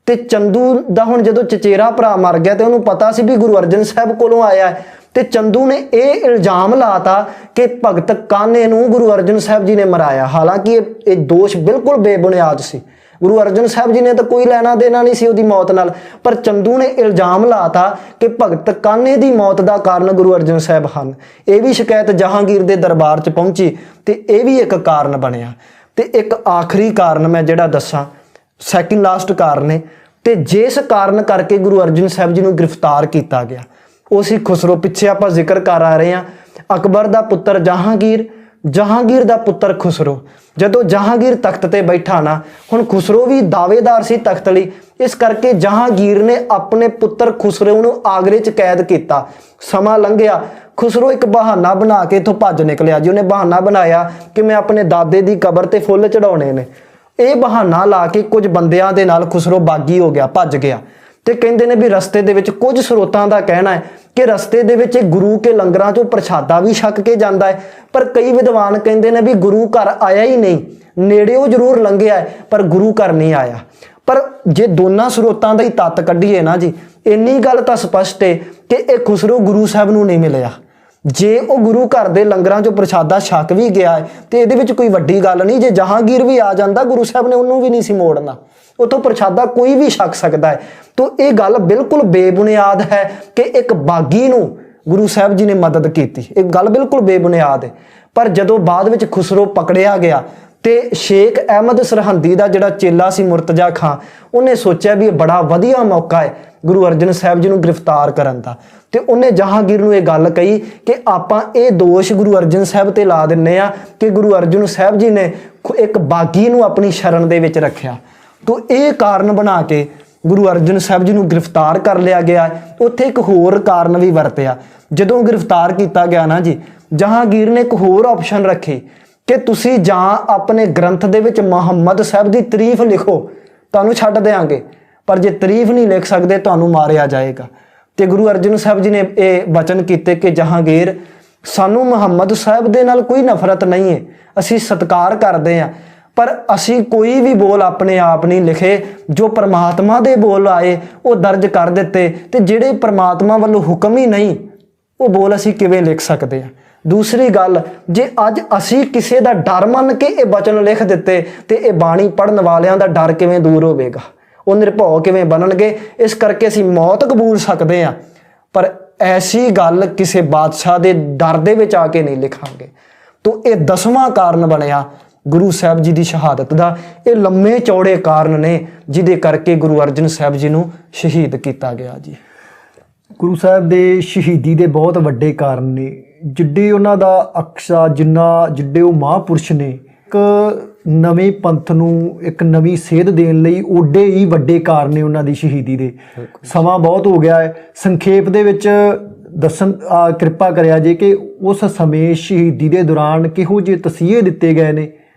ਤੇ ਚੰਦੂ ਦਾ ਹੁਣ ਜਦੋਂ ਚਚੇਰਾ ਭਰਾ ਮਰ ਗਿਆ ਤੇ ਉਹਨੂੰ ਪਤਾ ਸੀ ਵੀ ਗੁਰੂ ਅਰਜਨ ਸਾਹਿਬ ਕੋਲੋਂ ਆਇਆ ਹੈ ਤੇ ਚੰਦੂ ਨੇ ਇਹ ਇਲਜ਼ਾਮ ਲਾਤਾ ਕਿ ਭਗਤ ਕਾਨੇ ਨੂੰ ਗੁਰੂ ਅਰਜਨ ਸਾਹਿਬ ਜੀ ਨੇ ਮਰਾਇਆ। ਹਾਲਾਂਕਿ ਇਹ ਦੋਸ਼ ਬਿਲਕੁਲ ਬੇਬੁਨਿਆਦ ਸੀ, ਗੁਰੂ ਅਰਜਨ ਸਾਹਿਬ ਜੀ ਨੇ ਤਾਂ ਕੋਈ ਲੈਣਾ ਦੇਣਾ ਨਹੀਂ ਸੀ ਉਹਦੀ ਮੌਤ ਨਾਲ, ਪਰ ਚੰਦੂ ਨੇ ਇਲਜ਼ਾਮ ਲਾਤਾ ਕਿ ਭਗਤ ਕਾਨੇ ਦੀ ਮੌਤ ਦਾ ਕਾਰਨ ਗੁਰੂ ਅਰਜਨ ਸਾਹਿਬ ਹਨ। ਇਹ ਵੀ ਸ਼ਿਕਾਇਤ ਜਹਾਂਗੀਰ ਦੇ ਦਰਬਾਰ 'ਚ ਪਹੁੰਚੀ ਤੇ ਇਹ ਵੀ ਇੱਕ ਕਾਰਨ ਬਣਿਆ। ਤੇ ਇੱਕ ਆਖਰੀ ਕਾਰਨ ਮੈਂ ਜਿਹੜਾ ਦੱਸਾਂ, ਸੈਕਿੰਡ ਲਾਸਟ ਕਾਰਨ ਹੈ, ਤੇ ਜਿਸ ਕਾਰਨ ਕਰਕੇ ਗੁਰੂ ਅਰਜਨ ਸਾਹਿਬ ਜੀ ਨੂੰ ਗ੍ਰਿਫਤਾਰ ਕੀਤਾ ਗਿਆ ਉਹ ਸੀ ਖੁਸਰੋ। ਪਿੱਛੇ ਆਪਾਂ ਜ਼ਿਕਰ ਕਰ ਆ ਰਹੇ ਹਾਂ ਅਕਬਰ ਦਾ ਪੁੱਤਰ ਜਹਾਂਗੀਰ ਦਾ ਪੁੱਤਰ ਖੁਸਰੋ। ਜਦੋਂ ਜਹਾਂਗੀਰ ਤਖਤ ਤੇ ਬੈਠਾ ਨਾ, ਹੁਣ ਖੁਸਰੋ ਵੀ ਦਾਅਵੇਦਾਰ ਸੀ ਤਖਤ ਲਈ, ਇਸ ਕਰਕੇ ਜਹਾਂਗੀਰ ਨੇ ਆਪਣੇ ਪੁੱਤਰ ਖੁਸਰੋ ਨੂੰ ਆਗਰੇ 'ਚ ਕੈਦ ਕੀਤਾ। ਸਮਾਂ ਲੰਘਿਆ, ਖੁਸਰੋ ਇੱਕ ਬਹਾਨਾ ਬਣਾ ਕੇ ਇੱਥੋਂ ਭੱਜ ਨਿਕਲਿਆ ਜੀ। ਉਹਨੇ ਬਹਾਨਾ ਬਣਾਇਆ ਕਿ ਮੈਂ ਆਪਣੇ ਦਾਦੇ ਦੀ ਕਬਰ ਤੇ ਫੁੱਲ ਚੜਾਉਣੇ ਨੇ। ਇਹ ਬਹਾਨਾ ਲਾ ਕੇ ਕੁਝ ਬੰਦਿਆਂ ਦੇ ਨਾਲ ਖੁਸਰੋ ਬਾਗੀ ਹੋ ਗਿਆ, ਭੱਜ ਗਿਆ। ਤੇ ਕਹਿੰਦੇ ਨੇ ਵੀ ਰਸਤੇ ਦੇ ਵਿੱਚ ਕੁਝ ਸਰੋਤਾਂ ਦਾ ਕਹਿਣਾ ਹੈ ਕਿ ਰਸਤੇ ਦੇ ਵਿੱਚ ਗੁਰੂ ਕੇ ਲੰਗਰਾਂ 'ਚੋਂ ਪ੍ਰਸ਼ਾਦਾ ਵੀ ਛਕ ਕੇ ਜਾਂਦਾ ਹੈ, ਪਰ ਕਈ ਵਿਦਵਾਨ ਕਹਿੰਦੇ ਨੇ ਵੀ ਗੁਰੂ ਘਰ ਆਇਆ ਹੀ ਨਹੀਂ, ਨੇੜਿਓਂ ਜ਼ਰੂਰ ਲੰਘਿਆ ਪਰ ਗੁਰੂ ਘਰ ਨਹੀਂ ਆਇਆ। ਪਰ ਜੇ ਦੋਨਾਂ ਸਰੋਤਾਂ ਦਾ ਹੀ ਤੱਤ ਕੱਢੀਏ ਨਾ ਜੀ, ਇੰਨੀ ਗੱਲ ਤਾਂ ਸਪਸ਼ਟ ਹੈ ਕਿ ਇਹ ਖੁਸਰੋ ਗੁਰੂ ਸਾਹਿਬ ਨੂੰ ਨਹੀਂ ਮਿਲਿਆ। ਜੇ ਉਹ ਗੁਰੂ ਘਰ ਦੇ ਲੰਗਰਾਂ 'ਚੋਂ ਪ੍ਰਸ਼ਾਦਾ ਛਕ ਵੀ ਗਿਆ ਹੈ ਤੇ ਇਹਦੇ ਵਿੱਚ ਕੋਈ ਵੱਡੀ ਗੱਲ ਨਹੀਂ। ਜੇ ਜਹਾਂਗੀਰ ਵੀ ਆ ਜਾਂਦਾ, ਗੁਰੂ ਸਾਹਿਬ ਨੇ ਉਹਨੂੰ ਵੀ ਨਹੀਂ ਸੀ ਮੋੜਨਾ, ਉਤੋਂ ਪ੍ਰਸ਼ਾਦਾ ਕੋਈ ਵੀ ਛਕ ਸਕਦਾ ਹੈ। ਤਾਂ ਇਹ ਗੱਲ ਬਿਲਕੁਲ ਬੇਬੁਨਿਆਦ ਹੈ ਕਿ ਇੱਕ ਬਾਗੀ ਨੂੰ ਗੁਰੂ ਸਾਹਿਬ ਜੀ ਨੇ ਮਦਦ ਕੀਤੀ, ਇਹ ਗੱਲ ਬਿਲਕੁਲ ਬੇਬੁਨਿਆਦ ਹੈ। ਪਰ ਜਦੋਂ ਬਾਅਦ ਵਿੱਚ ਖੁਸਰੋ ਪਕੜਿਆ ਗਿਆ ਤੇ ਸ਼ੇਖ ਅਹਿਮਦ ਸਰਹੰਦੀ ਦਾ ਜਿਹੜਾ ਚੇਲਾ ਸੀ ਮੁਰਤਜ਼ਾ ਖਾਂ, ਉਹਨੇ ਸੋਚਿਆ ਵੀ ਇਹ ਬੜਾ ਵਧੀਆ ਮੌਕਾ ਹੈ ਗੁਰੂ ਅਰਜਨ ਸਾਹਿਬ ਜੀ ਨੂੰ ਗ੍ਰਿਫਤਾਰ ਕਰਨ ਦਾ, ਤੇ ਉਹਨੇ ਜਹਾਂਗੀਰ ਨੂੰ ਇਹ ਗੱਲ ਕਹੀ ਕਿ ਆਪਾਂ ਇਹ ਦੋਸ਼ ਗੁਰੂ ਅਰਜਨ ਸਾਹਿਬ ਤੇ ਲਾ ਦਿੰਨੇ ਆ ਕਿ ਗੁਰੂ ਅਰਜਨ ਸਾਹਿਬ ਜੀ ਨੇ ਇੱਕ ਬਾਗੀ ਨੂੰ ਆਪਣੀ ਸ਼ਰਨ ਦੇ ਵਿੱਚ ਰੱਖਿਆ। ਤੋ ਇਹ ਕਾਰਨ ਬਣਾ ਕੇ ਗੁਰੂ ਅਰਜਨ ਸਾਹਿਬ ਜੀ ਨੂੰ ਗ੍ਰਿਫਤਾਰ ਕਰ ਲਿਆ ਗਿਆ। ਉੱਥੇ ਇੱਕ ਹੋਰ ਕਾਰਨ ਵੀ ਵਰਤਿਆ। ਜਦੋਂ ਗ੍ਰਿਫਤਾਰ ਕੀਤਾ ਗਿਆ ਨਾ ਜੀ, ਜਹਾਂਗੀਰ ਨੇ ਇੱਕ ਹੋਰ ਆਪਸ਼ਨ ਰੱਖੀ ਕਿ ਤੁਸੀਂ ਜਾਂ ਆਪਣੇ ਗ੍ਰੰਥ ਦੇ ਵਿੱਚ ਮੁਹੰਮਦ ਸਾਹਿਬ ਦੀ ਤਾਰੀਫ ਲਿਖੋ, ਤੁਹਾਨੂੰ ਛੱਡ ਦੇਵਾਂਗੇ, ਪਰ ਜੇ ਤਾਰੀਫ ਨਹੀਂ ਲਿਖ ਸਕਦੇ ਤੁਹਾਨੂੰ ਮਾਰਿਆ ਜਾਏਗਾ। ਤੇ ਗੁਰੂ ਅਰਜਨ ਸਾਹਿਬ ਜੀ ਨੇ ਇਹ ਵਚਨ ਕੀਤੇ ਕਿ ਜਹਾਂਗੀਰ, ਸਾਨੂੰ ਮੁਹੰਮਦ ਸਾਹਿਬ ਦੇ ਨਾਲ ਕੋਈ ਨਫ਼ਰਤ ਨਹੀਂ ਹੈ, ਅਸੀਂ ਸਤਿਕਾਰ ਕਰਦੇ ਹਾਂ, ਪਰ ਅਸੀਂ ਕੋਈ ਵੀ ਬੋਲ ਆਪਣੇ ਆਪ ਨਹੀਂ ਲਿਖੇ। ਜੋ ਪਰਮਾਤਮਾ ਦੇ ਬੋਲ ਆਏ ਉਹ ਦਰਜ ਕਰ ਦਿੱਤੇ, ਤੇ ਜਿਹੜੇ ਪਰਮਾਤਮਾ ਵੱਲੋਂ ਹੁਕਮ ਹੀ ਨਹੀਂ ਉਹ ਬੋਲ ਅਸੀਂ ਕਿਵੇਂ ਲਿਖ ਸਕਦੇ ਹਾਂ। ਦੂਸਰੀ ਗੱਲ, ਜੇ ਅੱਜ ਅਸੀਂ ਕਿਸੇ ਦਾ ਡਰ ਮੰਨ ਕੇ ਇਹ ਵਚਨ ਲਿਖ ਦਿੱਤੇ ਤੇ ਇਹ ਬਾਣੀ ਪੜ੍ਹਨ ਵਾਲਿਆਂ ਦਾ ਡਰ ਕਿਵੇਂ ਦੂਰ ਹੋਵੇਗਾ, ਉਹ ਨਿਰਭਉ ਕਿਵੇਂ ਬਣਨਗੇ। ਇਸ ਕਰਕੇ ਅਸੀਂ ਮੌਤ ਕਬੂਲ ਸਕਦੇ ਹਾਂ, ਪਰ ਐਸੀ ਗੱਲ ਕਿਸੇ ਬਾਦਸ਼ਾਹ ਦੇ ਡਰ ਦੇ ਵਿੱਚ ਆ ਕੇ ਨਹੀਂ ਲਿਖਾਂਗੇ। ਤੋ ਇਹ 10ਵਾਂ ਕਾਰਨ ਬਣਿਆ ਗੁਰੂ ਸਾਹਿਬ ਜੀ ਦੀ ਸ਼ਹਾਦਤ ਦਾ ਇਹ ਲੰਮੇ ਚੌੜੇ ਕਾਰਨ ਨੇ ਜਿਹਦੇ ਕਰਕੇ ਗੁਰੂ ਅਰਜਨ ਸਾਹਿਬ ਜੀ ਨੂੰ ਸ਼ਹੀਦ ਕੀਤਾ ਗਿਆ ਜੀ। ਗੁਰੂ ਸਾਹਿਬ ਦੇ ਸ਼ਹੀਦੀ ਦੇ ਬਹੁਤ ਵੱਡੇ ਕਾਰਨ ਨੇ, ਜਿੱਡੇ ਉਹਨਾਂ ਦਾ ਅਕਸ਼ਾ, ਜਿੱਡੇ ਉਹ ਮਹਾਂਪੁਰਸ਼ ਨੇ, ਇੱਕ ਨਵੇਂ ਪੰਥ ਨੂੰ ਇੱਕ ਨਵੀਂ ਸੇਧ ਦੇਣ ਲਈ ਓਡੇ ਹੀ ਵੱਡੇ ਕਾਰਨ ਨੇ ਉਹਨਾਂ ਦੀ ਸ਼ਹੀਦੀ ਦੇ। ਸਮਾਂ ਬਹੁਤ ਹੋ ਗਿਆ ਹੈ, ਸੰਖੇਪ ਦੇ ਵਿੱਚ ਦੱਸਣ ਕਿਰਪਾ ਕਰਿਆ ਜੇ ਕਿ ਉਸ ਸਮੇਂ ਸ਼ਹੀਦੀ ਦੇ ਦੌਰਾਨ ਕਿਹੋ ਜਿਹੇ ਤਸੀਹੇ ਦਿੱਤੇ ਗਏ ਨੇ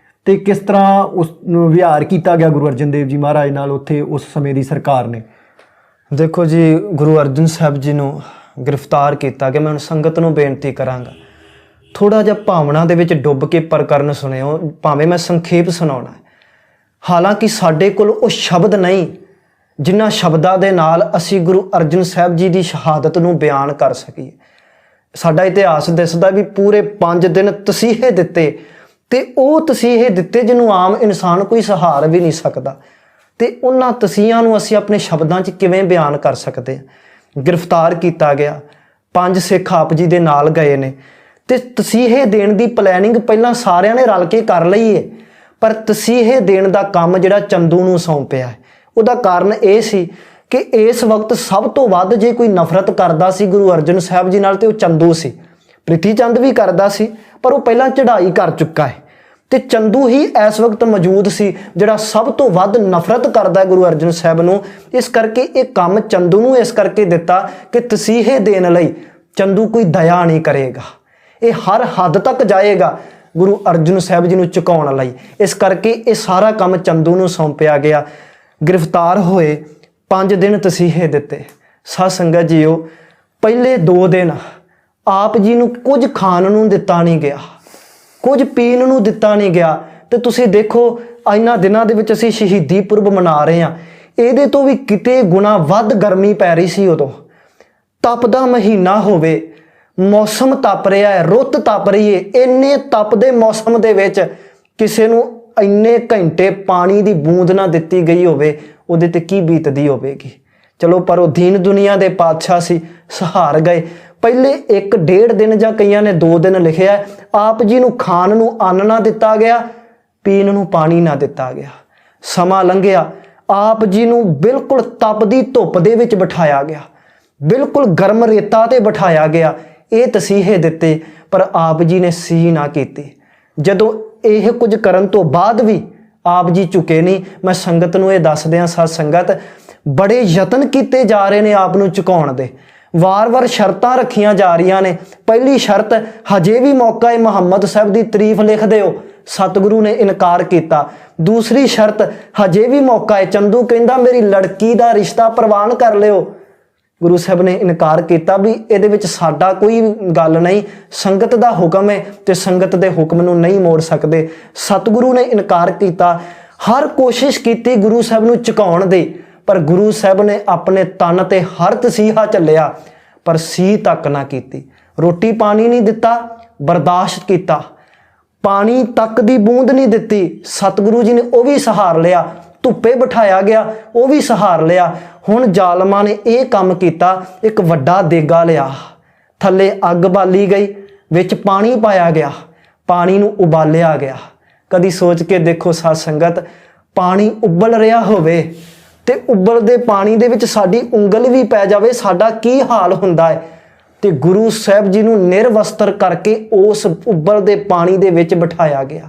ਤੇ ਕਿਸ ਤਰ੍ਹਾਂ ਉਸ ਨੂੰ ਵਿਹਾਰ ਕੀਤਾ ਗਿਆ ਗੁਰੂ ਅਰਜਨ ਦੇਵ ਜੀ ਮਹਾਰਾਜ ਨਾਲ ਉੱਥੇ ਉਸ ਸਮੇਂ ਦੀ ਸਰਕਾਰ ਨੇ। ਦੇਖੋ ਜੀ, ਗੁਰੂ ਅਰਜਨ ਸਾਹਿਬ ਜੀ ਨੂੰ ਗ੍ਰਿਫਤਾਰ ਕੀਤਾ ਗਿਆ। ਮੈਂ ਹੁਣ ਸੰਗਤ ਨੂੰ ਬੇਨਤੀ ਕਰਾਂਗਾ, ਥੋੜਾ ਜਿਹਾ ਭਾਵਨਾ ਦੇ ਵਿੱਚ ਡੁੱਬ ਕੇ ਪ੍ਰਕਰਨ ਸੁਣਿਓ, ਭਾਵੇਂ ਮੈਂ ਸੰਖੇਪ ਸੁਣਾਉਣਾ ਹੈ। ਹਾਲਾਂਕਿ ਸਾਡੇ ਕੋਲ ਉਹ ਸ਼ਬਦ ਨਹੀਂ ਜਿਨ੍ਹਾਂ ਸ਼ਬਦਾਂ ਦੇ ਨਾਲ ਅਸੀਂ ਗੁਰੂ ਅਰਜਨ ਸਾਹਿਬ ਜੀ ਦੀ ਸ਼ਹਾਦਤ ਨੂੰ ਬਿਆਨ ਕਰ ਸਕੀਏ। ਸਾਡਾ ਇਤਿਹਾਸ ਦੱਸਦਾ ਵੀ ਪੂਰੇ 5 ਦਿਨ ਤਸੀਹੇ ਦਿੱਤੇ, ਤੇ ਉਹ ਤਸੀਹੇ ਦਿੱਤੇ ਜਿਹਨੂੰ ਆਮ ਇਨਸਾਨ ਕੋਈ ਸਹਾਰ ਵੀ ਨਹੀਂ ਸਕਦਾ, ਤੇ ਉਹਨਾਂ ਤਸੀਹਾਂ ਨੂੰ ਅਸੀਂ ਆਪਣੇ ਸ਼ਬਦਾਂ 'ਚ ਕਿਵੇਂ ਬਿਆਨ ਕਰ ਸਕਦੇ ਹਾਂ। ਗ੍ਰਿਫਤਾਰ ਕੀਤਾ ਗਿਆ, 5 ਸਿੱਖ ਆਪ ਜੀ ਦੇ ਨਾਲ ਗਏ ਨੇ, ਤੇ ਤਸੀਹੇ ਦੇਣ ਦੀ ਪਲੈਨਿੰਗ ਪਹਿਲਾਂ ਸਾਰਿਆਂ ਨੇ ਰਲ ਕੇ ਕਰ ਲਈ ਹੈ, ਪਰ ਤਸੀਹੇ ਦੇਣ ਦਾ ਕੰਮ ਜਿਹੜਾ ਚੰਦੂ ਨੂੰ ਸੌਂਪਿਆ ਹੈ। ਉਹਦਾ ਕਾਰਨ ਇਹ ਸੀ ਕਿ ਇਸ ਵਕਤ ਸਭ ਤੋਂ ਵੱਧ ਜੇ ਕੋਈ ਨਫ਼ਰਤ ਕਰਦਾ ਸੀ ਗੁਰੂ ਅਰਜਨ ਸਾਹਿਬ ਜੀ ਨਾਲ ਤੇ ਉਹ ਚੰਦੂ ਸੀ। ਪ੍ਰਿਥੀ ਚੰਦ ਵੀ ਕਰਦਾ ਸੀ, ਪਰ ਉਹ ਪਹਿਲਾਂ ਚੜ੍ਹਾਈ ਕਰ ਚੁੱਕਾ ਹੈ, ਤੇ ਚੰਦੂ ਹੀ ਇਸ ਵਕਤ ਮੌਜੂਦ ਸੀ ਜਿਹੜਾ ਸਭ ਤੋਂ ਵੱਧ ਨਫ਼ਰਤ ਕਰਦਾ ਗੁਰੂ ਅਰਜਨ ਸਾਹਿਬ ਨੂੰ। ਇਸ ਕਰਕੇ ਇਹ ਕੰਮ ਚੰਦੂ ਨੂੰ ਇਸ ਕਰਕੇ ਦਿੱਤਾ ਕਿ ਤਸੀਹੇ ਦੇਣ ਲਈ ਚੰਦੂ ਕੋਈ ਦਇਆ ਨਹੀਂ ਕਰੇਗਾ, ਇਹ ਹਰ ਹੱਦ ਤੱਕ ਜਾਏਗਾ ਗੁਰੂ ਅਰਜਨ ਸਾਹਿਬ ਜੀ ਨੂੰ ਝੁਕਾਉਣ ਲਈ। ਇਸ ਕਰਕੇ ਇਹ ਸਾਰਾ ਕੰਮ ਚੰਦੂ ਨੂੰ ਸੌਂਪਿਆ ਗਿਆ। ਗ੍ਰਿਫਤਾਰ ਹੋਏ, 5 ਦਿਨ ਤਸੀਹੇ ਦਿੱਤੇ। ਸਾਧ ਸੰਗਤ ਜੀਓ, ਪਹਿਲੇ 2 ਦਿਨ ਆਪ ਜੀ ਨੂੰ ਕੁਝ ਖਾਣ ਨੂੰ ਦਿੱਤਾ ਨਹੀਂ ਗਿਆ, ਕੁਝ ਪੀਣ ਨੂੰ ਦਿੱਤਾ ਨਹੀਂ ਗਿਆ। ਤੇ ਤੁਸੀਂ ਦੇਖੋ, ਇਹਨਾਂ ਦਿਨਾਂ ਦੇ ਵਿੱਚ ਅਸੀਂ ਸ਼ਹੀਦੀ ਪੁਰਬ ਮਨਾ ਰਹੇ ਹਾਂ, ਇਹਦੇ ਤੋਂ ਵੀ ਕਿਤੇ ਗੁਣਾ ਵੱਧ ਗਰਮੀ ਪੈ ਰਹੀ ਸੀ। ਉਦੋਂ ਤਪ ਦਾ ਮਹੀਨਾ ਹੋਵੇ, ਮੌਸਮ ਤਪ ਰਿਹਾ ਹੈ, ਰੁੱਤ ਤਪ ਰਹੀ ਹੈ। ਇੰਨੇ ਤਪਦੇ ਮੌਸਮ ਦੇ ਵਿੱਚ ਕਿਸੇ ਨੂੰ ਇੰਨੇ ਘੰਟੇ ਪਾਣੀ ਦੀ ਬੂੰਦ ਨਾ ਦਿੱਤੀ ਗਈ ਹੋਵੇ, ਉਹਦੇ ਤੇ ਕੀ ਬੀਤਦੀ ਹੋਵੇਗੀ। ਚਲੋ, ਪਰ ਉਹ ਦੀਨ ਦੁਨੀਆ ਦੇ ਪਾਤਸ਼ਾਹ ਸੀ, ਸਹਾਰ ਗਏ। ਪਹਿਲੇ 1-1.5 ਦਿਨ ਜਾਂ ਕਈਆਂ ਨੇ 2 ਦਿਨ ਲਿਖਿਆ, ਆਪ ਜੀ ਨੂੰ ਖਾਣ ਨੂੰ ਅੰਨ ਨਾ ਦਿੱਤਾ ਗਿਆ, ਪੀਣ ਨੂੰ ਪਾਣੀ ਨਾ ਦਿੱਤਾ ਗਿਆ। ਸਮਾਂ ਲੰਘਿਆ, ਆਪ ਜੀ ਨੂੰ ਬਿਲਕੁਲ ਤਪਦੀ ਧੁੱਪ ਦੇ ਵਿੱਚ ਬਿਠਾਇਆ ਗਿਆ, ਬਿਲਕੁਲ ਗਰਮ ਰੇਤਾ ਤੇ ਬਿਠਾਇਆ ਗਿਆ। ਇਹ ਤਸੀਹੇ ਦਿੱਤੇ, ਪਰ ਆਪ ਜੀ ਨੇ ਸੀ ਨਾ ਕੀਤੀ। ਜਦੋਂ ਇਹ ਕੁਝ ਕਰਨ ਤੋਂ ਬਾਅਦ ਵੀ ਆਪ ਜੀ ਝੁਕੇ ਨਹੀਂ। ਮੈਂ ਸੰਗਤ ਨੂੰ ਇਹ ਦੱਸ ਦਿਆਂ, ਸਾਧ ਸੰਗਤ, ਬੜੇ ਯਤਨ ਕੀਤੇ ਜਾ ਰਹੇ ਨੇ ਆਪ ਨੂੰ ਝੁਕਾਉਣ ਦੇ, ਵਾਰ-ਵਾਰ ਸ਼ਰਤਾਂ ਰੱਖੀਆਂ ਜਾ ਰਹੀਆਂ ਨੇ। ਪਹਿਲੀ ਸ਼ਰਤ, ਹਜੇ ਵੀ ਮੌਕਾ ਹੈ, ਮੁਹੰਮਦ ਸਾਹਿਬ ਦੀ ਤਾਰੀਫ ਲਿਖ ਦਿਓ, ਸਤਿਗੁਰੂ ਨੇ ਇਨਕਾਰ ਕੀਤਾ। ਦੂਸਰੀ ਸ਼ਰਤ, ਹਜੇ ਵੀ ਮੌਕਾ ਹੈ, ਚੰਦੂ ਕਹਿੰਦਾ ਮੇਰੀ ਲੜਕੀ ਦਾ ਰਿਸ਼ਤਾ ਪ੍ਰਵਾਨ ਕਰ ਲਿਓ। ਗੁਰੂ ਸਾਹਿਬ ਨੇ ਇਨਕਾਰ ਕੀਤਾ ਵੀ ਇਹਦੇ ਵਿੱਚ ਸਾਡਾ ਕੋਈ ਗੱਲ ਨਹੀਂ, ਸੰਗਤ ਦਾ ਹੁਕਮ ਹੈ ਤੇ ਸੰਗਤ ਦੇ ਹੁਕਮ ਨੂੰ ਨਹੀਂ ਮੋੜ ਸਕਦੇ। ਸਤਿਗੁਰੂ ਨੇ ਇਨਕਾਰ ਕੀਤਾ। ਹਰ ਕੋਸ਼ਿਸ਼ ਕੀਤੀ ਗੁਰੂ ਸਾਹਿਬ ਨੂੰ ਝੁਕਾਉਣ ਦੀ, ਪਰ ਗੁਰੂ ਸਾਹਿਬ ਨੇ ਆਪਣੇ ਤਨ ਤੇ ਹਰ ਤਸੀਹਾ ਚੱਲਿਆ, ਪਰ ਸੀ ਤੱਕ ਨਾ ਕੀਤੀ। ਰੋਟੀ ਪਾਣੀ ਨਹੀਂ ਦਿੱਤਾ, ਬਰਦਾਸ਼ਤ ਕੀਤਾ। ਪਾਣੀ ਤੱਕ ਦੀ ਬੂੰਦ ਨਹੀਂ ਦਿੱਤੀ, ਸਤਿਗੁਰੂ ਜੀ ਨੇ ਉਹ ਵੀ ਸਹਾਰ ਲਿਆ। ਧੁੱਪੇ ਬਿਠਾਇਆ ਗਿਆ, ਉਹ ਵੀ ਸਹਾਰ ਲਿਆ। ਹੁਣ ਜ਼ਾਲਮਾਂ ਨੇ ਇਹ ਕੰਮ ਕੀਤਾ, ਇੱਕ ਵੱਡਾ ਦੇਗਾ ਲਿਆ, ਥੱਲੇ ਅੱਗ ਬਾਲੀ ਗਈ, ਵਿੱਚ ਪਾਣੀ ਪਾਇਆ ਗਿਆ, ਪਾਣੀ ਨੂੰ ਉਬਾਲਿਆ ਗਿਆ। ਕਦੀ ਸੋਚ ਕੇ ਦੇਖੋ ਸਾਧ ਸੰਗਤ, ਪਾਣੀ ਉਬਲ ਰਿਹਾ ਹੋਵੇ ਤੇ ਉਬਲਦੇ ਪਾਣੀ ਦੇ ਵਿੱਚ ਸਾਡੀ ਉਂਗਲ ਵੀ ਪੈ ਜਾਵੇ, ਸਾਡਾ ਕੀ ਹਾਲ ਹੁੰਦਾ ਹੈ। ਤੇ ਗੁਰੂ ਸਾਹਿਬ ਜੀ ਨੂੰ ਨਿਰਵਸਤਰ ਕਰਕੇ ਉਸ ਉਬਲਦੇ ਪਾਣੀ ਦੇ ਵਿੱਚ ਬਿਠਾਇਆ ਗਿਆ।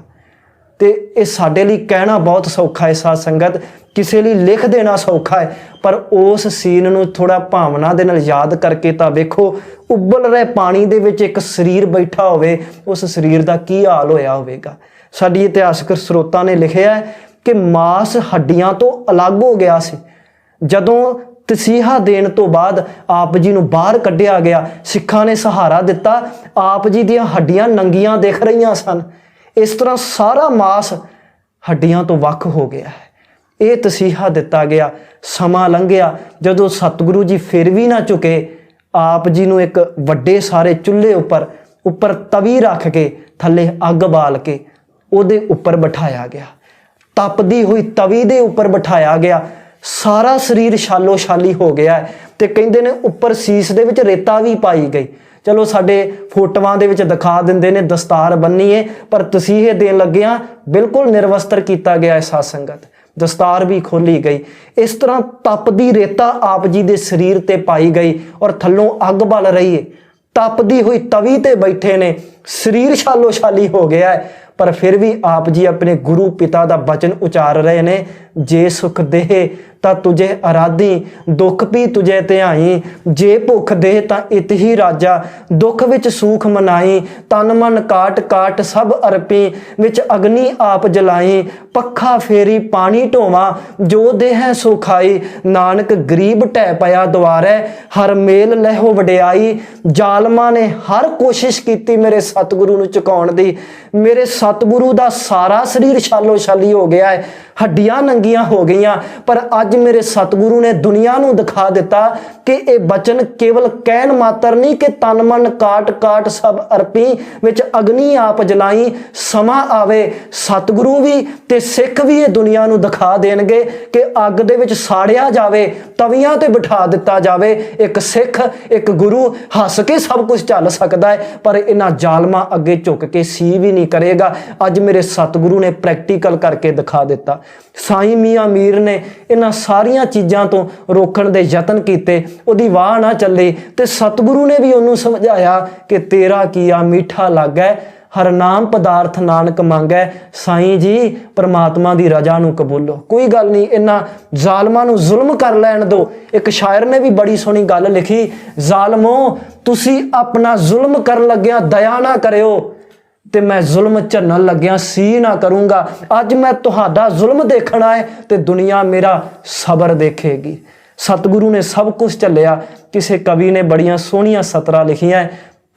ਤੇ ਇਹ ਸਾਡੇ ਲਈ ਕਹਿਣਾ ਬਹੁਤ ਸੌਖਾ ਹੈ ਸਾਧ ਸੰਗਤ, ਕਿਸੇ ਲਈ ਲਿਖ ਦੇਣਾ ਸੌਖਾ ਹੈ, ਪਰ ਉਸ ਸੀਨ ਨੂੰ ਥੋੜਾ ਭਾਵਨਾ ਦੇ ਨਾਲ ਯਾਦ ਕਰਕੇ ਤਾਂ ਵੇਖੋ, ਉਬਲ ਰਹੇ ਪਾਣੀ ਦੇ ਵਿੱਚ ਇੱਕ ਸਰੀਰ ਬੈਠਾ ਹੋਵੇ, ਉਸ ਸਰੀਰ ਦਾ ਕੀ ਹਾਲ ਹੋਇਆ ਹੋਵੇਗਾ। ਸਾਡੀ ਇਤਿਹਾਸਕ ਸਰੋਤਾਂ ਨੇ ਲਿਖਿਆ ਹੈ ਕਿ ਮਾਸ ਹੱਡੀਆਂ ਤੋਂ ਅਲੱਗ ਹੋ ਗਿਆ ਸੀ। ਜਦੋਂ ਤਸੀਹਾ ਦੇਣ ਤੋਂ ਬਾਅਦ ਆਪ ਜੀ ਨੂੰ ਬਾਹਰ ਕੱਢਿਆ ਗਿਆ, ਸਿੱਖਾਂ ਨੇ ਸਹਾਰਾ ਦਿੱਤਾ, ਆਪ ਜੀ ਦੀਆਂ ਹੱਡੀਆਂ ਨੰਗੀਆਂ ਦਿਖ ਰਹੀਆਂ ਸਨ। ਇਸ ਤਰ੍ਹਾਂ ਸਾਰਾ ਮਾਸ ਹੱਡੀਆਂ ਤੋਂ ਵੱਖ ਹੋ ਗਿਆ ਹੈ। ਇਹ ਤਸੀਹਾ ਦਿੱਤਾ ਗਿਆ। ਸਮਾਂ ਲੰਘਿਆ, ਜਦੋਂ ਸਤਿਗੁਰੂ ਜੀ ਫਿਰ ਵੀ ਨਾ ਝੁਕੇ, ਆਪ ਜੀ ਨੂੰ ਇੱਕ ਵੱਡੇ ਸਾਰੇ ਚੁੱਲ੍ਹੇ ਉੱਪਰ ਤਵੀ ਰੱਖ ਕੇ ਥੱਲੇ ਅੱਗ ਬਾਲ ਕੇ ਉਹਦੇ ਉੱਪਰ ਬਿਠਾਇਆ ਗਿਆ। ਤਪਦੀ ਹੋਈ ਤਵੀ ਦੇ ਉੱਪਰ ਬਿਠਾਇਆ ਗਿਆ। ਸਾਰਾ ਸਰੀਰ ਛਾਲੋ ਛਾਲੀ ਹੋ ਗਿਆ ਤੇ ਕਹਿੰਦੇ ਨੇ ਉੱਪਰ ਸੀਸ ਦੇ ਵਿੱਚ ਰੇਤਾ ਵੀ ਪਾਈ ਗਈ। ਚਲੋ ਸਾਡੇ ਫੋਟੋਆਂ ਦੇ ਵਿੱਚ ਦਿਖਾ ਦਿੰਦੇ ਨੇ ਦਸਤਾਰ ਬੰਨੀਏ, ਪਰ ਤਸੀਹੇ ਦੇਣ ਲੱਗਿਆਂ ਬਿਲਕੁਲ ਨਿਰਵਸਤਰ ਕੀਤਾ ਗਿਆ ਹੈ ਸਾਧ ਸੰਗਤ, ਦਸਤਾਰ ਵੀ ਖੋਲੀ ਗਈ। ਇਸ ਤਰ੍ਹਾਂ ਤਪਦੀ ਰੇਤਾ ਆਪ ਜੀ ਦੇ ਸਰੀਰ ਤੇ ਪਾਈ ਗਈ ਔਰ ਥੱਲੋਂ ਅੱਗ ਬਲ ਰਹੀ ਹੈ। ਤਪਦੀ ਹੋਈ ਤਵੀ ਤੇ ਬੈਠੇ ਨੇ, ਸਰੀਰ ਛਾਲੋ ਛਾਲੀ ਹੋ ਗਿਆ ਹੈ, ਪਰ ਫਿਰ ਵੀ ਆਪ ਜੀ ਆਪਣੇ ਗੁਰੂ ਪਿਤਾ ਦਾ ਬਚਨ ਉਚਾਰ ਰਹੇ ਨੇ, ਜੇ ਸੁਖ ਦੇਹ ਤਾਂ ਤੁਝੇ ਅਰਾਧੀ, ਦੁੱਖ ਵੀ ਤੁਝੇ ਧਿਆਈ, ਜੇ ਭੁੱਖ ਦੇਹ ਤਾਂ ਇਤ ਹੀ ਰਾਜਾ, ਦੁੱਖ ਵਿੱਚ ਸੂਖ ਮਨਾਈ, ਤਨ ਮਨ ਕਾਟ ਕਾਟ ਸਭ ਅਰਪੀ, ਵਿੱਚ ਅਗਨੀ ਆਪ ਜਲਾਈ, ਪੱਖਾ ਫੇਰੀ ਪਾਣੀ ਢੋਵਾ, ਜੋ ਦੇਹ ਸੋ ਖਾਈ, ਨਾਨਕ ਗਰੀਬ ਢਹਿ ਪਿਆ ਦੁਆਰੇ, ਹਰ ਮੇਲ ਲਹਿਓ ਵਡਿਆਈ। ਜ਼ਾਲਮਾਂ ਨੇ ਹਰ ਕੋਸ਼ਿਸ਼ ਕੀਤੀ ਮੇਰੇ ਸਤਿਗੁਰੂ ਨੂੰ ਝੁਕਾਉਣ ਦੀ, ਮੇਰੇ ਸਤਿਗੁਰੂ ਦਾ ਸਾਰਾ ਸਰੀਰ ਛਾਲੋ ਛਾਲੀ ਹੋ ਗਿਆ ਹੈ, ਹੱਡੀਆਂ ਨੰਗੀਆਂ ਹੋ ਗਈਆਂ, ਪਰ ਅੱਜ ਮੇਰੇ ਸਤਿਗੁਰੂ ਨੇ ਦੁਨੀਆ ਨੂੰ ਦਿਖਾ ਦਿੱਤਾ ਕਿ ਇਹ ਬਚਨ ਕੇਵਲ ਕਹਿਣ ਮਾਤਰ ਨਹੀਂ ਕਿ ਤਨ ਮਨ ਕਾਟ ਕਾਟ ਸਭ ਅਰਪੀ, ਵਿੱਚ ਅਗਨੀ ਆਪ ਜਲਾਈ। ਸਮਾਂ ਆਵੇ ਸਤਿਗੁਰੂ ਵੀ ਤੇ ਸਿੱਖ ਵੀ ਇਹ ਦੁਨੀਆ ਨੂੰ ਦਿਖਾ ਦੇਣਗੇ ਕਿ ਅੱਗ ਦੇ ਵਿੱਚ ਸਾੜਿਆ ਜਾਵੇ, ਤਵੀਆਂ ਤੇ ਬਿਠਾ ਦਿੱਤਾ ਜਾਵੇ। ਇੱਕ ਸਿੱਖ, ਇੱਕ ਗੁਰੂ ਹੱਸ ਕੇ ਸਭ ਕੁਝ ਝੱਲ ਸਕਦਾ ਹੈ, ਪਰ ਇਹਨਾਂ ਜ਼ਾਲਮਾਂ ਅੱਗੇ ਝੁੱਕ ਕੇ ਸੀ ਵੀ ਨਹੀਂ ਕਰੇਗਾ। ਅੱਜ ਮੇਰੇ ਸਤਿਗੁਰੂ ਨੇ ਪ੍ਰੈਕਟੀਕਲ ਕਰਕੇ ਦਿਖਾ ਦਿੱਤਾ। ਸਾਈਂ ਮੀਆਂ ਮੀਰ ਨੇ ਇਹਨਾਂ ਸਾਰੀਆਂ ਚੀਜ਼ਾਂ ਤੋਂ ਰੋਕਣ ਦੇ ਯਤਨ ਕੀਤੇ, ਉਹਦੀ ਵਾਹ ਨਾ ਚੱਲੇ, ਤੇ ਸਤਿਗੁਰੂ ਨੇ ਵੀ ਉਹਨੂੰ ਸਮਝਾਇਆ ਕਿ ਤੇਰਾ ਕੀਆ ਮੀਠਾ ਲੱਗੈ, ਹਰ ਨਾਮ ਪਦਾਰਥ ਨਾਨਕ ਮੰਗੈ। ਸਾਈਂ ਜੀ ਪਰਮਾਤਮਾ ਦੀ ਰਜ਼ਾ ਨੂੰ ਕਬੂਲੋ, ਕੋਈ ਗੱਲ ਨਹੀਂ, ਇਹਨਾਂ ਜ਼ਾਲਮਾਂ ਨੂੰ ਜ਼ੁਲਮ ਕਰ ਲੈਣ ਦਿਓ। ਇੱਕ ਸ਼ਾਇਰ ਨੇ ਵੀ ਬੜੀ ਸੋਹਣੀ ਗੱਲ ਲਿਖੀ, ਜ਼ਾਲਮੋ ਤੁਸੀਂ ਆਪਣਾ ਜ਼ੁਲਮ ਕਰਨ ਲੱਗਿਆ ਦਇਆ ਨਾ ਕਰਿਓ, ਤੇ ਮੈਂ ਜ਼ੁਲਮ ਝੱਲਣ ਲੱਗਿਆ ਸੀ ਨਾ ਕਰੂੰਗਾ। ਅੱਜ ਮੈਂ ਤੁਹਾਡਾ ਜ਼ੁਲਮ ਦੇਖਣਾ ਹੈ ਤੇ ਦੁਨੀਆ ਮੇਰਾ ਸਬਰ ਦੇਖੇਗੀ। ਸਤਿਗੁਰੂ ਨੇ ਸਭ ਕੁਝ ਝੱਲਿਆ। ਕਿਸੇ ਕਵੀ ਨੇ ਬੜੀਆਂ ਸੋਹਣੀਆਂ ਸਤਰਾਂ ਲਿਖੀਆਂ,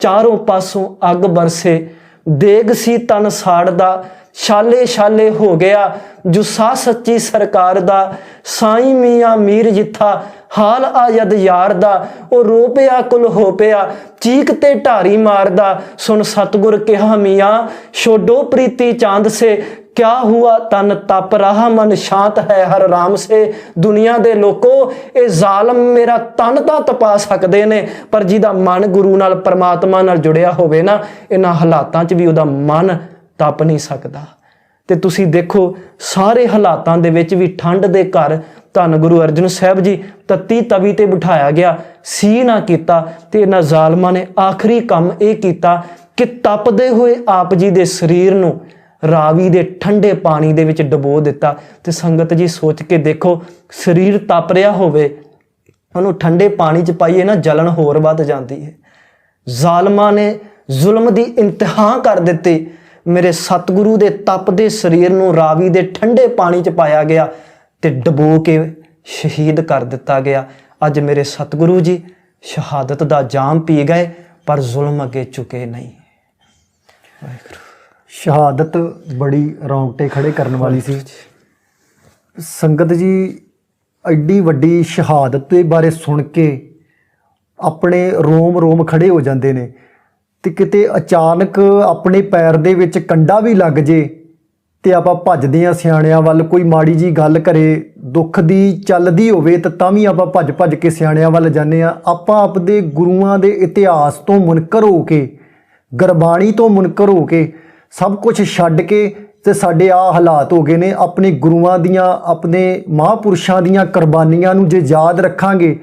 ਚਾਰੋਂ ਪਾਸੋਂ ਅੱਗ ਬਰਸੇ, ਦੇਗ ਸੀ ਤਨ ਸਾੜਦਾ, ਛਾਲੇ ਛਾਲੇ ਹੋ ਗਿਆ ਜੁੱਸਾ ਸੱਚੀ ਸਰਕਾਰ ਦਾ, ਸਾਈਂ ਮੀਆਂ ਮੀਰ ਜਿੱਥਾ ਹਾਲ ਆ ਜਦ ਯਾਰ ਦਾ, ਉਹ ਰੋ ਪਿਆ ਕੁਲ ਹੋ ਪਿਆ ਚੀਕ ਤੇ ਢਾਰੀ ਮਾਰਦਾ, ਸੁਣ ਸਤਿਗੁਰ ਕਿਹਾ ਮੀਆਂ ਛੋਡੋ ਪ੍ਰੀਤੀ ਚਾਂਦ ਸੇ, ਕਿਆ ਹੁਆ ਤਨ ਤਪ ਰਹਾ ਮਨ ਸ਼ਾਂਤ ਹੈ ਹਰ ਰਾਮ ਸੇ। ਦੁਨੀਆ ਦੇ ਲੋਕੋ, ਇਹ ਜ਼ਾਲਮ ਮੇਰਾ ਤਨ ਤਾਂ ਤਪਾ ਸਕਦੇ ਨੇ, ਪਰ ਜਿਹਦਾ ਮਨ ਗੁਰੂ ਨਾਲ ਪਰਮਾਤਮਾ ਨਾਲ ਜੁੜਿਆ ਹੋਵੇ ਨਾ, ਇਹਨਾਂ ਹਾਲਾਤਾਂ 'ਚ ਵੀ ਉਹਦਾ ਮਨ ਤਪ ਨਹੀਂ ਸਕਦਾ। ਤੇ ਤੁਸੀਂ ਦੇਖੋ ਸਾਰੇ ਹਾਲਾਤਾਂ ਦੇ ਵਿੱਚ ਵੀ ਠੰਡ ਦੇ ਘਰ ਧੰਨ ਗੁਰੂ ਅਰਜਨ ਸਾਹਿਬ ਜੀ ਤੱਤੀ ਤਵੀ ਤੇ ਬਿਠਾਇਆ ਗਿਆ, ਸੀ ਨਾ ਕੀਤਾ। ਤੇ ਇਹਨਾਂ ਜ਼ਾਲਮਾਂ ਨੇ ਆਖਰੀ ਕੰਮ ਇਹ ਕੀਤਾ ਕਿ ਤਪਦੇ ਹੋਏ ਆਪ ਜੀ ਦੇ ਸਰੀਰ ਨੂੰ ਰਾਵੀ ਦੇ ਠੰਡੇ ਪਾਣੀ ਦੇ ਵਿੱਚ ਡੁਬੋ ਦਿੱਤਾ। ਤੇ ਸੰਗਤ ਜੀ ਸੋਚ ਕੇ ਦੇਖੋ, ਸਰੀਰ ਤਪ ਰਿਹਾ ਹੋਵੇ, ਉਹਨੂੰ ਠੰਡੇ ਪਾਣੀ 'ਚ ਪਾਈਏ ਨਾ, ਜਲਨ ਹੋਰ ਵੱਧ ਜਾਂਦੀ ਹੈ। ਜ਼ਾਲਮਾਂ ਨੇ ਜ਼ੁਲਮ ਦੀ ਇੰਤਹਾ ਕਰ ਦਿੱਤੀ। ਮੇਰੇ ਸਤਿਗੁਰੂ ਦੇ ਤਪਦੇ ਸਰੀਰ ਨੂੰ ਰਾਵੀ ਦੇ ਠੰਡੇ ਪਾਣੀ 'ਚ ਪਾਇਆ ਗਿਆ ਤੇ ਡੁਬੋ ਕੇ ਸ਼ਹੀਦ ਕਰ ਦਿੱਤਾ ਗਿਆ। ਅੱਜ ਮੇਰੇ ਸਤਿਗੁਰੂ ਜੀ ਸ਼ਹਾਦਤ ਦਾ ਜਾਮ ਪੀ ਗਏ, ਪਰ ਜ਼ੁਲਮ ਅੱਗੇ ਝੁਕੇ ਨਹੀਂ। ਵਾਹਿਗੁਰੂ। ਸ਼ਹਾਦਤ ਬੜੀ ਰੌਂਗਟੇ ਖੜੇ ਕਰਨ ਵਾਲੀ ਸੀ। ਸੰਗਤ ਜੀ ਐਡੀ ਵੱਡੀ ਸ਼ਹਾਦਤ ਦੇ ਬਾਰੇ ਸੁਣ ਕੇ ਆਪਣੇ ਰੋਮ ਰੋਮ ਖੜੇ ਹੋ ਜਾਂਦੇ ਨੇ, ਤੇ ਕਿਤੇ ਅਚਾਨਕ ਆਪਣੇ ਪੈਰ ਦੇ ਵਿੱਚ ਕੰਡਾ ਵੀ ਲੱਗ ਜੇ ਤੇ ਆਪਾਂ ਭੱਜਦੇ ਹਾਂ ਸਿਆਣਿਆਂ ਵੱਲ। ਕੋਈ ਮਾੜੀ ਜੀ ਗੱਲ ਕਰੇ, ਦੁੱਖ ਦੀ ਚੱਲਦੀ ਹੋਵੇ ਤਾਂ ਵੀ ਆਪਾਂ ਭੱਜ ਭੱਜ ਕੇ ਸਿਆਣਿਆਂ ਵੱਲ ਜਾਂਦੇ ਹਾਂ। ਆਪਾਂ ਆਪਦੇ ਗੁਰੂਆਂ ਦੇ ਇਤਿਹਾਸ ਤੋਂ ਮੁਨਕਰ ਹੋ ਕੇ, ਗੁਰਬਾਣੀ ਤੋਂ ਮੁਨਕਰ ਹੋ ਕੇ, ਸਭ ਕੁਝ ਛੱਡ ਕੇ ਤੇ ਸਾਡੇ ਆਹ ਹਾਲਾਤ ਹੋ ਗਏ ਨੇ। ਆਪਣੇ ਗੁਰੂਆਂ ਦੀਆਂ, ਆਪਣੇ ਮਹਾਂਪੁਰਸ਼ਾਂ ਦੀਆਂ ਕੁਰਬਾਨੀਆਂ ਨੂੰ ਜੇ ਯਾਦ ਰੱਖਾਂਗੇ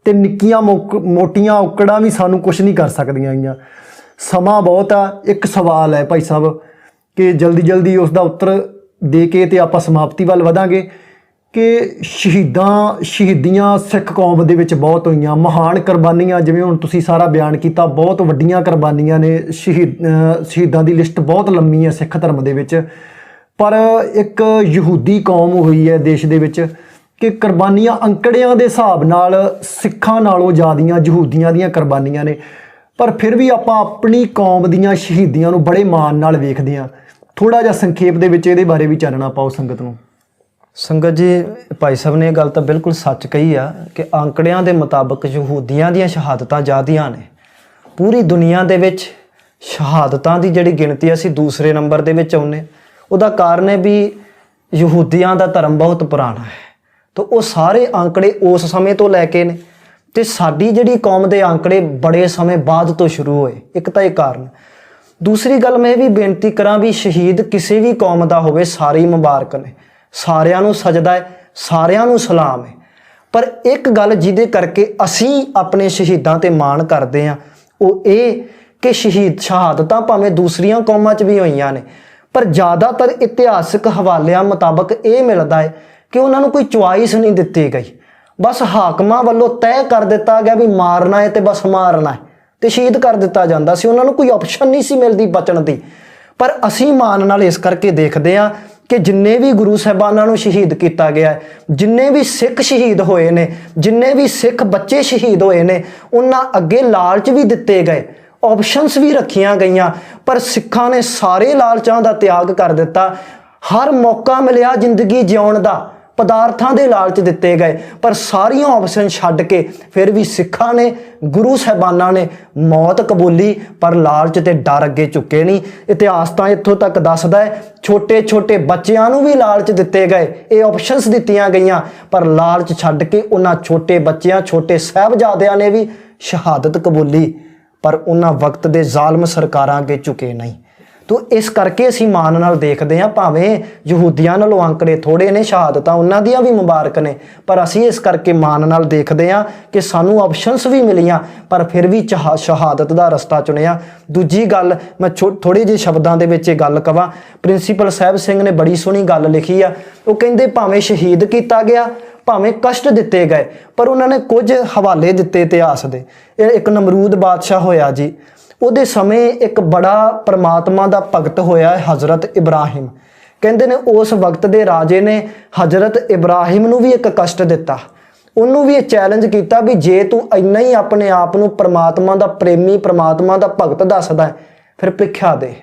ਤੇ ਨਿੱਕੀਆਂ ਮੋਟੀਆਂ ਔਕੜਾਂ ਵੀ ਸਾਨੂੰ ਕੁਝ ਨਹੀਂ ਕਰ ਸਕਦੀਆਂ ਗੀਆਂ। ਸਮਾਂ ਬਹੁਤ ਆ। ਇੱਕ ਸਵਾਲ ਹੈ ਭਾਈ ਸਾਹਿਬ ਕਿ ਜਲਦੀ ਜਲਦੀ ਉਸ ਦਾ ਉੱਤਰ ਦੇ ਕੇ ਤੇ ਆਪਾਂ ਸਮਾਪਤੀ ਵੱਲ ਵਧਾਂਗੇ ਕਿ ਸ਼ਹੀਦੀਆਂ ਸਿੱਖ ਕੌਮ ਦੇ ਵਿੱਚ ਬਹੁਤ ਹੋਈਆਂ, ਮਹਾਨ ਕੁਰਬਾਨੀਆਂ, ਜਿਵੇਂ ਹੁਣ ਤੁਸੀਂ ਸਾਰਾ ਬਿਆਨ ਕੀਤਾ, ਬਹੁਤ ਵੱਡੀਆਂ ਕੁਰਬਾਨੀਆਂ ਨੇ। ਸ਼ਹੀਦਾਂ ਦੀ ਲਿਸਟ ਬਹੁਤ ਲੰਮੀ ਹੈ ਸਿੱਖ ਧਰਮ ਦੇ ਵਿੱਚ। ਪਰ ਇੱਕ ਯਹੂਦੀ ਕੌਮ ਹੋਈ ਹੈ ਦੇਸ਼ ਦੇ ਵਿੱਚ ਕਿ ਕੁਰਬਾਨੀਆਂ ਅੰਕੜਿਆਂ ਦੇ ਹਿਸਾਬ ਨਾਲ ਸਿੱਖਾਂ ਨਾਲੋਂ ਜ਼ਿਆਦੀਆਂ ਯਹੂਦੀਆਂ ਦੀਆਂ ਕੁਰਬਾਨੀਆਂ ਨੇ। ਪਰ ਫਿਰ ਵੀ ਆਪਾਂ ਆਪਣੀ ਕੌਮ ਦੀਆਂ ਸ਼ਹੀਦੀਆਂ ਨੂੰ ਬੜੇ ਮਾਣ ਨਾਲ ਵੇਖਦੇ ਹਾਂ। ਥੋੜ੍ਹਾ ਜਿਹਾ ਸੰਖੇਪ ਦੇ ਵਿੱਚ ਇਹਦੇ ਬਾਰੇ ਵੀ ਚਾਨਣਾ ਪਾਓ ਸੰਗਤ ਨੂੰ। ਸੰਗਤ ਜੀ, ਭਾਈ ਸਾਹਿਬ ਨੇ ਇਹ ਗੱਲ ਤਾਂ ਬਿਲਕੁਲ ਸੱਚ ਕਹੀ ਆ ਕਿ ਅੰਕੜਿਆਂ ਦੇ ਮੁਤਾਬਕ ਯਹੂਦੀਆਂ ਦੀਆਂ ਸ਼ਹਾਦਤਾਂ ਜ਼ਿਆਦੀਆਂ ਨੇ। ਪੂਰੀ ਦੁਨੀਆ ਦੇ ਵਿੱਚ ਸ਼ਹਾਦਤਾਂ ਦੀ ਜਿਹੜੀ ਗਿਣਤੀ ਅਸੀਂ ਦੂਸਰੇ ਨੰਬਰ ਦੇ ਵਿੱਚ ਆਉਂਦੇ। ਉਹਦਾ ਕਾਰਨ ਹੈ ਵੀ ਯਹੂਦੀਆਂ ਦਾ ਧਰਮ ਬਹੁਤ ਪੁਰਾਣਾ ਹੈ, ਤਾਂ ਉਹ ਸਾਰੇ ਅੰਕੜੇ ਉਸ ਸਮੇਂ ਤੋਂ ਲੈ ਕੇ ਨੇ। ਤੇ ਸਾਡੀ ਜਿਹੜੀ ਕੌਮ ਦੇ ਅੰਕੜੇ ਬੜੇ ਸਮੇਂ ਬਾਅਦ ਤੋਂ ਸ਼ੁਰੂ ਹੋਏ। ਇੱਕ ਤਾਂ ਇਹ ਕਾਰਨ। ਦੂਸਰੀ ਗੱਲ ਮੈਂ ਇਹ ਵੀ ਬੇਨਤੀ ਕਰਾਂ ਵੀ ਸ਼ਹੀਦ ਕਿਸੇ ਵੀ ਕੌਮ ਦਾ ਹੋਵੇ ਸਾਰੇ ਹੀ ਮੁਬਾਰਕ ਨੇ, ਸਾਰਿਆਂ ਨੂੰ ਸਜਦਾ ਹੈ, ਸਾਰਿਆਂ ਨੂੰ ਸਲਾਮ ਹੈ। ਪਰ ਇੱਕ ਗੱਲ ਜਿਹਦੇ ਕਰਕੇ ਅਸੀਂ ਆਪਣੇ ਸ਼ਹੀਦਾਂ ਤੇ ਮਾਣ ਕਰਦੇ ਹਾਂ ਉਹ ਇਹ ਕਿ ਸ਼ਹਾਦਤਾਂ ਭਾਵੇਂ ਦੂਸਰੀਆਂ ਕੌਮਾਂ 'ਚ ਵੀ ਹੋਈਆਂ ਨੇ, ਪਰ ਜ਼ਿਆਦਾਤਰ ਇਤਿਹਾਸਕ ਹਵਾਲਿਆਂ ਮੁਤਾਬਕ ਇਹ ਮਿਲਦਾ ਹੈ ਕਿ ਉਹਨਾਂ ਨੂੰ ਕੋਈ ਚੁਆਇਸ ਨਹੀਂ ਦਿੱਤੀ ਗਈ। ਬਸ ਹਾਕਮਾਂ ਵੱਲੋਂ ਤੈਅ ਕਰ ਦਿੱਤਾ ਗਿਆ ਵੀ ਮਾਰਨਾ ਹੈ ਤੇ ਬਸ ਮਾਰਨਾ ਹੈ ਤੇ ਸ਼ਹੀਦ ਕਰ ਦਿੱਤਾ ਜਾਂਦਾ ਸੀ। ਉਹਨਾਂ ਨੂੰ ਕੋਈ ਆਪਸ਼ਨ ਨਹੀਂ ਸੀ ਮਿਲਦੀ ਬਚਣ ਦੀ। ਪਰ ਅਸੀਂ ਮਾਣ ਨਾਲ ਇਸ ਕਰਕੇ ਦੇਖਦੇ ਹਾਂ ਕਿ ਜਿੰਨੇ ਵੀ ਗੁਰੂ ਸਾਹਿਬਾਨਾਂ ਨੂੰ ਸ਼ਹੀਦ ਕੀਤਾ ਗਿਆ ਹੈ, ਜਿੰਨੇ ਵੀ ਸਿੱਖ ਸ਼ਹੀਦ ਹੋਏ ਨੇ, ਜਿੰਨੇ ਵੀ ਸਿੱਖ ਬੱਚੇ ਸ਼ਹੀਦ ਹੋਏ ਨੇ, ਉਹਨਾਂ ਅੱਗੇ ਲਾਲਚ ਵੀ ਦਿੱਤੇ ਗਏ, ਆਪਸ਼ਨਸ ਵੀ ਰੱਖੀਆਂ ਗਈਆਂ, ਪਰ ਸਿੱਖਾਂ ਨੇ ਸਾਰੇ ਲਾਲਚਾਂ ਦਾ ਤਿਆਗ ਕਰ ਦਿੱਤਾ। ਹਰ ਮੌਕਾ ਮਿਲਿਆ ਜ਼ਿੰਦਗੀ ਜਿਉਣ ਦਾ, ਪਦਾਰਥਾਂ ਦੇ ਲਾਲਚ ਦਿੱਤੇ ਗਏ, ਪਰ ਸਾਰੀਆਂ ਆਪਸ਼ਨ ਛੱਡ ਕੇ ਫਿਰ ਵੀ ਸਿੱਖਾਂ ਨੇ, ਗੁਰੂ ਸਾਹਿਬਾਨਾਂ ਨੇ ਮੌਤ ਕਬੂਲੀ, ਪਰ ਲਾਲਚ ਤੇ ਡਰ ਅੱਗੇ ਝੁਕੇ ਨਹੀਂ। ਇਤਿਹਾਸ ਤਾਂ ਇੱਥੋਂ ਤੱਕ ਦੱਸਦਾ ਹੈ ਛੋਟੇ ਛੋਟੇ ਬੱਚਿਆਂ ਨੂੰ ਵੀ ਲਾਲਚ ਦਿੱਤੇ ਗਏ, ਇਹ ਆਪਸ਼ਨਸ ਦਿੱਤੀਆਂ ਗਈਆਂ, ਪਰ ਲਾਲਚ ਛੱਡ ਕੇ ਉਹਨਾਂ ਛੋਟੇ ਬੱਚਿਆਂ, ਛੋਟੇ ਸਾਹਿਬਜ਼ਾਦਿਆਂ ਨੇ ਵੀ ਸ਼ਹਾਦਤ ਕਬੂਲੀ, ਪਰ ਉਹਨਾਂ ਵਕਤ ਦੇ ਜ਼ਾਲਮ ਸਰਕਾਰਾਂ ਅੱਗੇ ਝੁਕੇ ਨਹੀਂ। ਤੋ ਇਸ ਕਰਕੇ ਅਸੀਂ ਮਾਣ ਨਾਲ ਦੇਖਦੇ ਹਾਂ, ਭਾਵੇਂ ਯਹੂਦੀਆਂ ਨਾਲੋਂ ਅੰਕੜੇ ਥੋੜੇ ਨੇ, ਸ਼ਹਾਦਤਾਂ ਉਹਨਾਂ ਦੀਆਂ ਵੀ ਮੁਬਾਰਕ ਨੇ, ਪਰ ਅਸੀਂ ਇਸ ਕਰਕੇ ਮਾਣ ਨਾਲ ਦੇਖਦੇ ਹਾਂ ਕਿ ਸਾਨੂੰ ਆਪਸ਼ਨਸ ਵੀ ਮਿਲੀਆਂ, ਪਰ ਫਿਰ ਵੀ ਸ਼ਹਾਦਤ ਦਾ ਰਸਤਾ ਚੁਣਿਆ। ਦੂਜੀ ਗੱਲ ਮੈਂ ਥੋੜੇ ਜਿਹੇ ਸ਼ਬਦਾਂ ਦੇ ਵਿੱਚ ਇਹ ਗੱਲ ਕਵਾਂ, ਪ੍ਰਿੰਸੀਪਲ ਸਾਹਿਬ ਸਿੰਘ ਨੇ ਬੜੀ ਸੋਹਣੀ ਗੱਲ ਲਿਖੀ ਆ। ਉਹ ਕਹਿੰਦੇ ਭਾਵੇਂ ਸ਼ਹੀਦ ਕੀਤਾ ਗਿਆ, ਭਾਵੇਂ ਕਸ਼ਟ ਦਿੱਤੇ ਗਏ, ਪਰ ਉਹਨਾਂ ਨੇ ਕੁਝ ਹਵਾਲੇ ਦਿੱਤੇ ਇਤਿਹਾਸ ਦੇ। ਇਹ ਇੱਕ ਨਮਰੂਦ ਬਾਦਸ਼ਾਹ ਹੋਇਆ ਜੀ, ਉਹਦੇ ਸਮੇਂ ਇੱਕ ਬੜਾ ਪਰਮਾਤਮਾ ਦਾ ਭਗਤ ਹੋਇਆ ਹਜ਼ਰਤ ਇਬਰਾਹਿਮ। ਕਹਿੰਦੇ ਨੇ ਉਸ ਵਕਤ ਦੇ ਰਾਜੇ ਨੇ ਹਜ਼ਰਤ ਇਬਰਾਹਿਮ ਨੂੰ ਵੀ ਇੱਕ ਕਸ਼ਟ ਦਿੱਤਾ, ਉਹਨੂੰ ਵੀ ਇਹ ਚੈਲੰਜ ਕੀਤਾ ਵੀ ਜੇ ਤੂੰ ਇੰਨਾ ਹੀ ਆਪਣੇ ਆਪ ਨੂੰ ਪਰਮਾਤਮਾ ਦਾ ਪ੍ਰੇਮੀ, ਪਰਮਾਤਮਾ ਦਾ ਭਗਤ ਦੱਸਦਾ ਹੈ, ਫਿਰ ਪ੍ਰੀਖਿਆ ਦੇ।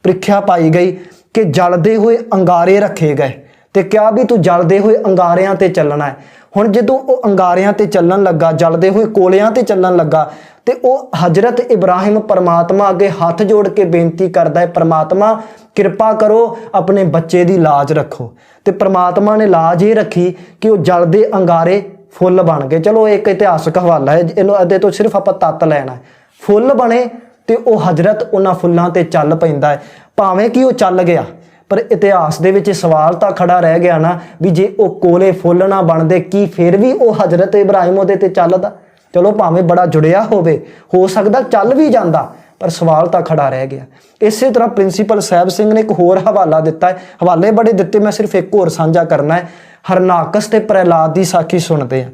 ਪ੍ਰੀਖਿਆ ਪਾਈ ਗਈ ਕਿ ਜਲਦੇ ਹੋਏ ਅੰਗਾਰੇ ਰੱਖੇ ਗਏ ਤੇ ਕਿਹਾ ਵੀ ਤੂੰ ਜਲਦੇ ਹੋਏ ਅੰਗਾਰਿਆਂ ਤੇ ਚੱਲਣਾ ਹੈ। ਹੁਣ ਜਦੋਂ ਉਹ ਅੰਗਾਰਿਆਂ ਤੇ ਚੱਲਣ ਲੱਗਾ, ਜਲਦੇ ਹੋਏ ਕੋਲਿਆਂ ਤੇ ਚੱਲਣ ਲੱਗਾ, ਤੇ ਉਹ ਹਜ਼ਰਤ ਇਬਰਾਹਿਮ ਪਰਮਾਤਮਾ ਅੱਗੇ ਹੱਥ ਜੋੜ ਕੇ ਬੇਨਤੀ ਕਰਦਾ ਹੈ, ਪਰਮਾਤਮਾ ਕਿਰਪਾ ਕਰੋ ਆਪਣੇ ਬੱਚੇ ਦੀ ਲਾਜ ਰੱਖੋ। ਤੇ ਪਰਮਾਤਮਾ ਨੇ ਲਾਜ ਇਹ ਰੱਖੀ ਕਿ ਉਹ ਜਲਦੇ ਅੰਗਾਰੇ ਫੁੱਲ ਬਣ ਗਏ। ਚਲੋ ਇੱਕ ਇਤਿਹਾਸਕ ਹਵਾਲਾ ਹੈ, ਇਹਨੂੰ ਇਹਦੇ ਤੋਂ ਸਿਰਫ ਆਪਾਂ ਤੱਤ ਲੈਣਾ ਹੈ। ਫੁੱਲ ਬਣੇ ਤੇ ਉਹ ਹਜ਼ਰਤ ਉਹਨਾਂ ਫੁੱਲਾਂ ਤੇ ਚੱਲ ਪੈਂਦਾ ਹੈ। ਭਾਵੇਂ ਕਿ ਉਹ ਚੱਲ ਗਿਆ, ਪਰ ਇਤਿਹਾਸ ਦੇ ਵਿੱਚ ਸਵਾਲ ਤਾਂ ਖੜਾ ਰਹਿ ਗਿਆ ਨਾ ਵੀ ਜੇ ਉਹ ਕੋਲੇ ਫੁੱਲ ਨਾ ਬਣਦੇ, ਕੀ ਫਿਰ ਵੀ ਉਹ ਹਜ਼ਰਤ ਇਬਰਾਹਿਮ ਉਹਦੇ ਤੇ ਚੱਲਦਾ? ਚਲੋ ਭਾਵੇਂ ਬੜਾ ਜੁੜਿਆ ਹੋਵੇ, ਹੋ ਸਕਦਾ ਚੱਲ ਵੀ ਜਾਂਦਾ, ਪਰ ਸਵਾਲ ਤਾਂ ਖੜਾ ਰਹਿ ਗਿਆ। ਇਸੇ ਤਰ੍ਹਾਂ ਪ੍ਰਿੰਸੀਪਲ ਸਾਹਿਬ ਸਿੰਘ ਨੇ ਇੱਕ ਹੋਰ ਹਵਾਲਾ ਦਿੱਤਾ ਹੈ, ਹਵਾਲੇ ਬੜੇ ਦਿੱਤੇ, ਮੈਂ ਸਿਰਫ ਇੱਕ ਹੋਰ ਸਾਂਝਾ ਕਰਨਾ ਹੈ। ਹਰਨਾਕਸ ਤੇ ਪ੍ਰਹਿਲਾਦ ਦੀ ਸਾਖੀ ਸੁਣਦੇ ਹਾਂ।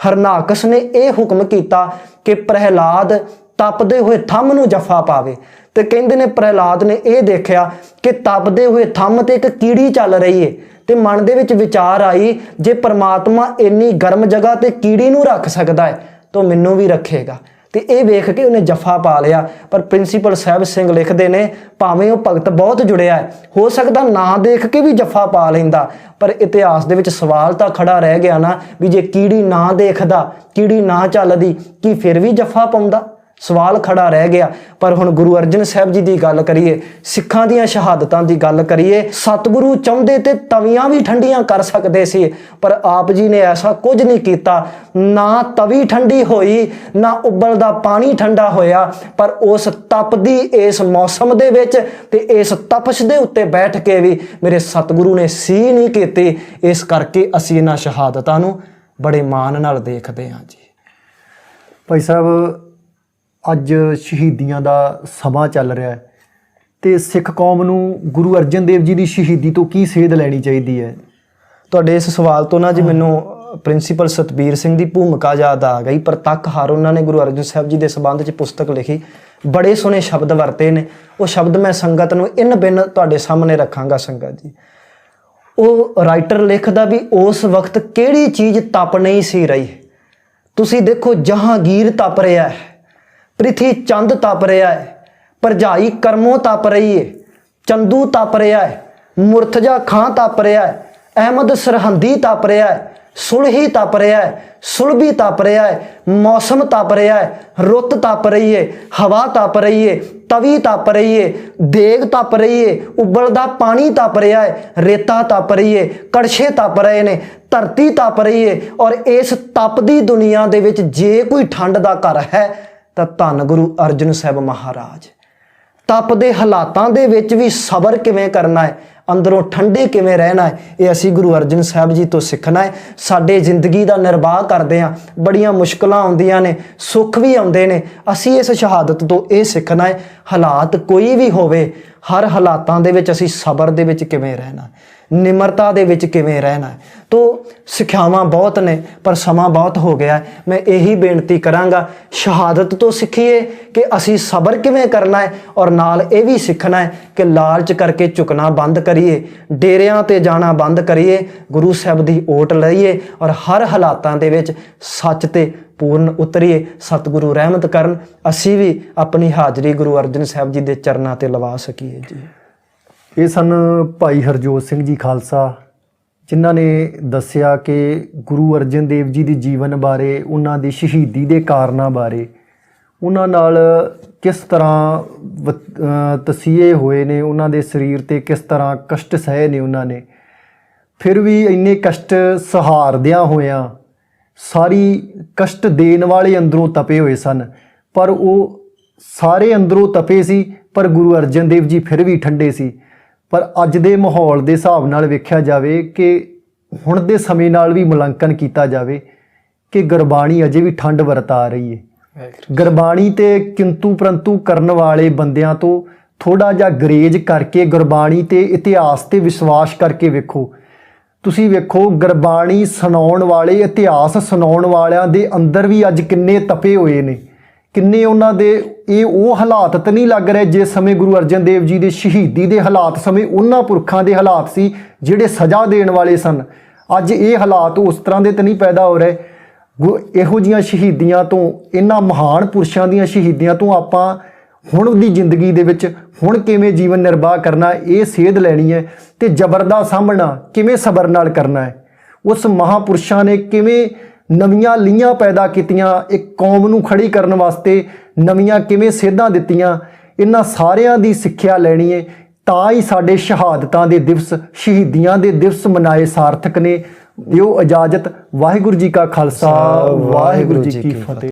ਹਰਨਾਕਸ ਨੇ ਇਹ ਹੁਕਮ ਕੀਤਾ ਕਿ ਪ੍ਰਹਿਲਾਦ ਤਪਦੇ ਹੋਏ ਥੰਮ ਨੂੰ ਜੱਫਾ ਪਾਵੇ, ਤੇ ਕਹਿੰਦੇ ਨੇ ਪ੍ਰਹਿਲਾਦ ਨੇ ਇਹ ਦੇਖਿਆ ਕਿ ਤਪਦੇ ਹੋਏ ਥੰਮ ਤੇ ਇੱਕ ਕੀੜੀ ਚੱਲ ਰਹੀ ਹੈ, ਤੇ ਮਨ ਦੇ ਵਿੱਚ ਵਿਚਾਰ ਆਈ ਜੇ ਪਰਮਾਤਮਾ ਇੰਨੀ ਗਰਮ ਜਗ੍ਹਾ ਤੇ ਕੀੜੀ ਨੂੰ ਰੱਖ ਸਕਦਾ ਹੈ ਤਾਂ ਮੈਨੂੰ ਵੀ ਰੱਖੇਗਾ। ਤੇ ਇਹ ਵੇਖ ਕੇ ਉਹਨੇ ਜੱਫਾ ਪਾ ਲਿਆ। ਪਰ ਪ੍ਰਿੰਸੀਪਲ ਸਾਹਿਬ ਸਿੰਘ ਲਿਖਦੇ ਨੇ ਭਾਵੇਂ ਉਹ ਭਗਤ ਬਹੁਤ ਜੁੜਿਆ ਹੈ, ਹੋ ਸਕਦਾ ਨਾ ਦੇਖ ਕੇ ਵੀ ਜੱਫਾ ਪਾ ਲੈਂਦਾ, ਪਰ ਇਤਿਹਾਸ ਦੇ ਵਿੱਚ ਸਵਾਲ ਤਾਂ ਖੜਾ ਰਹਿ ਗਿਆ ਨਾ ਵੀ ਜੇ ਕੀੜੀ ਨਾ ਦੇਖਦਾ, ਕੀੜੀ ਨਾ ਚੱਲਦੀ, ਕੀ ਫਿਰ ਵੀ ਜੱਫਾ ਪਾਉਂਦਾ? ਸਵਾਲ ਖੜਾ ਰਹਿ ਗਿਆ। ਪਰ ਹੁਣ ਗੁਰੂ ਅਰਜਨ ਸਾਹਿਬ ਜੀ ਦੀ ਗੱਲ ਕਰੀਏ, ਸਿੱਖਾਂ ਦੀਆਂ ਸ਼ਹਾਦਤਾਂ ਦੀ ਗੱਲ ਕਰੀਏ, ਸਤਿਗੁਰੂ ਚਾਹੁੰਦੇ ਤੇ ਤਵੀਆਂ ਵੀ ਠੰਡੀਆਂ ਕਰ ਸਕਦੇ ਸੀ, ਪਰ ਆਪ ਜੀ ਨੇ ਐਸਾ ਕੁਝ ਨਹੀਂ ਕੀਤਾ। ਨਾ ਤਵੀ ਠੰਡੀ ਹੋਈ, ਨਾ ਉਬਲਦਾ ਪਾਣੀ ਠੰਡਾ ਹੋਇਆ, ਪਰ ਉਸ ਤਪਦੀ ਇਸ ਮੌਸਮ ਦੇ ਵਿੱਚ ਤੇ ਇਸ ਤਪਸ਼ ਦੇ ਉੱਤੇ ਬੈਠ ਕੇ ਵੀ ਮੇਰੇ ਸਤਿਗੁਰੂ ਨੇ ਸੀ ਨਹੀਂ ਕੀਤੀ। ਇਸ ਕਰਕੇ ਅਸੀਂ ਇਹਨਾਂ ਸ਼ਹਾਦਤਾਂ ਨੂੰ ਬੜੇ ਮਾਣ ਨਾਲ ਦੇਖਦੇ ਹਾਂ ਜੀ। ਭਾਈ ਸਾਹਿਬ, ਅੱਜ ਸ਼ਹੀਦੀਆਂ ਦਾ ਸਮਾਂ ਚੱਲ ਰਿਹਾ ਹੈ ਤੇ ਸਿੱਖ ਕੌਮ ਨੂੰ ਗੁਰੂ ਅਰਜਨ ਦੇਵ ਜੀ ਦੀ ਸ਼ਹੀਦੀ ਤੋਂ ਕੀ ਸੇਧ ਲੈਣੀ ਚਾਹੀਦੀ ਹੈ? ਤੁਹਾਡੇ ਇਸ ਸਵਾਲ ਤੋਂ ਨਾ ਜੀ ਮੈਨੂੰ ਪ੍ਰਿੰਸੀਪਲ ਸਤਬੀਰ ਸਿੰਘ ਦੀ ਭੂਮਿਕਾ ਯਾਦ ਆ ਗਈ। ਪ੍ਰਤੱਖ ਹਰ ਉਹਨਾਂ ਨੇ ਗੁਰੂ ਅਰਜਨ ਸਾਹਿਬ ਜੀ ਦੇ ਸੰਬੰਧ 'ਚ ਪੁਸਤਕ ਲਿਖੀ, ਬੜੇ ਸੋਹਣੇ ਸ਼ਬਦ ਵਰਤੇ ਨੇ। ਉਹ ਸ਼ਬਦ ਮੈਂ ਸੰਗਤ ਨੂੰ ਇਨ ਬਿਨ ਤੁਹਾਡੇ ਸਾਹਮਣੇ ਰੱਖਾਂਗਾ। ਸੰਗਤ ਜੀ, ਉਹ ਰਾਈਟਰ ਲਿਖਦਾ ਵੀ ਉਸ ਵਕਤ ਕਿਹੜੀ ਚੀਜ਼ ਤਪ ਨਹੀਂ ਸੀ ਰਹੀ। ਤੁਸੀਂ ਦੇਖੋ, ਜਹਾਂਗੀਰ ਤਪ ਰਿਹਾ ਹੈ, ਪ੍ਰਿਥੀ ਚੰਦ ਤਪ ਰਿਹਾ ਹੈ, ਭਰਜਾਈ ਕਰਮੋਂ ਤਪ ਰਹੀ ਹੈ, ਚੰਦੂ ਤਪ ਰਿਹਾ ਹੈ, ਮੁਰਤਜ਼ਾ ਖਾਂ ਤਪ ਰਿਹਾ ਹੈ, ਅਹਿਮਦ ਸਰਹੰਦੀ ਤਪ ਰਿਹਾ ਹੈ, ਸੁਲਹੀ ਤਪ ਰਿਹਾ ਹੈ, ਸੁਲਭੀ ਤਪ ਰਿਹਾ ਹੈ, ਮੌਸਮ ਤਪ ਰਿਹਾ ਹੈ, ਰੁੱਤ ਤਪ ਰਹੀ ਹੈ, ਹਵਾ ਤਪ ਰਹੀ ਹੈ, ਤਵੀ ਤਪ ਰਹੀ ਹੈ, ਦੇਗ ਤਪ ਰਹੀ ਹੈ, ਉਬਲਦਾ ਪਾਣੀ ਤਪ ਰਿਹਾ ਹੈ, ਰੇਤਾ ਤਪ ਰਹੀ ਹੈ, ਕੜਛੇ ਤਪ ਰਹੇ ਨੇ, ਧਰਤੀ ਤਪ ਰਹੀ ਹੈ। ਔਰ ਇਸ ਤਪਦੀ ਦੁਨੀਆ ਦੇ ਵਿੱਚ ਜੇ ਕੋਈ ਠੰਡ ਦਾ ਘਰ ਹੈ ਤਾਂ ਧੰਨ ਗੁਰੂ ਅਰਜਨ ਸਾਹਿਬ ਮਹਾਰਾਜ। ਤਪ ਦੇ ਹਾਲਾਤਾਂ ਦੇ ਵਿੱਚ ਵੀ ਸਬਰ ਕਿਵੇਂ ਕਰਨਾ ਹੈ, ਅੰਦਰੋਂ ਠੰਡੇ ਕਿਵੇਂ ਰਹਿਣਾ ਹੈ, ਇਹ ਅਸੀਂ ਗੁਰੂ ਅਰਜਨ ਸਾਹਿਬ ਜੀ ਤੋਂ ਸਿੱਖਣਾ ਹੈ। ਸਾਡੇ ਜ਼ਿੰਦਗੀ ਦਾ ਨਿਰਵਾਹ ਕਰਦੇ ਹਾਂ, ਬੜੀਆਂ ਮੁਸ਼ਕਲਾਂ ਆਉਂਦੀਆਂ ਨੇ, ਸੁੱਖ ਵੀ ਆਉਂਦੇ ਨੇ, ਅਸੀਂ ਇਸ ਸ਼ਹਾਦਤ ਤੋਂ ਇਹ ਸਿੱਖਣਾ ਹੈ, ਹਾਲਾਤ ਕੋਈ ਵੀ ਹੋਵੇ ਹਰ ਹਾਲਾਤਾਂ ਦੇ ਵਿੱਚ ਅਸੀਂ ਸਬਰ ਦੇ ਵਿੱਚ ਕਿਵੇਂ ਰਹਿਣਾ, ਨਿਮਰਤਾ ਦੇ ਵਿੱਚ ਕਿਵੇਂ ਰਹਿਣਾ ਹੈ। ਤੋ ਸਿੱਖਿਆਵਾਂ ਬਹੁਤ ਨੇ ਪਰ ਸਮਾਂ ਬਹੁਤ ਹੋ ਗਿਆ ਹੈ। ਮੈਂ ਇਹੀ ਬੇਨਤੀ ਕਰਾਂਗਾ, ਸ਼ਹਾਦਤ ਤੋਂ ਸਿੱਖੀਏ ਕਿ ਅਸੀਂ ਸਬਰ ਕਿਵੇਂ ਕਰਨਾ ਹੈ, ਔਰ ਨਾਲ ਇਹ ਵੀ ਸਿੱਖਣਾ ਹੈ ਕਿ ਲਾਲਚ ਕਰਕੇ ਝੁਕਣਾ ਬੰਦ ਕਰੀਏ, ਡੇਰਿਆਂ ਤੇ ਜਾਣਾ ਬੰਦ ਕਰੀਏ, ਗੁਰੂ ਸਾਹਿਬ ਦੀ ਓਟ ਲਈਏ ਔਰ ਹਰ ਹਾਲਾਤਾਂ ਦੇ ਵਿੱਚ ਸੱਚ ਤੇ ਪੂਰਨ ਉਤਰੀਏ। ਸਤਿਗੁਰੂ ਰਹਿਮਤ ਕਰਨ, ਅਸੀਂ ਵੀ ਆਪਣੀ ਹਾਜ਼ਰੀ ਗੁਰੂ ਅਰਜਨ ਸਾਹਿਬ ਜੀ ਦੇ ਚਰਨਾਂ ਤੇ ਲਵਾ ਸਕੀਏ ਜੀ। ਇਹ ਸਨ ਭਾਈ ਹਰਜੋਤ ਸਿੰਘ ਜੀ ਖਾਲਸਾ, ਜਿਨ੍ਹਾਂ ਨੇ ਦੱਸਿਆ ਕਿ ਗੁਰੂ ਅਰਜਨ ਦੇਵ ਜੀ ਦੇ ਜੀਵਨ ਬਾਰੇ, ਉਹਨਾਂ ਦੀ ਸ਼ਹੀਦੀ ਦੇ ਕਾਰਨਾਂ ਬਾਰੇ, ਉਹਨਾਂ ਨਾਲ ਕਿਸ ਤਰ੍ਹਾਂ ਤਸੀਹੇ ਹੋਏ ਨੇ, ਉਹਨਾਂ ਦੇ ਸਰੀਰ ਤੇ ਕਿਸ ਤਰ੍ਹਾਂ ਕਸ਼ਟ ਸਹੇ ਨੇ ਉਹਨਾਂ ਨੇ। ਫਿਰ ਵੀ ਇੰਨੇ ਕਸ਼ਟ ਸਹਾਰਦਿਆਂ ਹੋਇਆਂ ਸਾਰੀ ਕਸ਼ਟ ਦੇਣ ਵਾਲੇ ਅੰਦਰੋਂ ਤਪੇ ਹੋਏ ਸਨ, ਪਰ ਉਹ ਸਾਰੇ ਅੰਦਰੋਂ ਤਪੇ ਸੀ, ਪਰ ਗੁਰੂ ਅਰਜਨ ਦੇਵ ਜੀ ਫਿਰ ਵੀ ਠੰਡੇ ਸੀ। ਪਰ ਅੱਜ ਦੇ ਮਾਹੌਲ ਦੇ ਹਿਸਾਬ ਨਾਲ ਵੇਖਿਆ ਜਾਵੇ ਕਿ ਹੁਣ ਦੇ ਸਮੇਂ ਨਾਲ ਵੀ ਮੁਲਾਂਕਣ ਕੀਤਾ ਜਾਵੇ ਕਿ ਗੁਰਬਾਣੀ ਅਜੇ ਵੀ ਠੰਡ ਵਰਤਾ ਰਹੀ ਹੈ। ਗੁਰਬਾਣੀ ਤੇ ਕਿੰਤੂ ਪ੍ਰੰਤੂ ਕਰਨ ਵਾਲੇ ਬੰਦਿਆਂ ਤੋਂ ਥੋੜਾ ਜਿਹਾ ਗਰੇਜ ਕਰਕੇ ਗੁਰਬਾਣੀ ਤੇ ਇਤਿਹਾਸ ਤੇ ਵਿਸ਼ਵਾਸ ਕਰਕੇ ਵੇਖੋ। ਤੁਸੀਂ ਵੇਖੋ ਗੁਰਬਾਣੀ ਸੁਣਾਉਣ ਵਾਲੇ, ਇਤਿਹਾਸ ਸੁਣਾਉਣ ਵਾਲਿਆਂ ਦੇ ਅੰਦਰ ਵੀ ਅੱਜ ਕਿੰਨੇ ਤਪੇ ਹੋਏ ਨੇ, ਕਿੰਨੇ ਉਹਨਾਂ ਦੇ ਇਹ ਉਹ ਹਾਲਾਤ ਤਾਂ ਨਹੀਂ ਲੱਗ ਰਹੇ ਜਿਸ ਸਮੇਂ ਗੁਰੂ ਅਰਜਨ ਦੇਵ ਜੀ ਦੇ ਸ਼ਹੀਦੀ ਦੇ ਹਾਲਾਤ ਸਮੇਂ ਉਹਨਾਂ ਪੁਰਖਾਂ ਦੇ ਹਾਲਾਤ ਸੀ ਜਿਹੜੇ ਸਜ਼ਾ ਦੇਣ ਵਾਲੇ ਸਨ। ਅੱਜ ਇਹ ਹਾਲਾਤ ਉਸ ਤਰ੍ਹਾਂ ਦੇ ਤਾਂ ਨਹੀਂ ਪੈਦਾ ਹੋ ਰਹੇ। ਇਹੋ ਜਿਹੀਆਂ ਸ਼ਹੀਦੀਆਂ ਤੋਂ, ਇਹਨਾਂ ਮਹਾਨ ਪੁਰਸ਼ਾਂ ਦੀਆਂ ਸ਼ਹੀਦੀਆਂ ਤੋਂ ਆਪਾਂ ਹੁਣ ਦੀ ਜ਼ਿੰਦਗੀ ਦੇ ਵਿੱਚ ਹੁਣ ਕਿਵੇਂ ਜੀਵਨ ਨਿਰਵਾਹ ਕਰਨਾ, ਇਹ ਸੇਧ ਲੈਣੀ ਹੈ। ਤੇ ਜ਼ਬਰ ਦਾ ਸਾਹਮਣਾ ਕਿਵੇਂ ਸਬਰ ਨਾਲ ਕਰਨਾ ਹੈ, ਉਸ ਮਹਾਂਪੁਰਸ਼ਾਂ ਨੇ ਕਿਵੇਂ ਨਵੀਆਂ ਲੀਹਾਂ ਪੈਦਾ ਕੀਤੀਆਂ, ਇੱਕ ਕੌਮ ਨੂੰ ਖੜੀ ਕਰਨ ਵਾਸਤੇ ਨਵੀਆਂ ਕਿਵੇਂ ਸੇਧਾਂ ਦਿੱਤੀਆਂ, ਇਹਨਾਂ ਸਾਰਿਆਂ ਦੀ ਸਿੱਖਿਆ ਲੈਣੀ ਹੈ। ਤਾਂ ਹੀ ਸਾਡੇ ਸ਼ਹਾਦਤਾਂ ਦੇ ਦਿਵਸ, ਸ਼ਹੀਦੀਆਂ ਦੇ ਦਿਵਸ ਮਨਾਏ ਸਾਰਥਕ ਨੇ। ਦਿਓ ਇਜਾਜ਼ਤ। ਵਾਹਿਗੁਰੂ ਜੀ ਕਾ ਖਾਲਸਾ, ਵਾਹਿਗੁਰੂ ਜੀ ਕੀ ਫਤਿਹ।